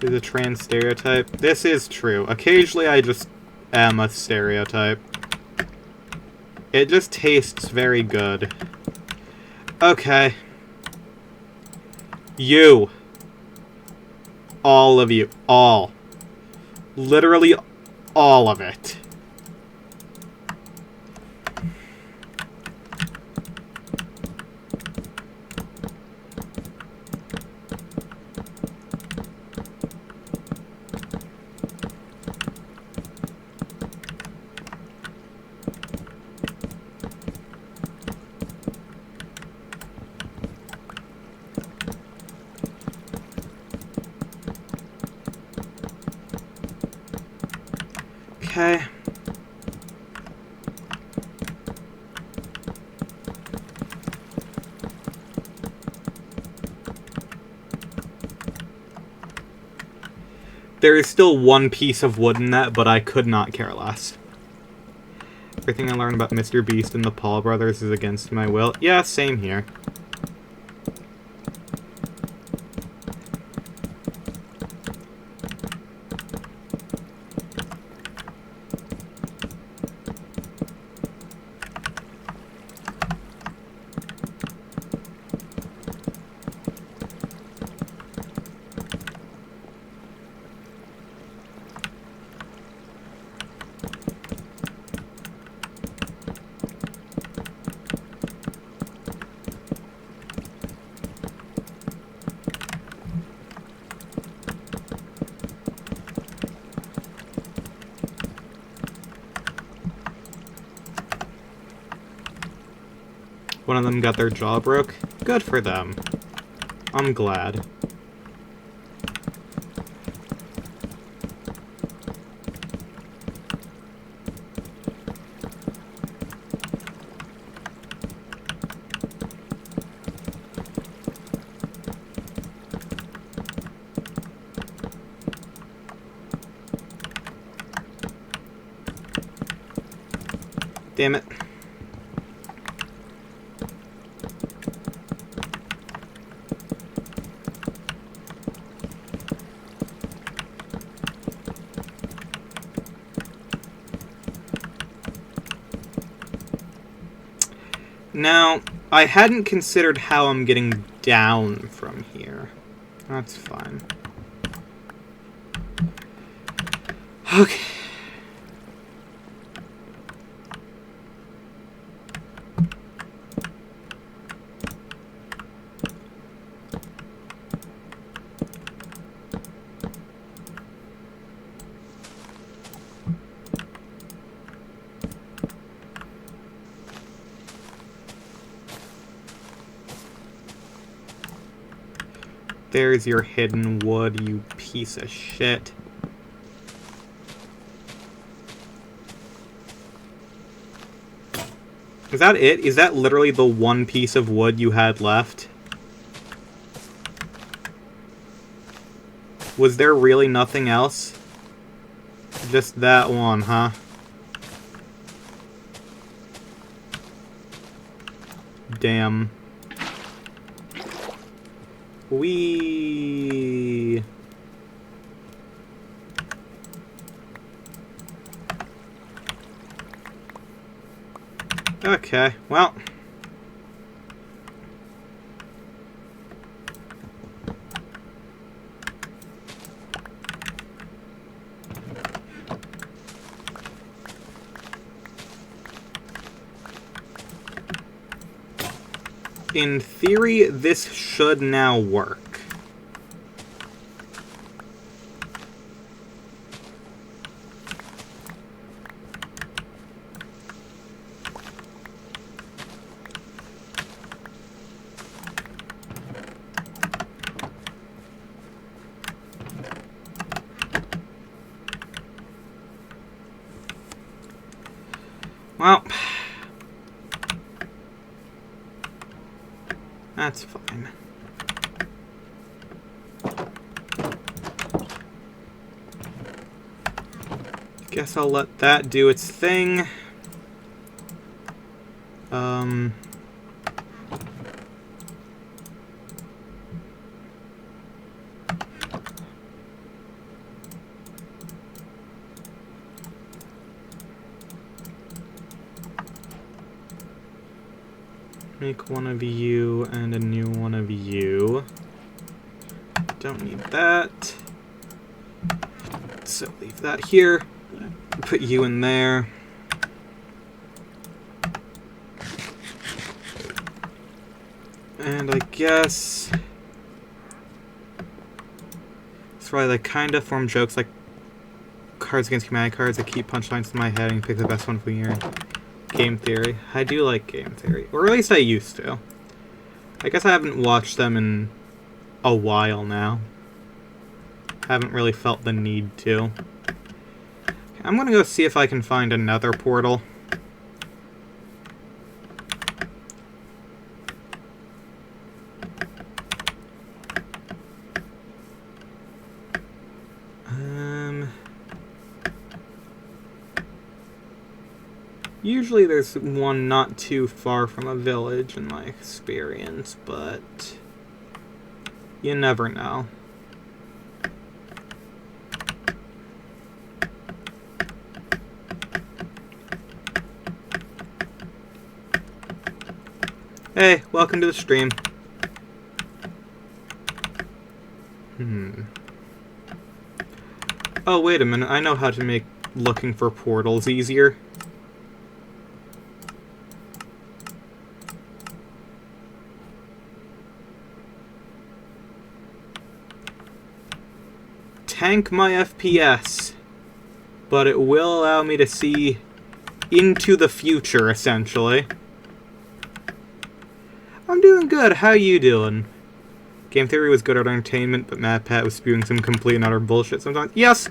Is a trans stereotype? This is true. Occasionally I just am a stereotype. It just tastes very good. Okay. You. All of you. All. Literally all of it. Okay. There is still one piece of wood in that, but I could not care less. Everything I learned about Mr. Beast and the Paul brothers is against my will. Yeah, same here. One of them got their jaw broke. Good for them. I'm glad. Damn it. Now, I hadn't considered how I'm getting down from here. That's fine. Okay. There's your hidden wood, you piece of shit. Is that it? Is that literally the one piece of wood you had left? Was there really nothing else? Just that one, huh? Damn. Whee! Okay, well. In theory, this should now work. Well, that's fine. Guess I'll let that do its thing. Make one of you and a new one of you. Don't need that. So leave that here. Put you in there. And I guess that's why they kind of form jokes like Cards Against Humanity cards. I keep punchlines in my head and pick the best one for your game theory. I do like game theory, or at least I used to. I guess I haven't watched them in a while now. Haven't really felt the need to. I'm gonna go see if I can find another portal. Usually there's one not too far from a village in my experience, but you never know. Hey, welcome to the stream. Oh, wait a minute. I know how to make looking for portals easier. Tank my FPS, but it will allow me to see into the future, essentially. I'm doing good. How you doing? Game theory was good at entertainment, but Mad Pat was spewing some complete and utter bullshit sometimes. Yes!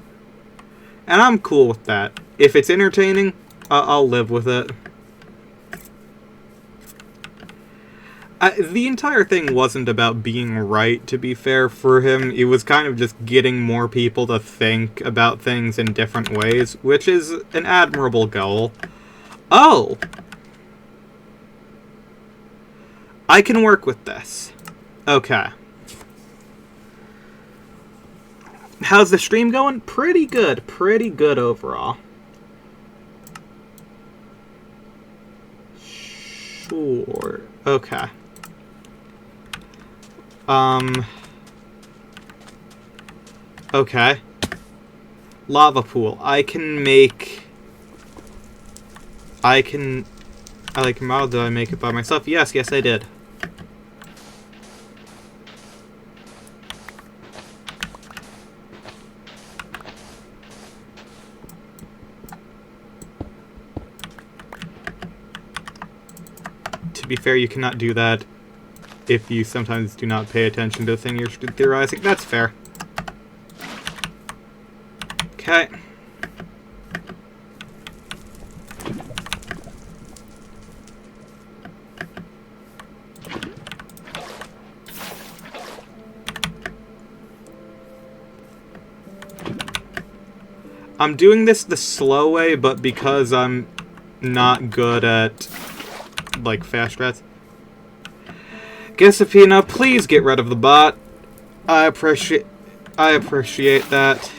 And I'm cool with that. If it's entertaining, I'll live with it. The entire thing wasn't about being right, to be fair, for him. It was kind of just getting more people to think about things in different ways, which is an admirable goal. Oh! I can work with this. Okay. How's the stream going? Pretty good. Pretty good overall. Sure. Okay. Okay. Lava pool. I like model, did I make it by myself? Yes, I did. To be fair, you cannot do that if you sometimes do not pay attention to the thing you're theorizing. That's fair. Okay. I'm doing this the slow way, but because I'm not good at, like, fast rats. Gisapina, please get rid of the bot. I appreciate that.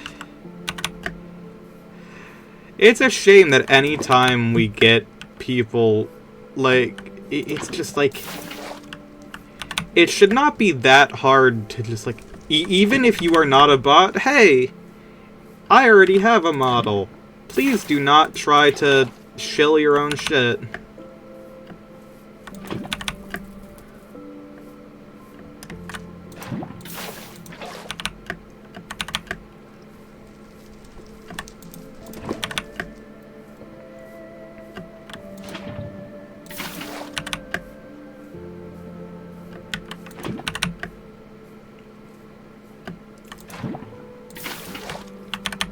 It's a shame that any time we get people, like, it's just like, it should not be that hard to just, like, even if you are not a bot, hey, I already have a model. Please do not try to shill your own shit.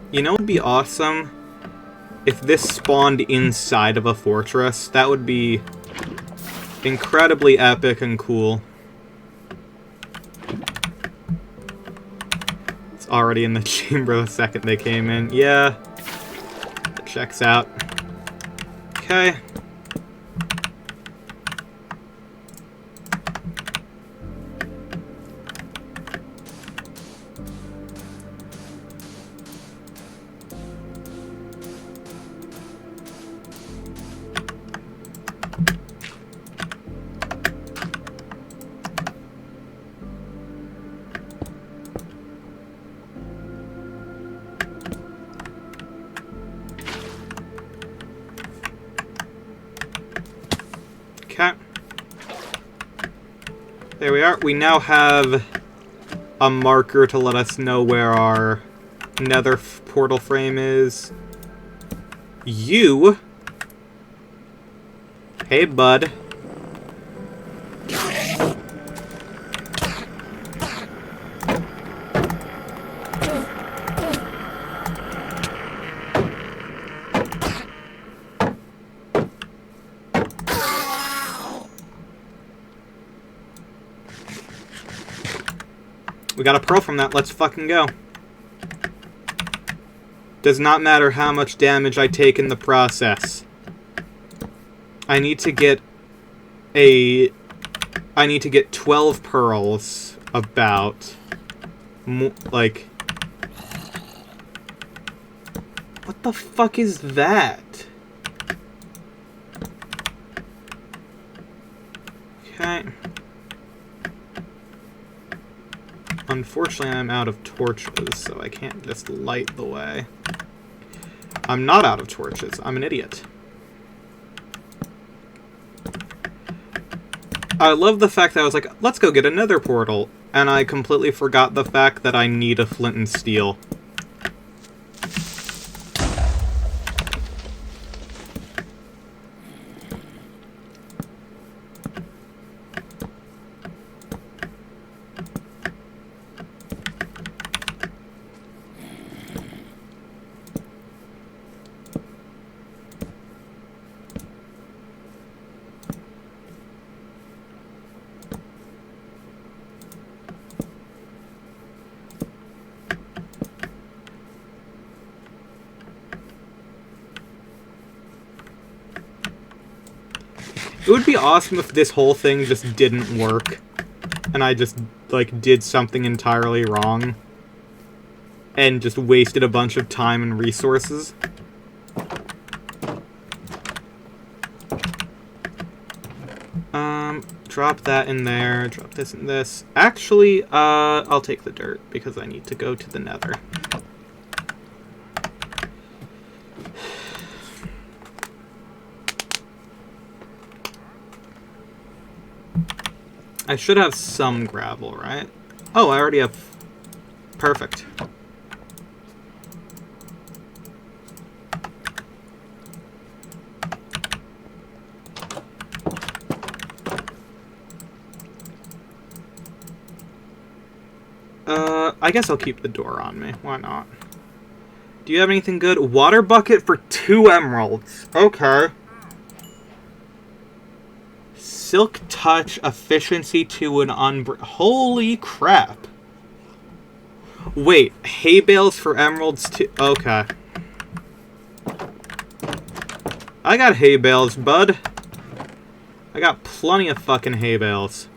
You know what would be awesome? If this spawned inside of a fortress. That would be incredibly epic and cool. It's already in the chamber the second they came in. Yeah. That checks out. Okay. Okay. There we are. We now have a marker to let us know where our nether portal frame is. You. Hey, bud. We got a pearl from that. Let's fucking go. Does not matter how much damage I take in the process. I need to get 12 pearls about. Like. What the fuck is that? Okay. Unfortunately, I'm out of torches, so I can't just light the way. I'm not out of torches. I'm an idiot. I love the fact that I was like, let's go get another portal, and I completely forgot the fact that I need a flint and steel. It would be awesome if this whole thing just didn't work. And I just, like, did something entirely wrong. And just wasted a bunch of time and resources. Drop that in there, drop this in this. Actually, I'll take the dirt, because I need to go to the nether. I should have some gravel, right? Oh, I already have... Perfect. I guess I'll keep the door on me. Why not? Do you have anything good? Water bucket for 2 emeralds. Okay. Silk touch, efficiency to an holy crap. Wait, hay bales for emeralds too? Okay. I got hay bales, bud. I got plenty of fucking hay bales.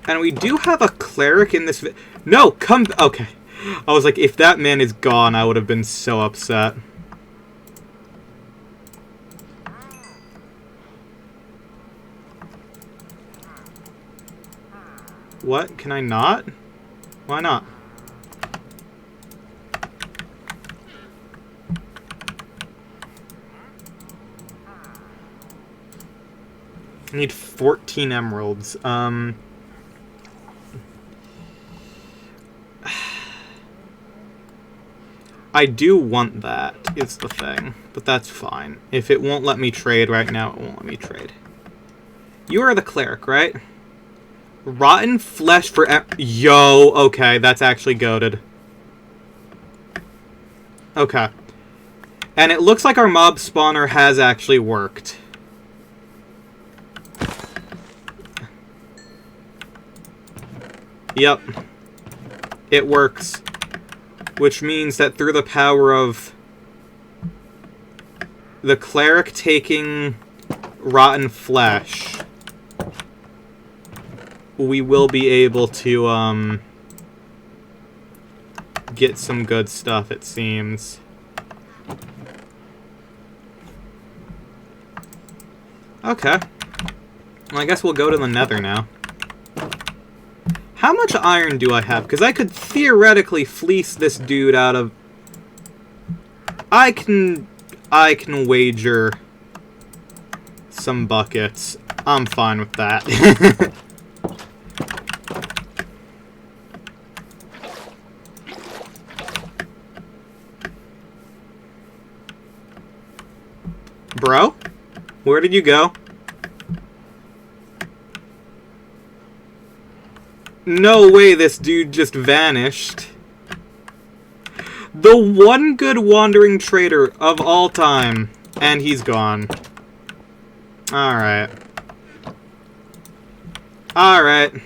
And we do have a cleric in this No, come... Okay. I was like, if that man is gone, I would have been so upset. What? Can I not? Why not? I need 14 emeralds. I do want that, is the thing. But that's fine. If it won't let me trade right now, it won't let me trade. You are the cleric, right? Rotten flesh for... Yo, okay, that's actually goated. Okay. And it looks like our mob spawner has actually worked. Yep. It works. Which means that through the power of the cleric taking rotten flesh, we will be able to get some good stuff, it seems. Okay. Well, I guess we'll go to the nether now. How much iron do I have? Because I could theoretically fleece this dude out of... I can wager some buckets. I'm fine with that. Bro? Where did you go? No way this dude just vanished. The one good wandering trader of all time. And he's gone. Alright. Alright.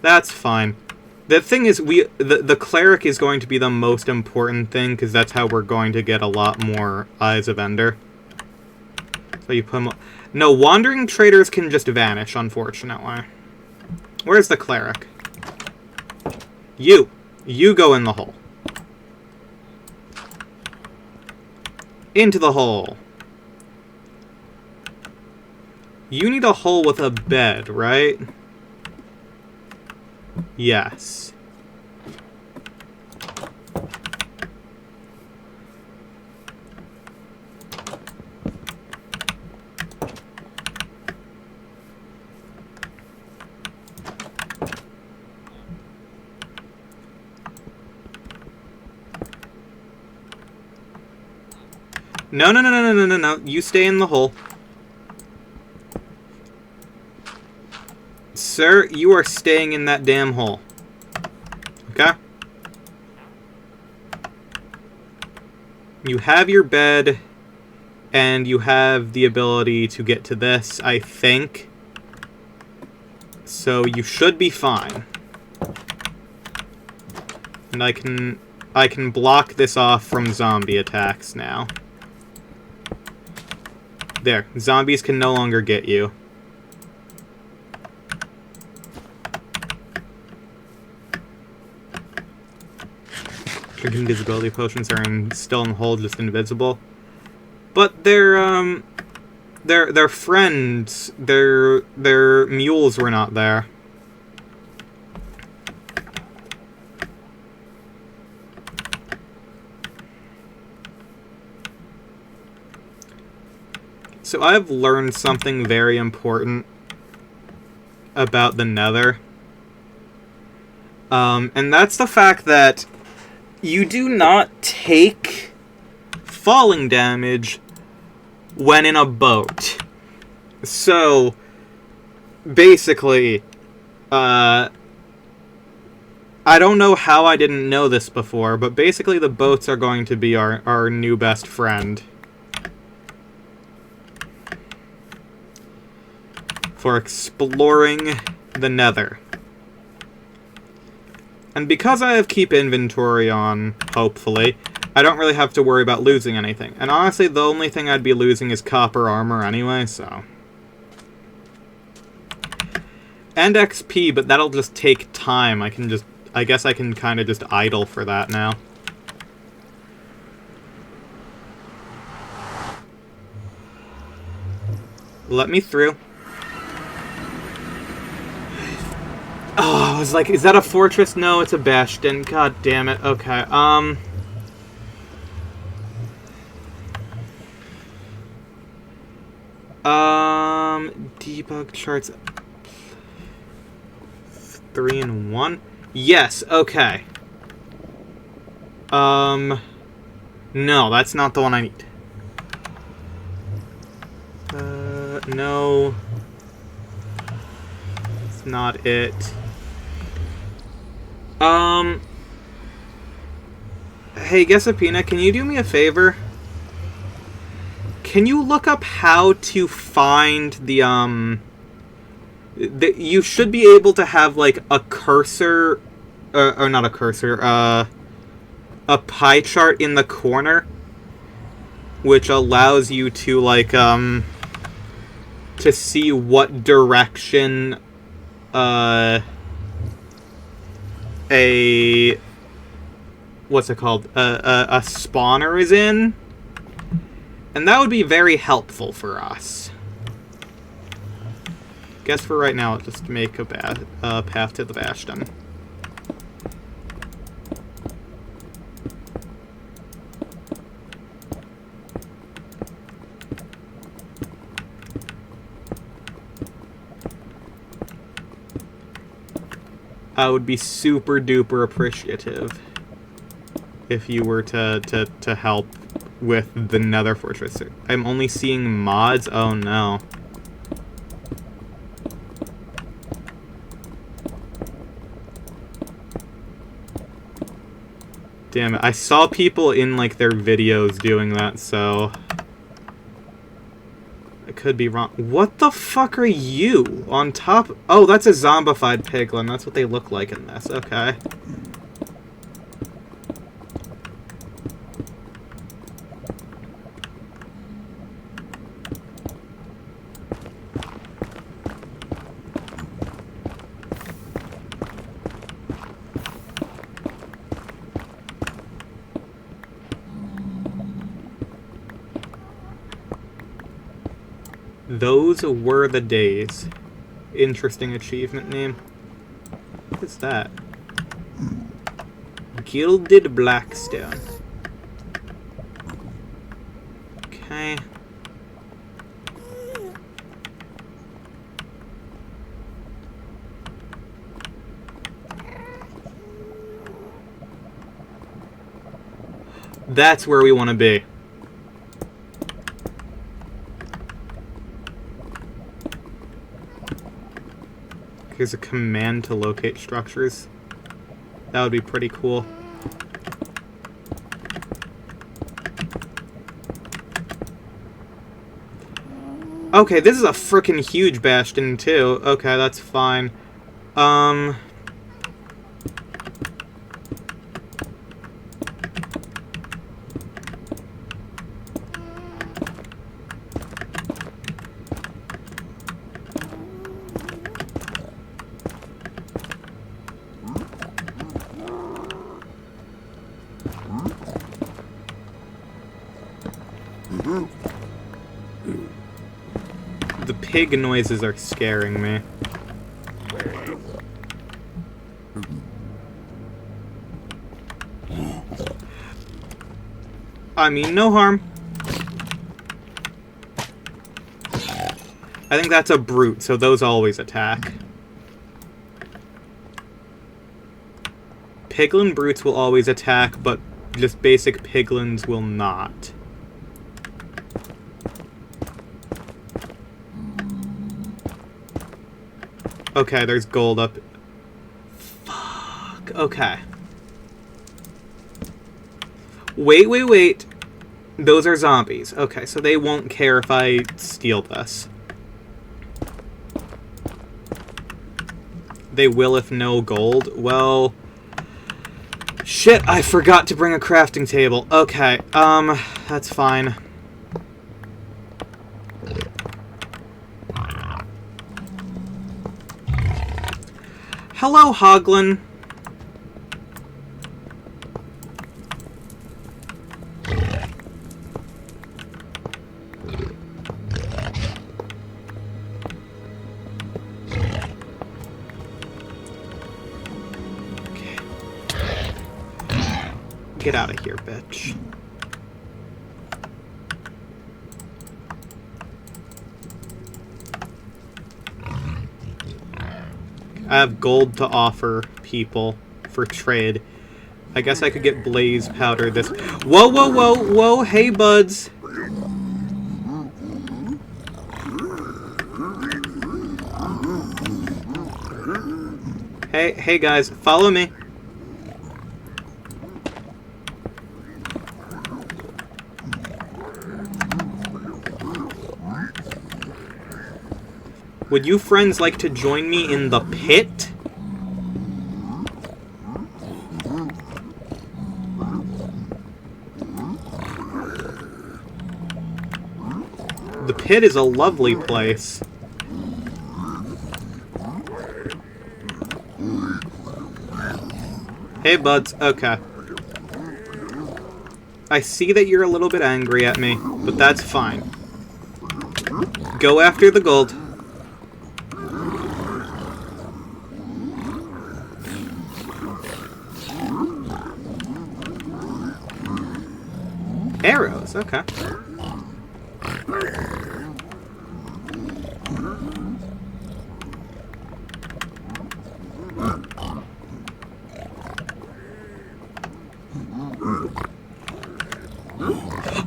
That's fine. The thing is, the cleric is going to be the most important thing, because that's how we're going to get a lot more Eyes of Ender. So you put them... No, wandering traders can just vanish, unfortunately. Where's the cleric? You. You go in the hole. Into the hole. You need a hole with a bed, right? Yes. No, no, no, no, no, no, no. You stay in the hole. Sir, you are staying in that damn hole. Okay. You have your bed, and you have the ability to get to this, I think. So you should be fine. And I can block this off from zombie attacks now. There, zombies can no longer get you. Drinking invisibility potions are still in the hole, just invisible. But they're friends. Their mules were not there. So I've learned something very important about the Nether. And that's the fact that you do not take falling damage when in a boat. So, basically, I don't know how I didn't know this before, but basically the boats are going to be our new best friend. For exploring the Nether. And because I have keep inventory on, hopefully, I don't really have to worry about losing anything. And honestly, the only thing I'd be losing is copper armor anyway, so. And XP, but that'll just take time. I guess I can kind of just idle for that now. Let me through. Oh, I was like, is that a fortress? No, it's a bastion. God damn it. Okay, debug charts. 3 and 1? Yes, okay. No, that's not the one I need. No. It's not it. Hey, Guessapina, can you do me a favor? Can you look up how to find the, you should be able to have, like, a cursor, or not a cursor, a pie chart in the corner, which allows you to, like, to see what direction, what's it called? A spawner is in. And that would be very helpful for us. Guess for right now, I'll just make a path to the bastion. I would be super duper appreciative if you were to help with the Nether Fortress. I'm only seeing mods? Oh no. Damn it. I saw people in, like, their videos doing that, so I could be wrong. What the fuck are you? On top? Oh, that's a zombified piglin. That's what they look like in this. Okay. Those were the days. Interesting achievement name. What is that? Gilded Blackstone. Okay. That's where we want to be. Here's a command to locate structures. That would be pretty cool. Okay, this is a freaking huge bastion, too. Okay, that's fine. The pig noises are scaring me. I mean, no harm. I think that's a brute, so those always attack. Piglin brutes will always attack, but just basic piglins will not. Okay, there's gold up. Fuck. Okay. Wait. Those are zombies. Okay, so they won't care if I steal this. They will if no gold. Well... Shit, I forgot to bring a crafting table. Okay, that's fine. Hello, Hoglin. Get out of here, bitch. I have gold to offer people for trade. I guess I could get blaze powder this... Whoa, hey, buds. Hey, guys, follow me. Would you friends like to join me in the pit? The pit is a lovely place. Hey, buds. Okay. I see that you're a little bit angry at me, but that's fine. Go after the gold. Arrows, okay.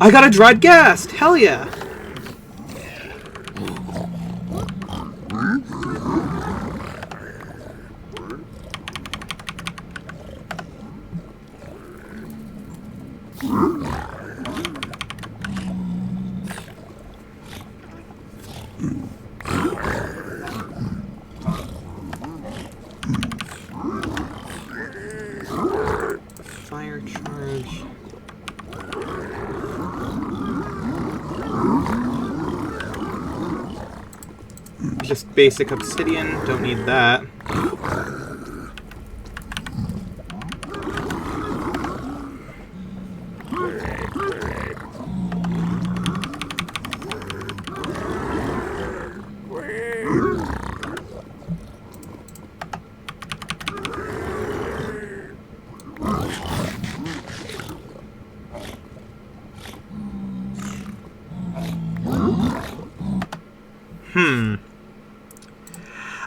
I got a dried ghast! Hell yeah! Fire charge. Just basic obsidian, don't need that.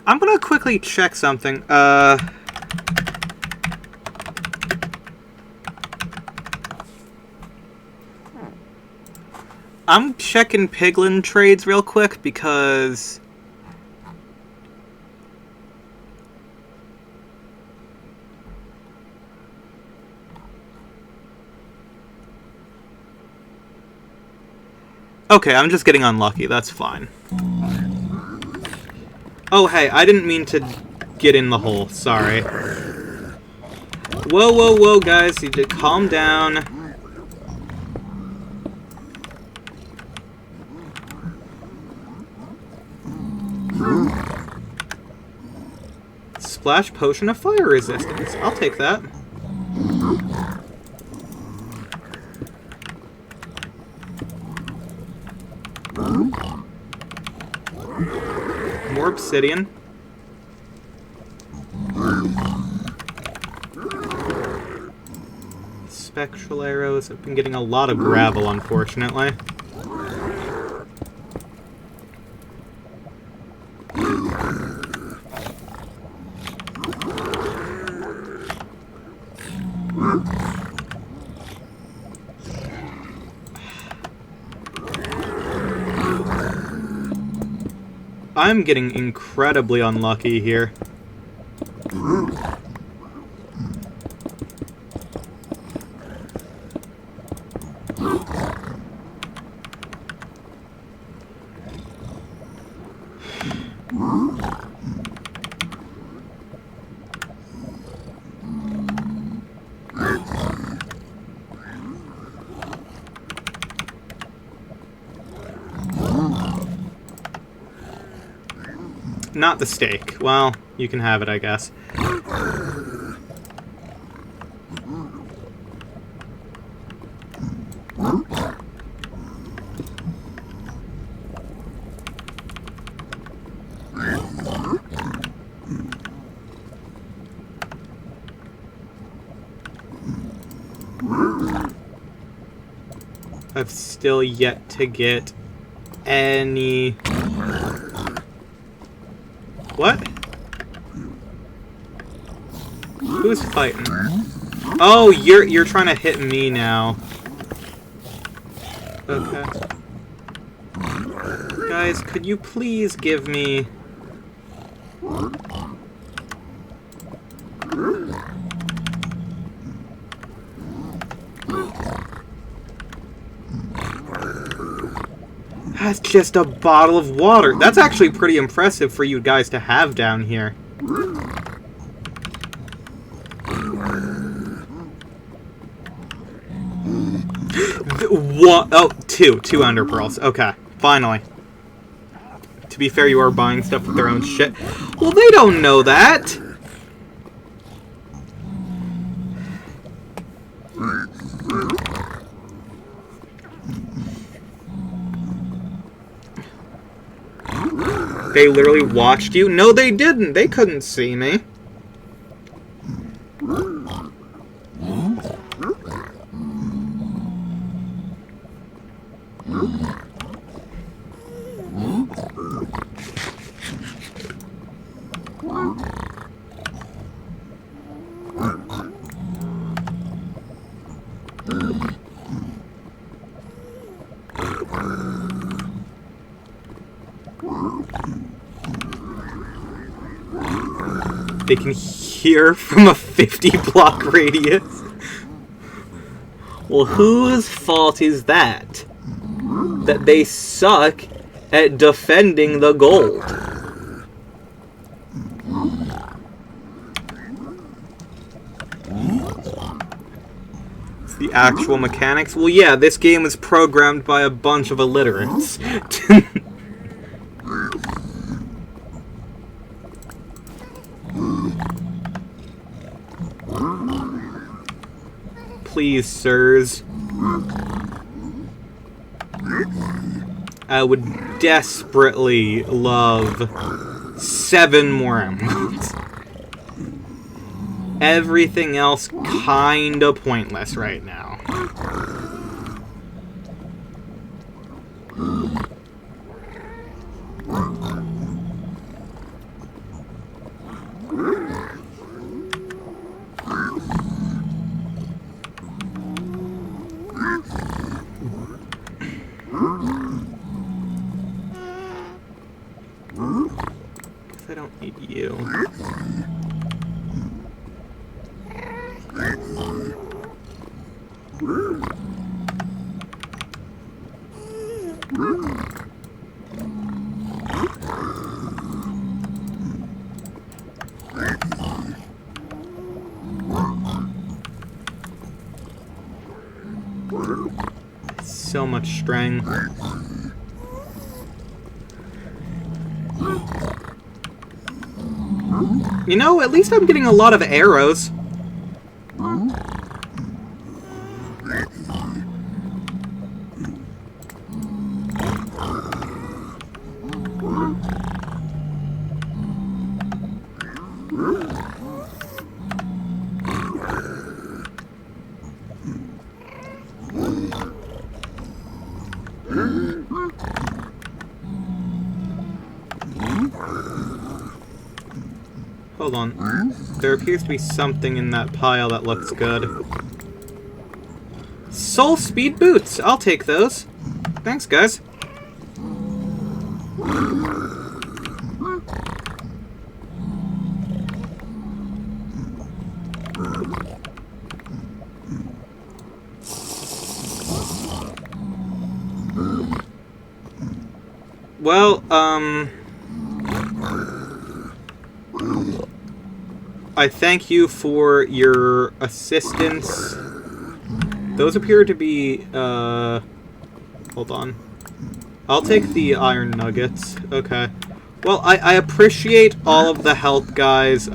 I'm gonna quickly check something. I'm checking piglin trades real quick because... Okay, I'm just getting unlucky. That's fine. Oh, hey, I didn't mean to get in the hole. Sorry. Whoa, whoa, whoa, guys. You just calm down. Splash potion of fire resistance. I'll take that. More obsidian. Spectral arrows. I've been getting a lot of gravel, unfortunately. I'm getting incredibly unlucky here. Not the steak. Well, you can have it, I guess. I've still yet to get any... What? Who's fighting? Oh, you're trying to hit me now. Okay. Guys, could you please give me... That's just a bottle of water. That's actually pretty impressive for you guys to have down here. What? Oh, two ender pearls. Okay, finally. To be fair, you are buying stuff with their own shit. Well, they don't know that. They literally watched you? No, they didn't. They couldn't see me. They can hear from a 50-block radius. Well, whose fault is that? That they suck at defending the gold. It's the actual mechanics. Well, yeah, this game is programmed by a bunch of illiterates. Please, sirs. I would desperately love 7 more emeralds. Everything else kinda pointless right now. I don't need you. So much string. You know, at least I'm getting a lot of arrows. Hold on. There appears to be something in that pile that looks good. Soul Speed Boots! I'll take those. Thanks, guys. Well, I thank you for your assistance. Those appear to be, hold on. I'll take the iron nuggets. Okay. Well, I appreciate all of the help, guys.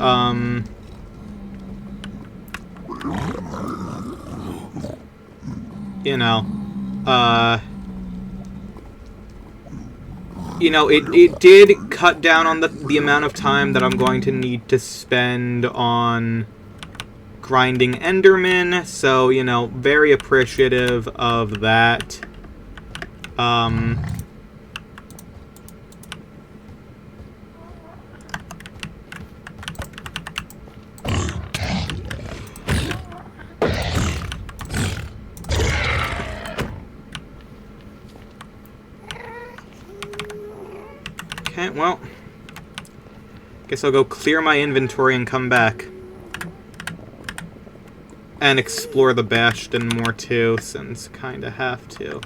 You know, it did cut down on the amount of time that I'm going to need to spend on grinding Enderman, so, you know, very appreciative of that. Okay, well, guess I'll go clear my inventory and come back. And explore the Bastion more too, since kinda have to.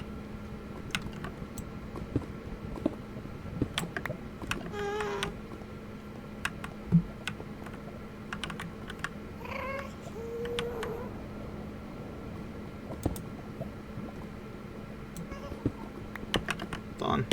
Hold on.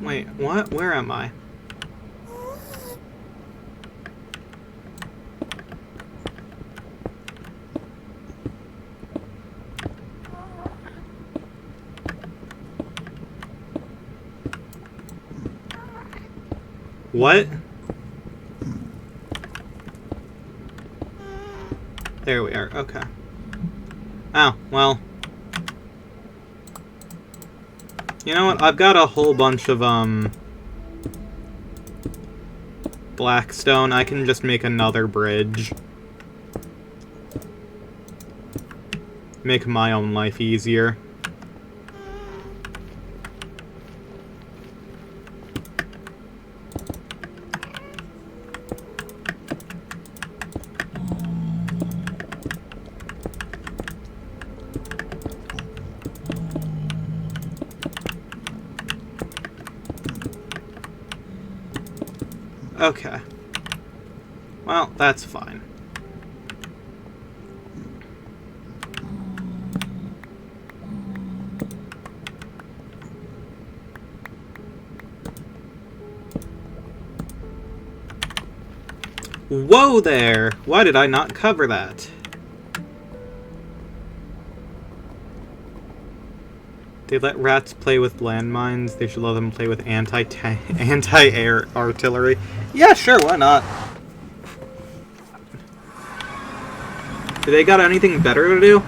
Wait, what? Where am I? What? There we are, okay. Oh, well. You know what? I've got a whole bunch of, blackstone. I can just make another bridge. Make my own life easier. Okay. Well, that's fine. Whoa there! Why did I not cover that? They let rats play with landmines. They should let them play with anti-air artillery. Yeah, sure, why not? Do they got anything better to do?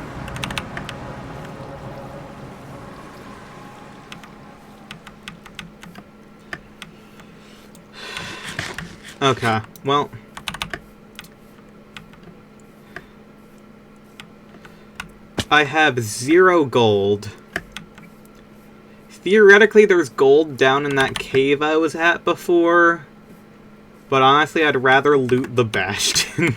Okay, well. I have 0 gold. Theoretically, there's gold down in that cave I was at before. But honestly, I'd rather loot the Bastion.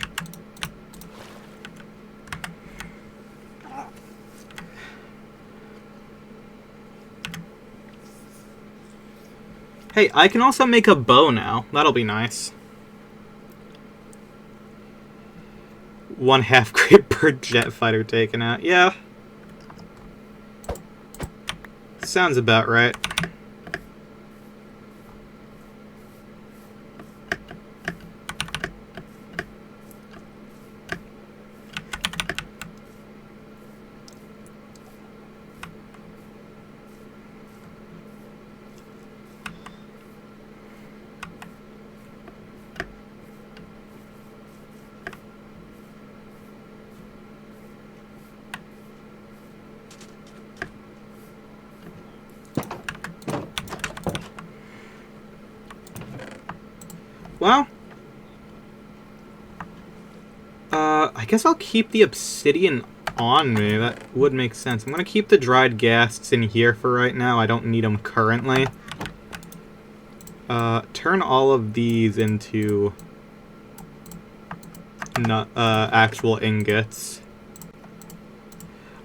Hey, I can also make a bow now. That'll be nice. 1 half-grade per jet fighter taken out. Yeah. Sounds about right. Well, I guess I'll keep the obsidian on me. That would make sense. I'm going to keep the dried ghasts in here for right now. I don't need them currently. Turn all of these into actual ingots.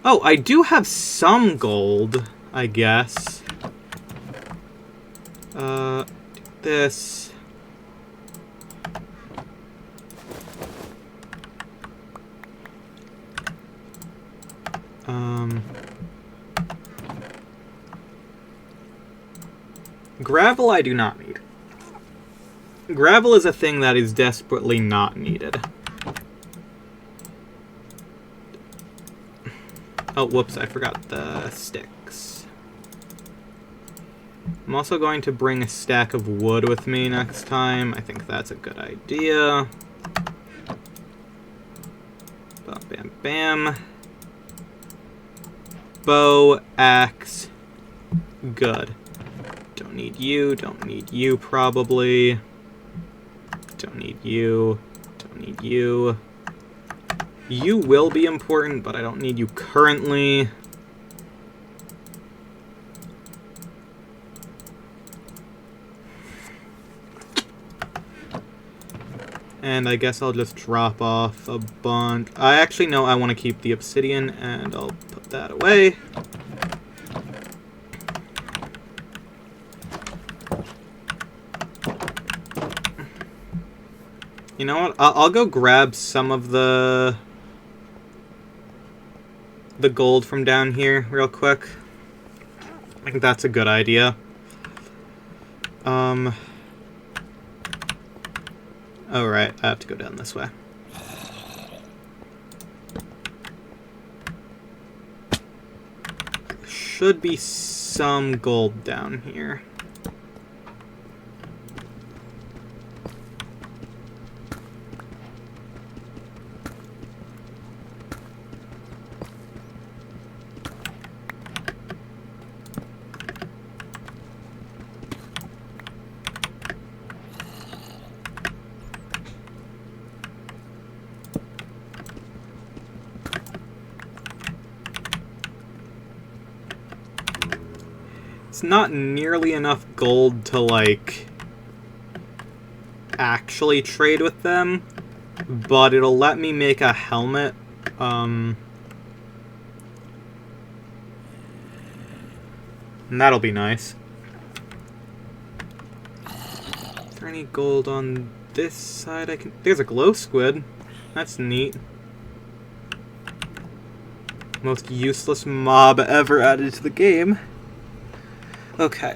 Oh, I do have some gold, I guess. This. Gravel I do not need. Gravel is a thing that is desperately not needed. Oh, whoops, I forgot the sticks. I'm also going to bring a stack of wood with me next time. I think that's a good idea. Bam, bam, bam. Bow, axe. Good. Don't need you probably. Don't need you. Don't need you. You will be important, but I don't need you currently. And I guess I'll just drop off a bunch. I actually know I want to keep the obsidian, and I'll put that away. You know what? I'll go grab some of the gold from down here real quick. I think that's a good idea. Oh, right. I have to go down this way. Should be some gold down here. It's not nearly enough gold to, like, actually trade with them, but it'll let me make a helmet. And that'll be nice. Is there any gold on this side? There's a glow squid. That's neat. Most useless mob ever added to the game. Okay,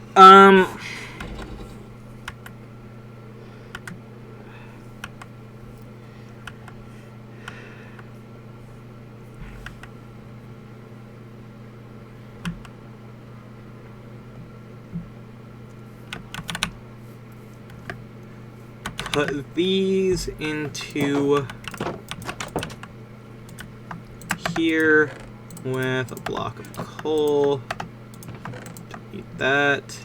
put these into here with a block of coal. Don't need that.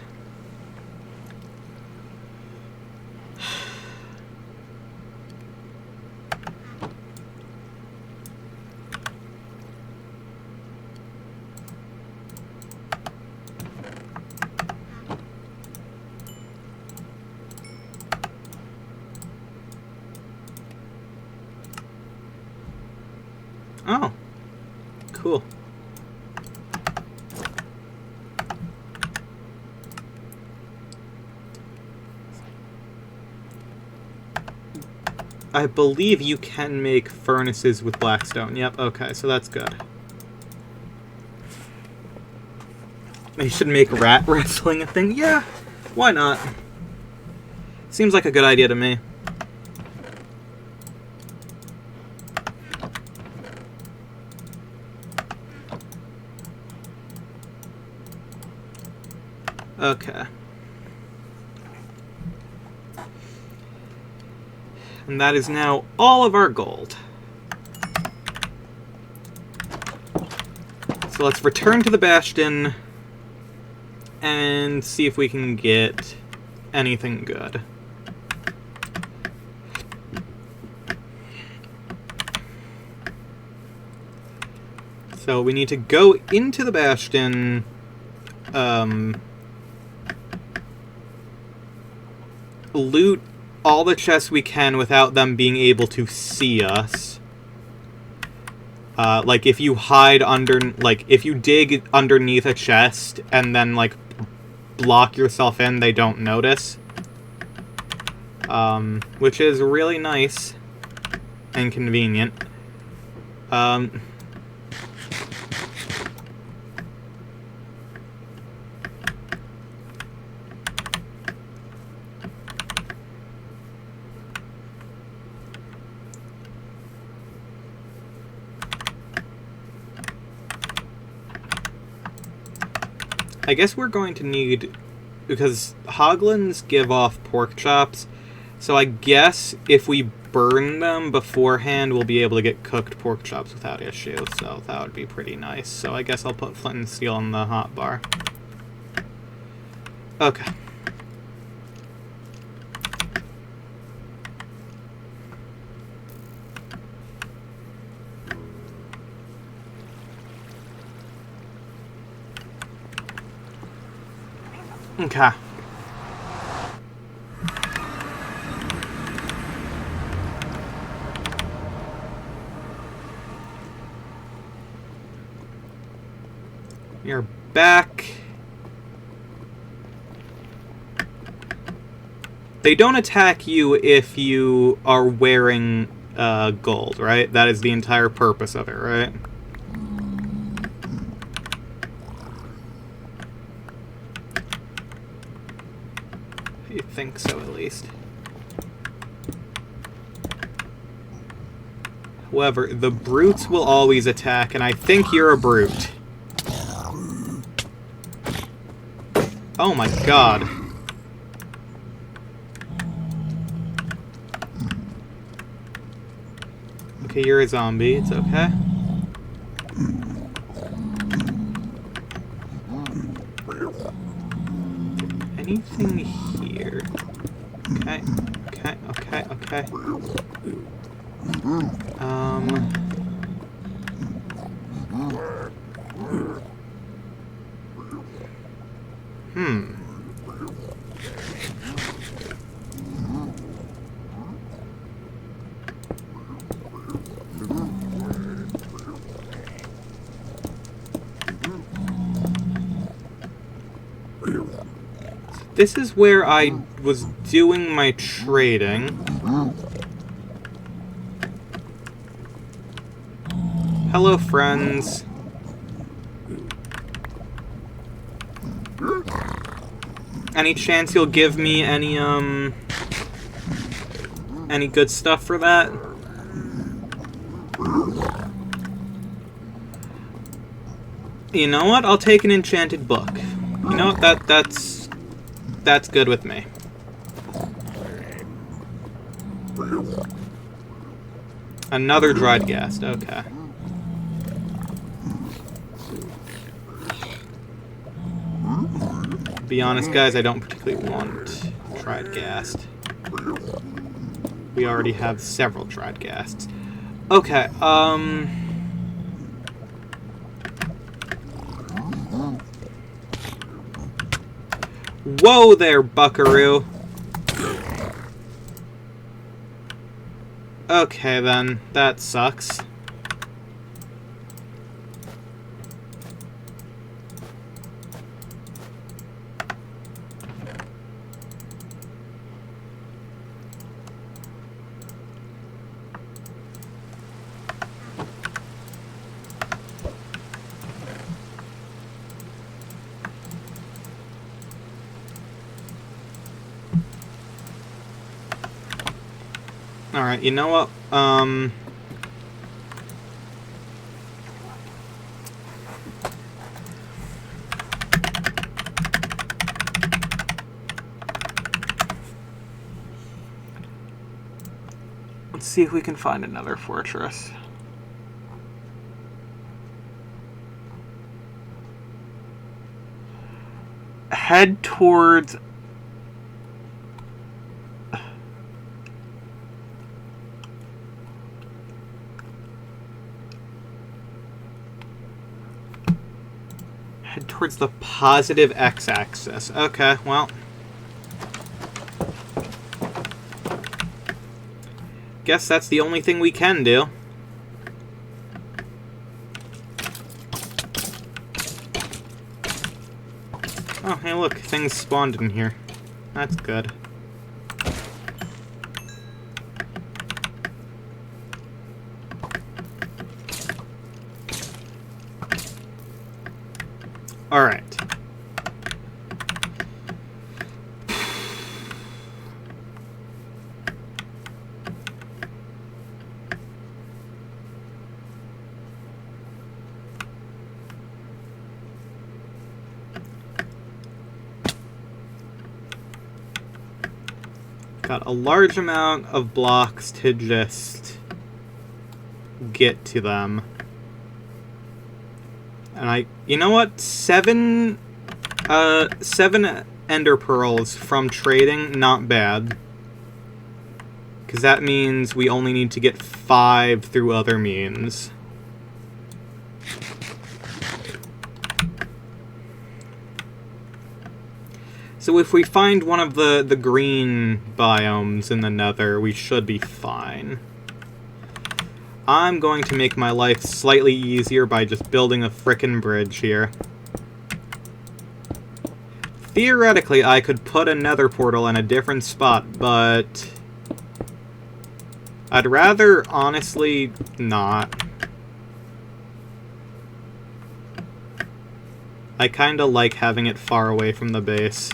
I believe you can make furnaces with blackstone. Yep, okay, so that's good. You should make rat wrestling a thing? Yeah, why not? Seems like a good idea to me. Okay. And that is now all of our gold. So let's return to the Bastion and see if we can get anything good. So we need to go into the Bastion, loot all the chests we can without them being able to see us. Like, if you hide under... Like, if you dig underneath a chest and then, like, block yourself in, they don't notice. Which is really nice and convenient. I guess we're going to need... Because hoglins give off pork chops, so I guess if we burn them beforehand, we'll be able to get cooked pork chops without issue, so that would be pretty nice. So I guess I'll put flint and steel in the hotbar. Okay. Okay. You're back. They don't attack you if you are wearing gold, right? That is the entire purpose of it, right? I think so, at least. However, the brutes will always attack, and I think you're a brute. Oh my god. Okay, you're a zombie. It's okay. Anything here? Okay, okay, okay, okay. This is where I was doing my trading. Hello, friends. Any chance you'll give me any good stuff for that? You know what? I'll take an enchanted book. You know what? That's good with me. Another dried ghast, okay. To be honest, guys, I don't particularly want dried ghast. We already have several dried ghasts. Okay, Whoa there, buckaroo. Okay, then. That sucks. Alright, you know what? Let's see if we can find another fortress. Head towards... Head towards the positive x-axis. Okay, well... Guess that's the only thing we can do. Oh, hey look, things spawned in here. That's good. Alright. Got a large amount of blocks to just get to them. And you know what? Seven ender pearls from trading, not bad. Because that means we only need to get 5 through other means. So if we find one of the green biomes in the nether, we should be fine. I'm going to make my life slightly easier by just building a frickin' bridge here. Theoretically, I could put a nether portal in a different spot, but... I'd rather, honestly, not. I kinda like having it far away from the base.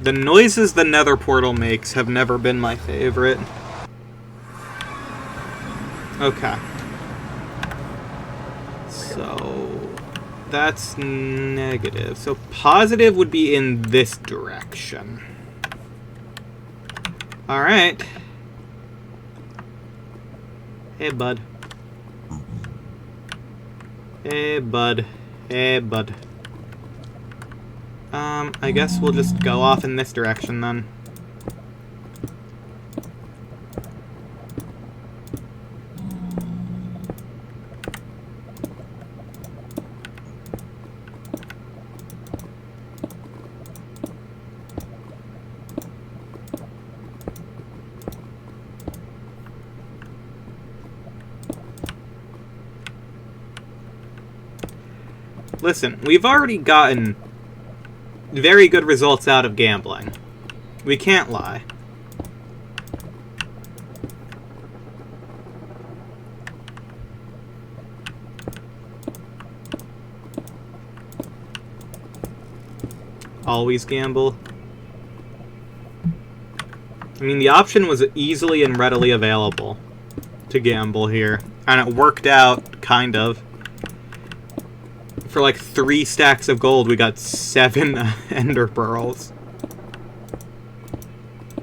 The noises the nether portal makes have never been my favorite. Okay. So... that's negative. So positive would be in this direction. Alright. Hey, bud. Hey, bud. Hey, bud. I guess we'll just go off in this direction, then. Listen, we've already gotten very good results out of gambling. We can't lie. Always gamble. I mean, the option was easily and readily available to gamble here. And it worked out, kind of. For like 3 stacks of gold, we got 7 ender pearls.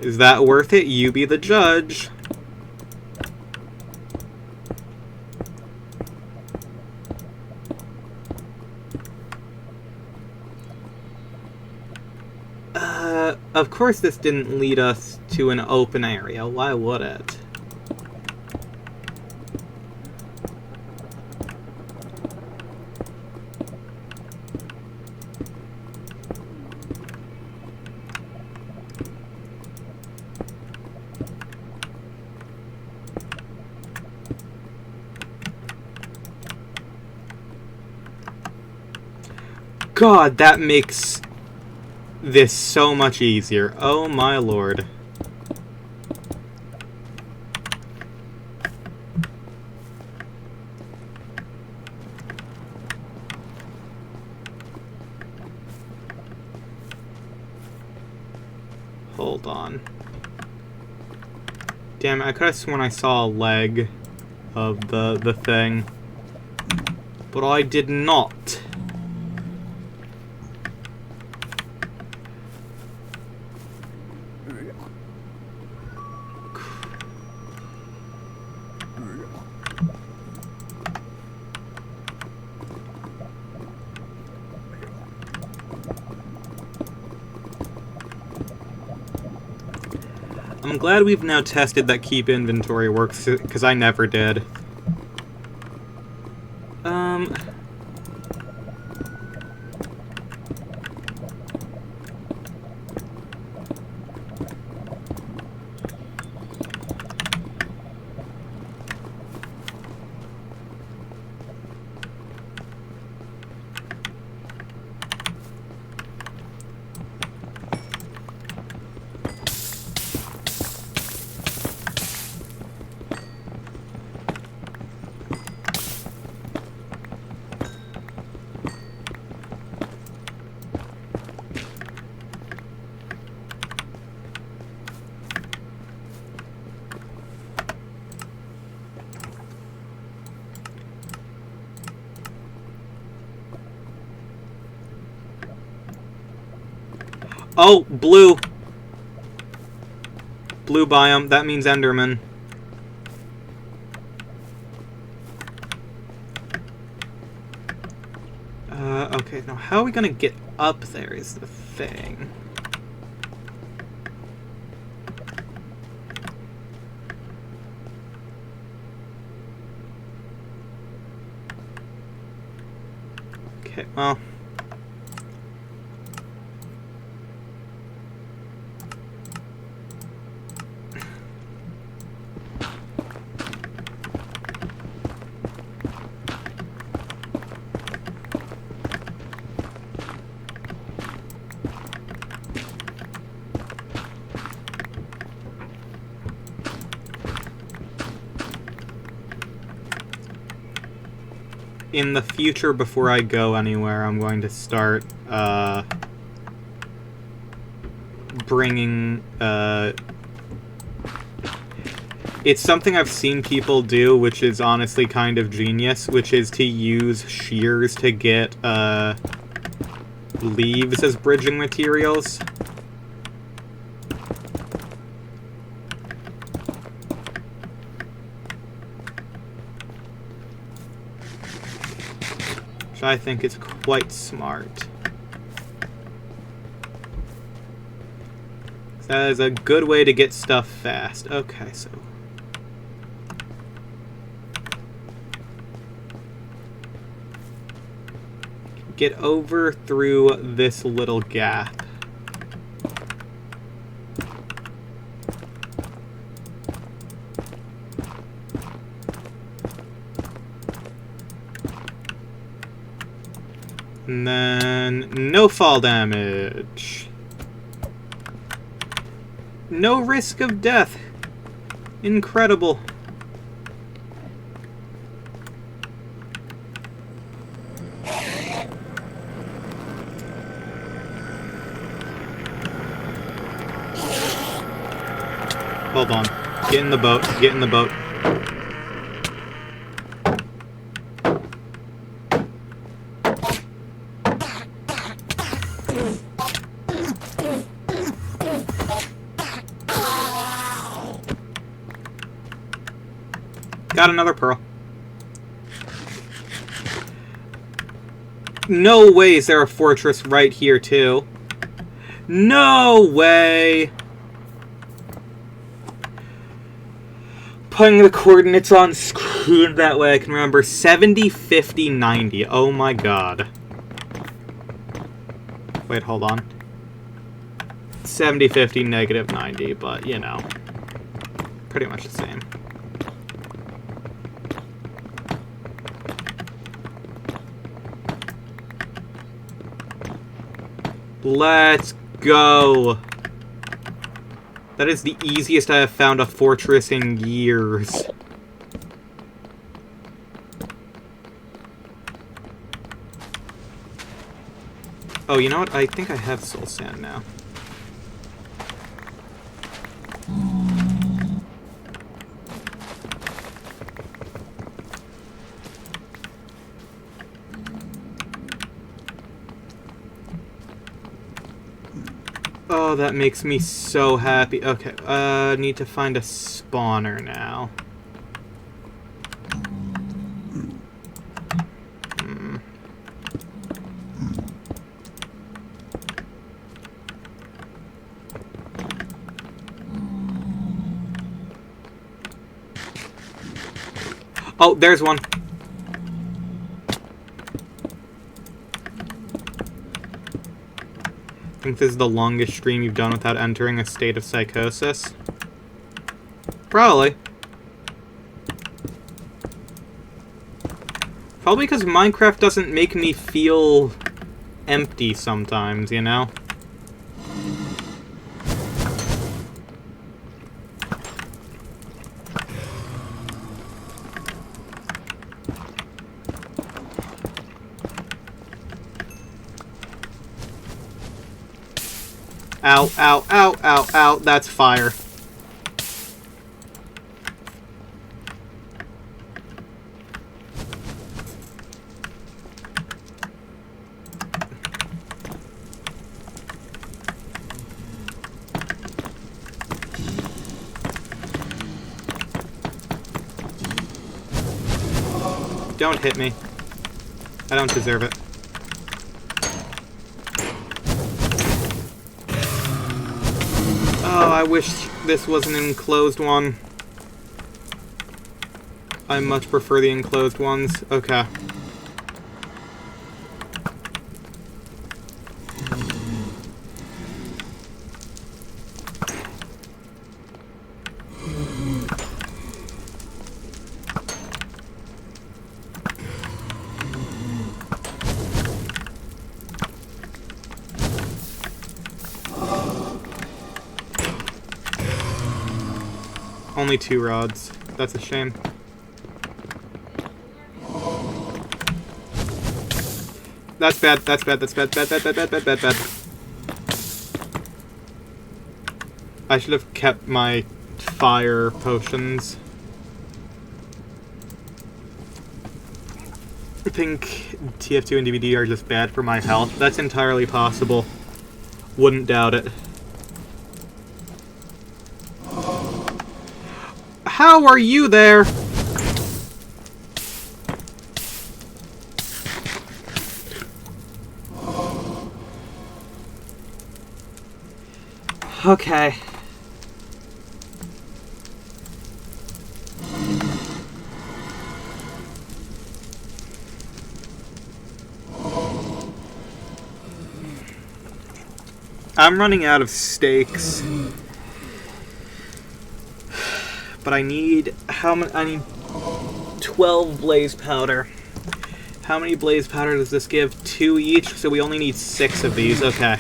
Is that worth it? You be the judge. Of course this didn't lead us to an open area. Why would it? God, that makes this so much easier. Oh my lord. Hold on. Damn it, I could have sworn I saw a leg of the thing. But I did not. I'm glad we've now tested that keep inventory works, because I never did. Oh, blue. Blue biome. That means Enderman. Okay, now how are we gonna get up there is the thing. Okay, well... in the future, before I go anywhere, I'm going to start, bringing, it's something I've seen people do, which is honestly kind of genius, which is to use shears to get, leaves as bridging materials. I think it's quite smart. That is a good way to get stuff fast. Okay, so... get over through this little gap. And then, no fall damage. No risk of death. Incredible. Hold on. Get in the boat. Get in the boat. Got another pearl. No way is there a fortress right here, too. No way! Putting the coordinates on screen that way I can remember 70, 50, 90. Oh my god. Wait, hold on. 70, 50, negative 90, but, you know. Pretty much the same. Let's go. That is the easiest I have found a fortress in years. Oh, you know what? I think I have soul sand now. Oh, that makes me so happy. Okay, need to find a spawner now. Oh, there's one. I think this is the longest stream you've done without entering a state of psychosis. Probably. Probably because Minecraft doesn't make me feel empty sometimes, you know? Ow, ow, ow, ow, ow, that's fire. Don't hit me. I don't deserve it. Oh, I wish this was an enclosed one. I much prefer the enclosed ones. Okay. Only 2 rods. That's a shame. That's bad. That's bad. That's bad. Bad, bad, bad, bad, bad, bad, bad. I should have kept my fire potions. I think TF2 and DVD are just bad for my health. That's entirely possible. Wouldn't doubt it. How are you there? Okay. I'm running out of steaks. But I need I need 12 blaze powder. How many blaze powder does this give? 2 each, so we only need 6 of these. Okay.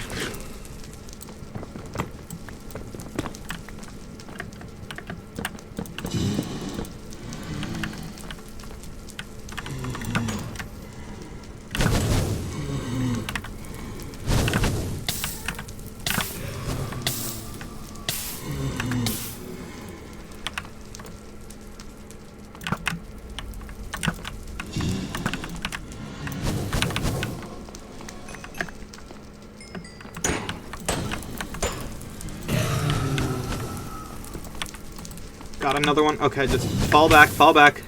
Got another one. Okay, just fall back, fall back.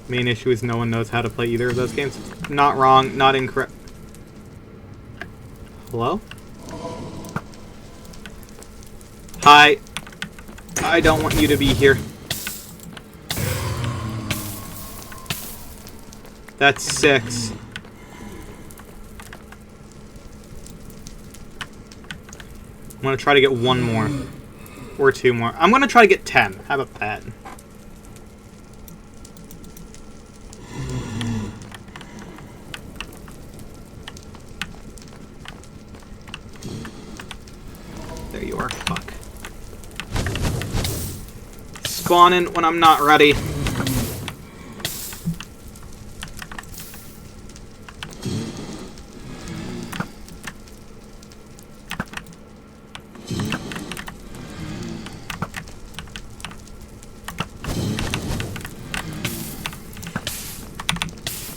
Main issue is no one knows how to play either of those games. Not wrong, not incorrect. Hello? Hi. I don't want you to be here. That's 6. I'm gonna try to get 1 more. Or 2 more. I'm gonna try to get 10. How about that? There you are. Fuck. Spawn in when I'm not ready.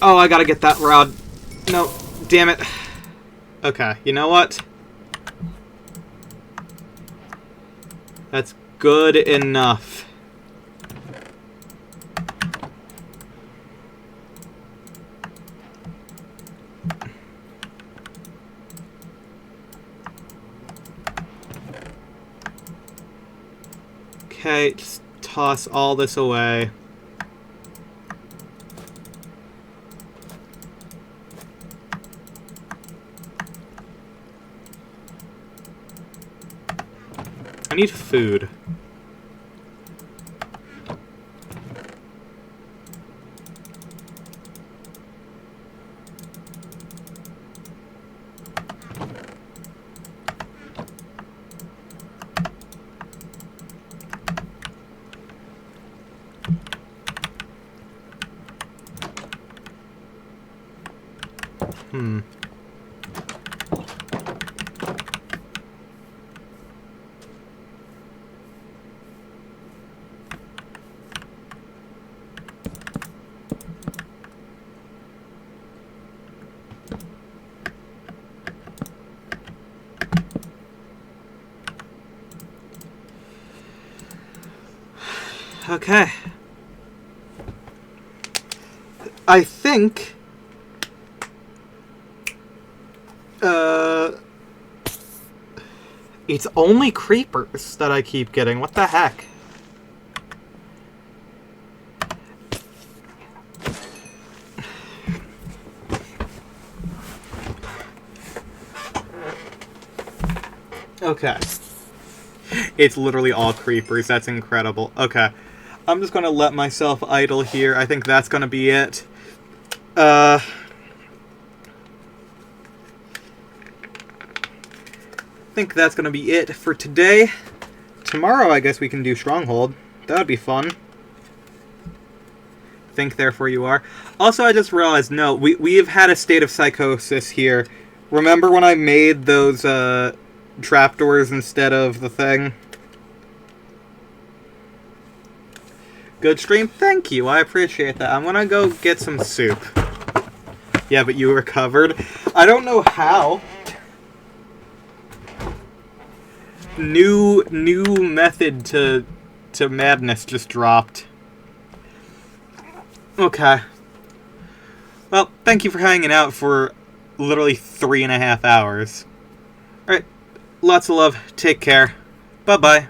Oh, I gotta get that rod. No, damn it. Okay, you know what? That's good enough. Okay, just toss all this away. I need food. Okay. I think... it's only creepers that I keep getting. What the heck? Okay. It's literally all creepers. That's incredible. Okay. I'm just gonna let myself idle here. I think that's gonna be it. I think that's gonna be it for today. Tomorrow, I guess we can do Stronghold. That would be fun. Think, therefore you are. Also, I just realized, no, we've had a state of psychosis here. Remember when I made those, trapdoors instead of the thing? Good stream? Thank you, I appreciate that. I'm gonna go get some soup. Yeah, but you recovered? I don't know how. New method to madness just dropped. Okay. Well, thank you for hanging out for literally 3.5 hours. Alright, lots of love, take care, bye-bye.